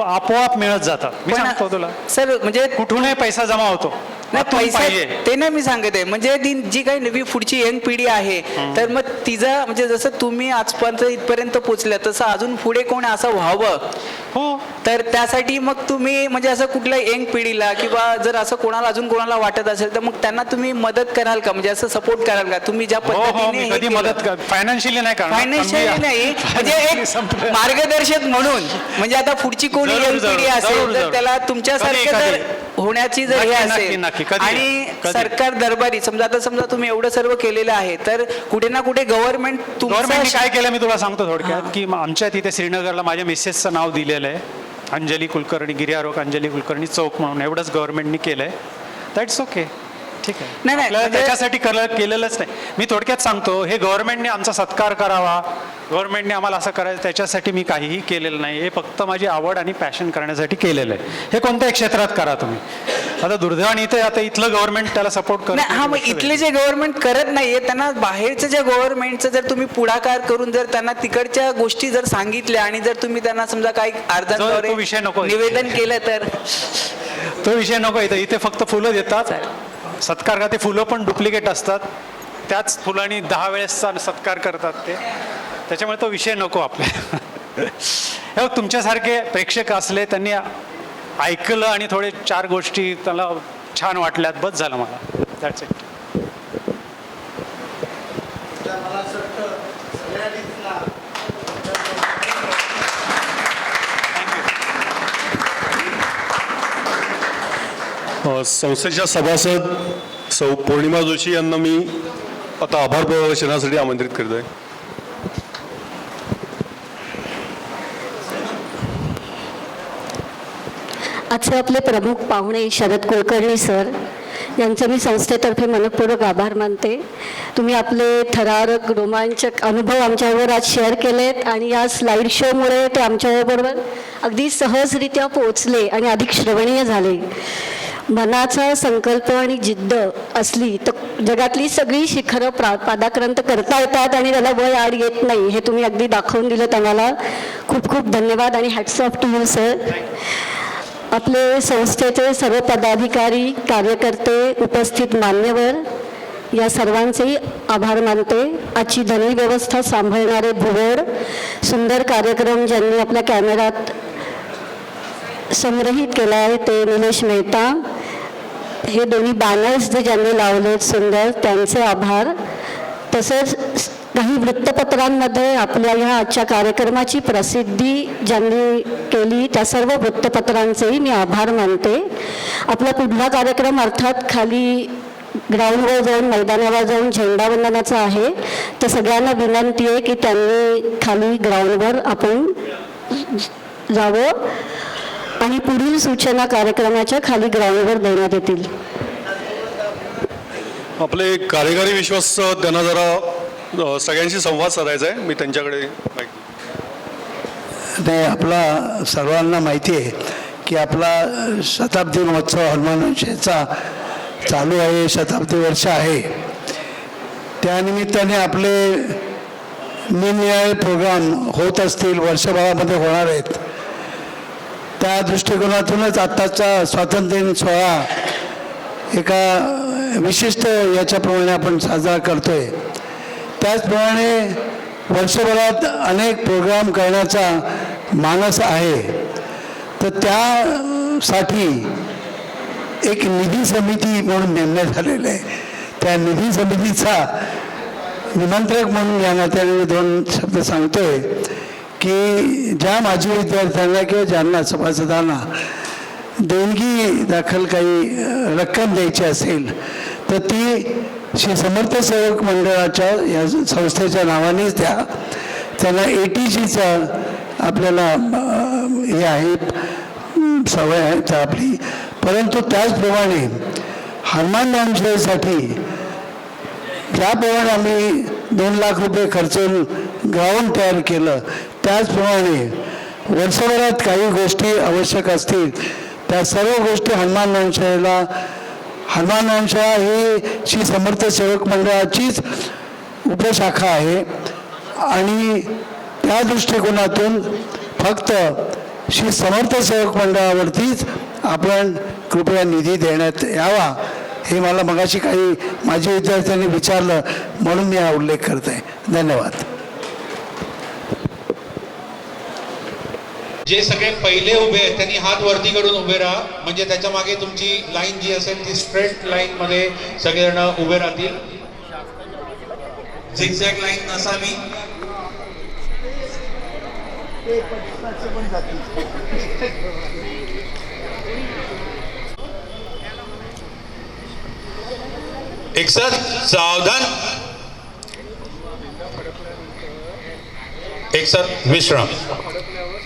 आपोआप मिळत जातात. मी सांगतो तुला सर, म्हणजे कुठूनही पैसा जमा होतो. नाही, पैसा ते नाही मी सांगत आहे. म्हणजे ती जी काही नवी पुढची यंग पिढी आहे तर मग तिचं म्हणजे जसं तुम्ही आजपर्यंत इथपर्यंत पोचल्या तसं अजून पुढे कोण असं व्हावं. हो, तर त्यासाठी मग तुम्ही म्हणजे असं कुठल्या यंग पिढीला किंवा जर असं कोणाला अजून कोणाला वाटत असेल तर मग त्यांना तुम्ही मदत कराल का, म्हणजे असं सपोर्ट कराल का तुम्ही ज्या पद्धतीने कधी मदत फायनान्शियली नाही करणार. फायनान्शियली नाही, म्हणजे एक मार्गदर्शक म्हणून. म्हणजे आता पुढची कोणी यंग पिढी असेल तर त्याला तुमच्यासारखं जर होण्याची जर हे असेल आणि सरकार दरबारी समजा, आता समजा तुम्ही एवढं सर्व केलेलं आहे तर कुठे ना कुठे गव्हर्नमेंटने काय केलं मी तुला सांगतो थोडक्यात. की आमच्या तिथे श्रीनगरला माझ्या मिसेसचं नाव दिलेलं आहे, अंजली कुलकर्णी, गिर्यारोग अंजली कुलकर्णी चौक म्हणून. एवढंच गव्हर्नमेंटने केलंय. दॅट्स ओके, ठीक आहे. नाही, त्याच्यासाठी केलेलंच नाही. मी थोडक्यात सांगतो, हे गव्हर्नमेंटने आमचा सत्कार करावा, गव्हर्नमेंटने आम्हाला असं करायचं त्याच्यासाठी मी काहीही केलेलं नाही. हे फक्त माझी आवड आणि पॅशन करण्यासाठी केलेलं आहे. हे कोणत्याही क्षेत्रात करा तुम्ही. आता दुर्दैवाने इथे आता इथलं गव्हर्नमेंट त्याला सपोर्ट करत नाही, हा मग इथले जे गव्हर्नमेंट करत नाहीये त्यांना बाहेरचं जे गव्हर्नमेंटचं जर तुम्ही पुढाकार करून जर त्यांना तिकडच्या गोष्टी जर सांगितल्या आणि जर तुम्ही त्यांना समजा काही तो अर्जाद्वारे विषय नको. निवेदन केलं तर तो विषय नको. इथे फक्त फुलं देतात. सत्कार का ते फुलं पण डुप्लिकेट असतात. त्याच फुलांनी 10 वेळेसचा सत्कार करतात ते. त्याच्यामुळे तो विषय नको आपल्या. हे बघ, तुमच्यासारखे प्रेक्षक असले, त्यांनी ऐकलं आणि थोडे 4 गोष्टी त्याला छान वाटल्यात, बस झालं मला. That's it. संस्थेच्या सभासद सौ पौर्णिमा जोशी यांना मी आता आभार प्रदर्शनासाठी आमंत्रित करतोय. आजचे आपले प्रमुख पाहुणे शरद कुलकर्णी सर यांचं मी संस्थेतर्फे मनपूर्वक आभार मानते. तुम्ही आपले थरारक रोमांचक अनुभव आमच्याबरोबर आज शेअर केलेत आणि या स्लाईड शोमुळे ते आमच्याबरोबर अगदी सहजरित्या पोचले आणि अधिक श्रवणीय झाले. मनाचा संकल्प आणि जिद्द असली तर जगातली सगळी शिखरं पादाक्रांत करता येतात आणि त्याला वय आड येत नाही. हे तुम्ही अगदी दाखवून दिलं. आम्हाला खूप खूप धन्यवाद आणि hats off to you sir. आपले संस्थेचे सर्व पदाधिकारी, कार्यकर्ते, उपस्थित मान्यवर या सर्वांचेही आभार मानते. आजची धनी व्यवस्था सांभाळणारे भुवड, सुंदर कार्यक्रम ज्यांनी आपल्या कॅमेऱ्यात संग्रहित केला आहे ते निलेश मेहता. हे दोन्ही बॅनर्स जे ज्यांनी लावलेत सुंदर, त्यांचे आभार. तसेच काही वृत्तपत्रांमध्ये आपल्या ह्या आजच्या कार्यक्रमाची प्रसिद्धी ज्यांनी केली त्या सर्व वृत्तपत्रांचेही मी आभार मानते. आपला पुढला कार्यक्रम अर्थात खाली ग्राउंडवर जाऊन, मैदानावर जाऊन झेंडावंदनाचा आहे. तर सगळ्यांना विनंती आहे की त्यांनी खाली ग्राउंडवर आपण जावं आणि पुढील सूचना कार्यक्रमाच्या खाली ग्राउंडवर देण्यात येतील. आपले कार्यकारी विश्वस्त त्यांना जरा सगळ्यांशी संवाद साधायचा आहे. मी त्यांच्याकडे नाही, आपला सर्वांना माहिती आहे की आपला शताब्दी महोत्सव हनुमान वंशेचा चालू आहे, शताब्दी वर्ष आहे. त्यानिमित्ताने आपले निरनिराळे प्रोग्राम होत असतील, वर्षभरामध्ये होणार आहेत. त्या दृष्टिकोनातूनच आत्ताचा स्वातंत्र्य दिन सोहळा एका विशिष्ट याच्याप्रमाणे आपण साजरा करतोय. त्याचप्रमाणे वर्षभरात अनेक प्रोग्राम करण्याचा मानस आहे. तर त्यासाठी एक निधी समिती म्हणून नेमण्यात आलेलं आहे. त्या निधी समितीचा निमंत्रक म्हणून या नात्याने मी 2 शब्द सांगतोय की ज्या माजी विद्यार्थ्यांना किंवा ज्यांना सभासदांना देणगी दाखल काही रक्कम द्यायची असेल तर ती श्री समर्थ सेवक मंडळाच्या या संस्थेच्या नावानेच द्या. त्यांना ATGचा आपल्याला हे आहे, सवय आहे तर आपली. परंतु त्याचप्रमाणे हनुमान वंशेसाठी ज्याप्रमाणे आम्ही 2 लाख रुपये खर्चून ग्राउंड तयार केलं, त्याचप्रमाणे वर्षभरात काही गोष्टी आवश्यक असतील त्या सर्व गोष्टी हनुमान वंशेला, हनुमान वंशा ही श्री समर्थ सेवक मंडळाचीच उपशाखा आहे आणि त्या दृष्टिकोनातून फक्त श्री समर्थ सेवक मंडळावरतीच आपण कृपया निधी देण्यात यावा. हे मला मगाशी काही माझ्या विद्यार्थ्यांनी विचारलं म्हणून मी हा उल्लेख करत आहे. धन्यवाद. जे सगळे पहिले उभे आहेत त्यांनी हात वरती करून उभे राहा, म्हणजे त्याच्या मागे तुमची लाईन जी असेल ती स्ट्रेट लाईन मध्ये सगळेजण उभे राहतील. झिगझॅग लाईन नसावी. एक साथ सावधान, एक साथ विश्राम.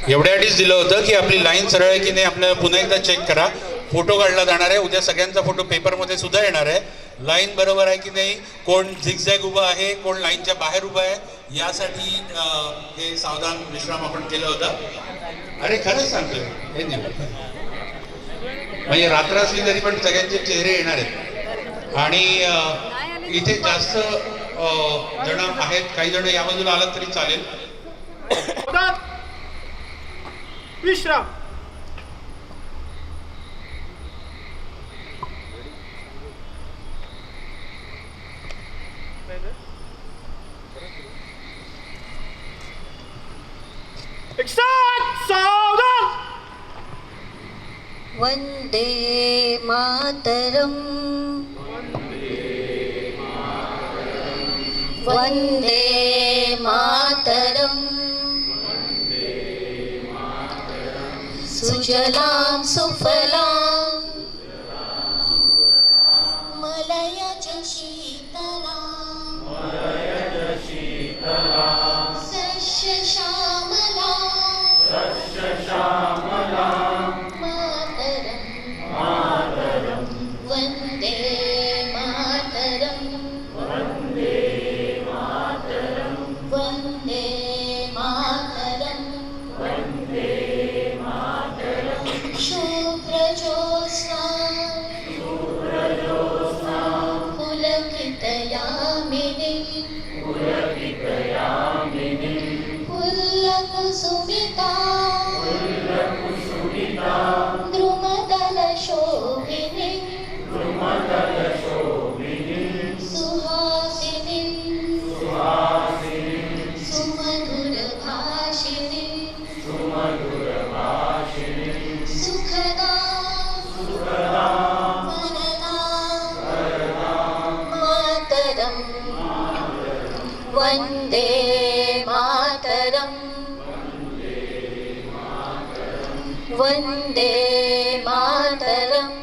एवढ्यासाठीच दिलं होतं की आपली लाईन सरळ आहे की नाही आपल्याला पुन्हा एकदा चेक करा. फोटो काढला जाणार आहे, उद्या सगळ्यांचा फोटो पेपरमध्ये सुद्धा येणार आहे. लाईन बरोबर आहे की नाही, कोण झिगझॅग उभा आहे, कोण लाईनच्या बाहेर उभा आहे, यासाठी हे सावधान विश्राम आपण केलं होतं. अरे खरंच सांगतोय हे नाही. म्हणजे रात्र असली तरी पण सगळ्यांचे चेहरे येणार आहेत. आणि इथे जास्त जण आहेत, काही जण या बाजूला आलात तरी चालेल. विश्राम. सावधान. वंदे मातरम वंदे मातरम सुजलां सुफलां मलयज शीतलां सस्य श्यामलां मातरं वन्दे मातरं वन्दे मातरं शुभ्रजोत्स्ना पुलकितयामिनी पुल्लकुसुमिता द्रुमदलशोभिनी सुहासिनी सुमधुरभाषिणी सुखदा वरदा मातरं वन्दे मातरं वन्दे मातरम्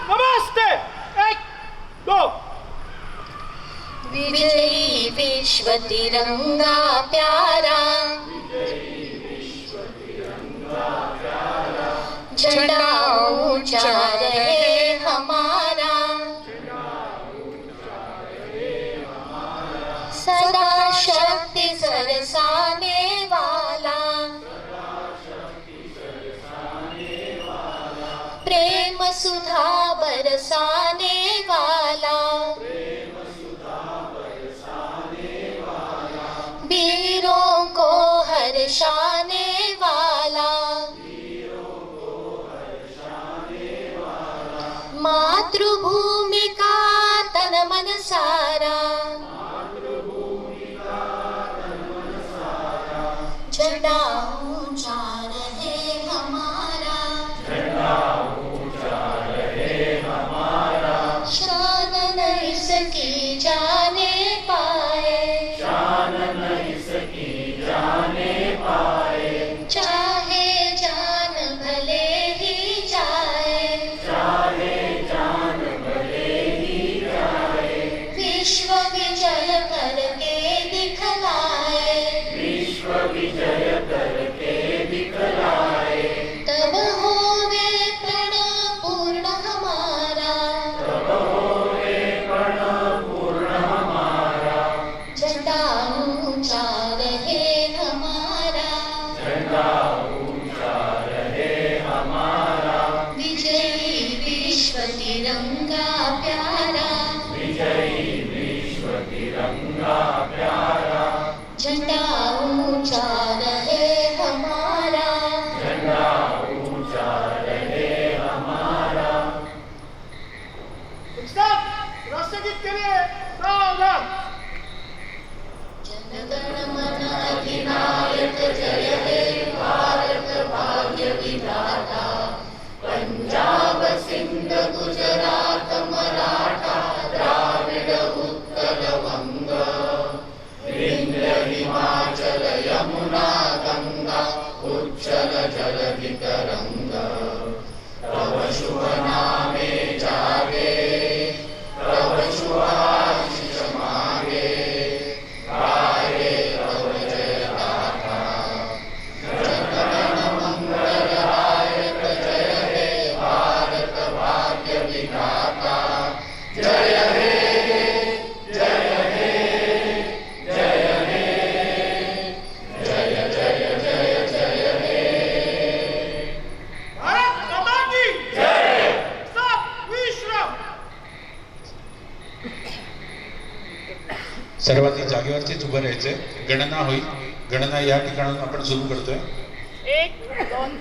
नमस्ते. 1 2 विजयी विश्व तिरंगा प्यारा झंडा ऊंचा रहे हमारा सदा शक्ति सरसाने वाला सुधा बरसाने वाला, वीरों को हर्षाने वाला, मातृभूमि का तन मन सारा, झंडा ऊंचा रहे हमारा, शान नहीं सकी जाने पाए, चाहे जान भले ही जाए, विश्व विजय करके दिखलाए, तब होवे प्रण पूर्ण हमारा, झंडा ऊंचा रहे हमारा, विजयी विश्व तिरंगा प्यारा, झंडा ऊंचा रहे हमारा, जनगण मन अधिनायक जय हे भारत भाग्य विधाता, पंजाब सिंध गुजरात मराठा द्राविड उत्कल वंग, विंध्य हिमाचल यमुना गंगा उज्जल जलधि तरंग, तव शुभ नामे जागे, तव शुभ आशीष मागे, गाये तव जय गाथा, जनगण मंगलदायक जय हे भारत भाग्य विधाता, जय हे जय हे जय हे जय जय जय जय हे। भारत माता की जय। सब विश्राम। सर्वांनी जागेवरतीच उभं राहायचंय. गणना होईल. गणना या ठिकाणाहून आपण सुरू करतोय. 1 2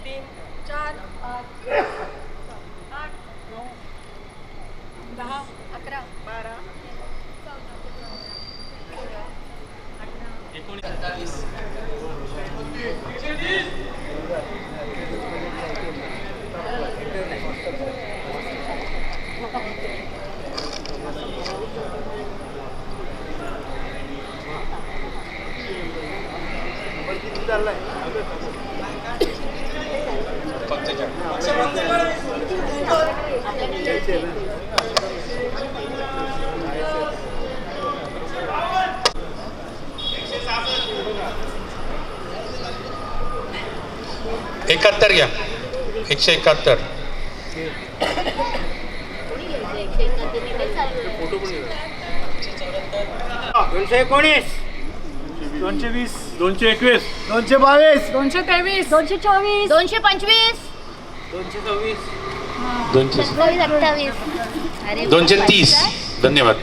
3 4 5 6 8 9 10 11 12 एकाहत्तर घ्या. 171. 219 220 221 222 223 224 225 226 अरे 230. धन्यवाद.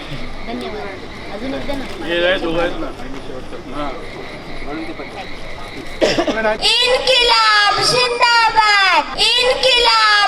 धन्यवाद. अजून एकदा ना. इनकिलाब जिंदाबाद, इनकिलाब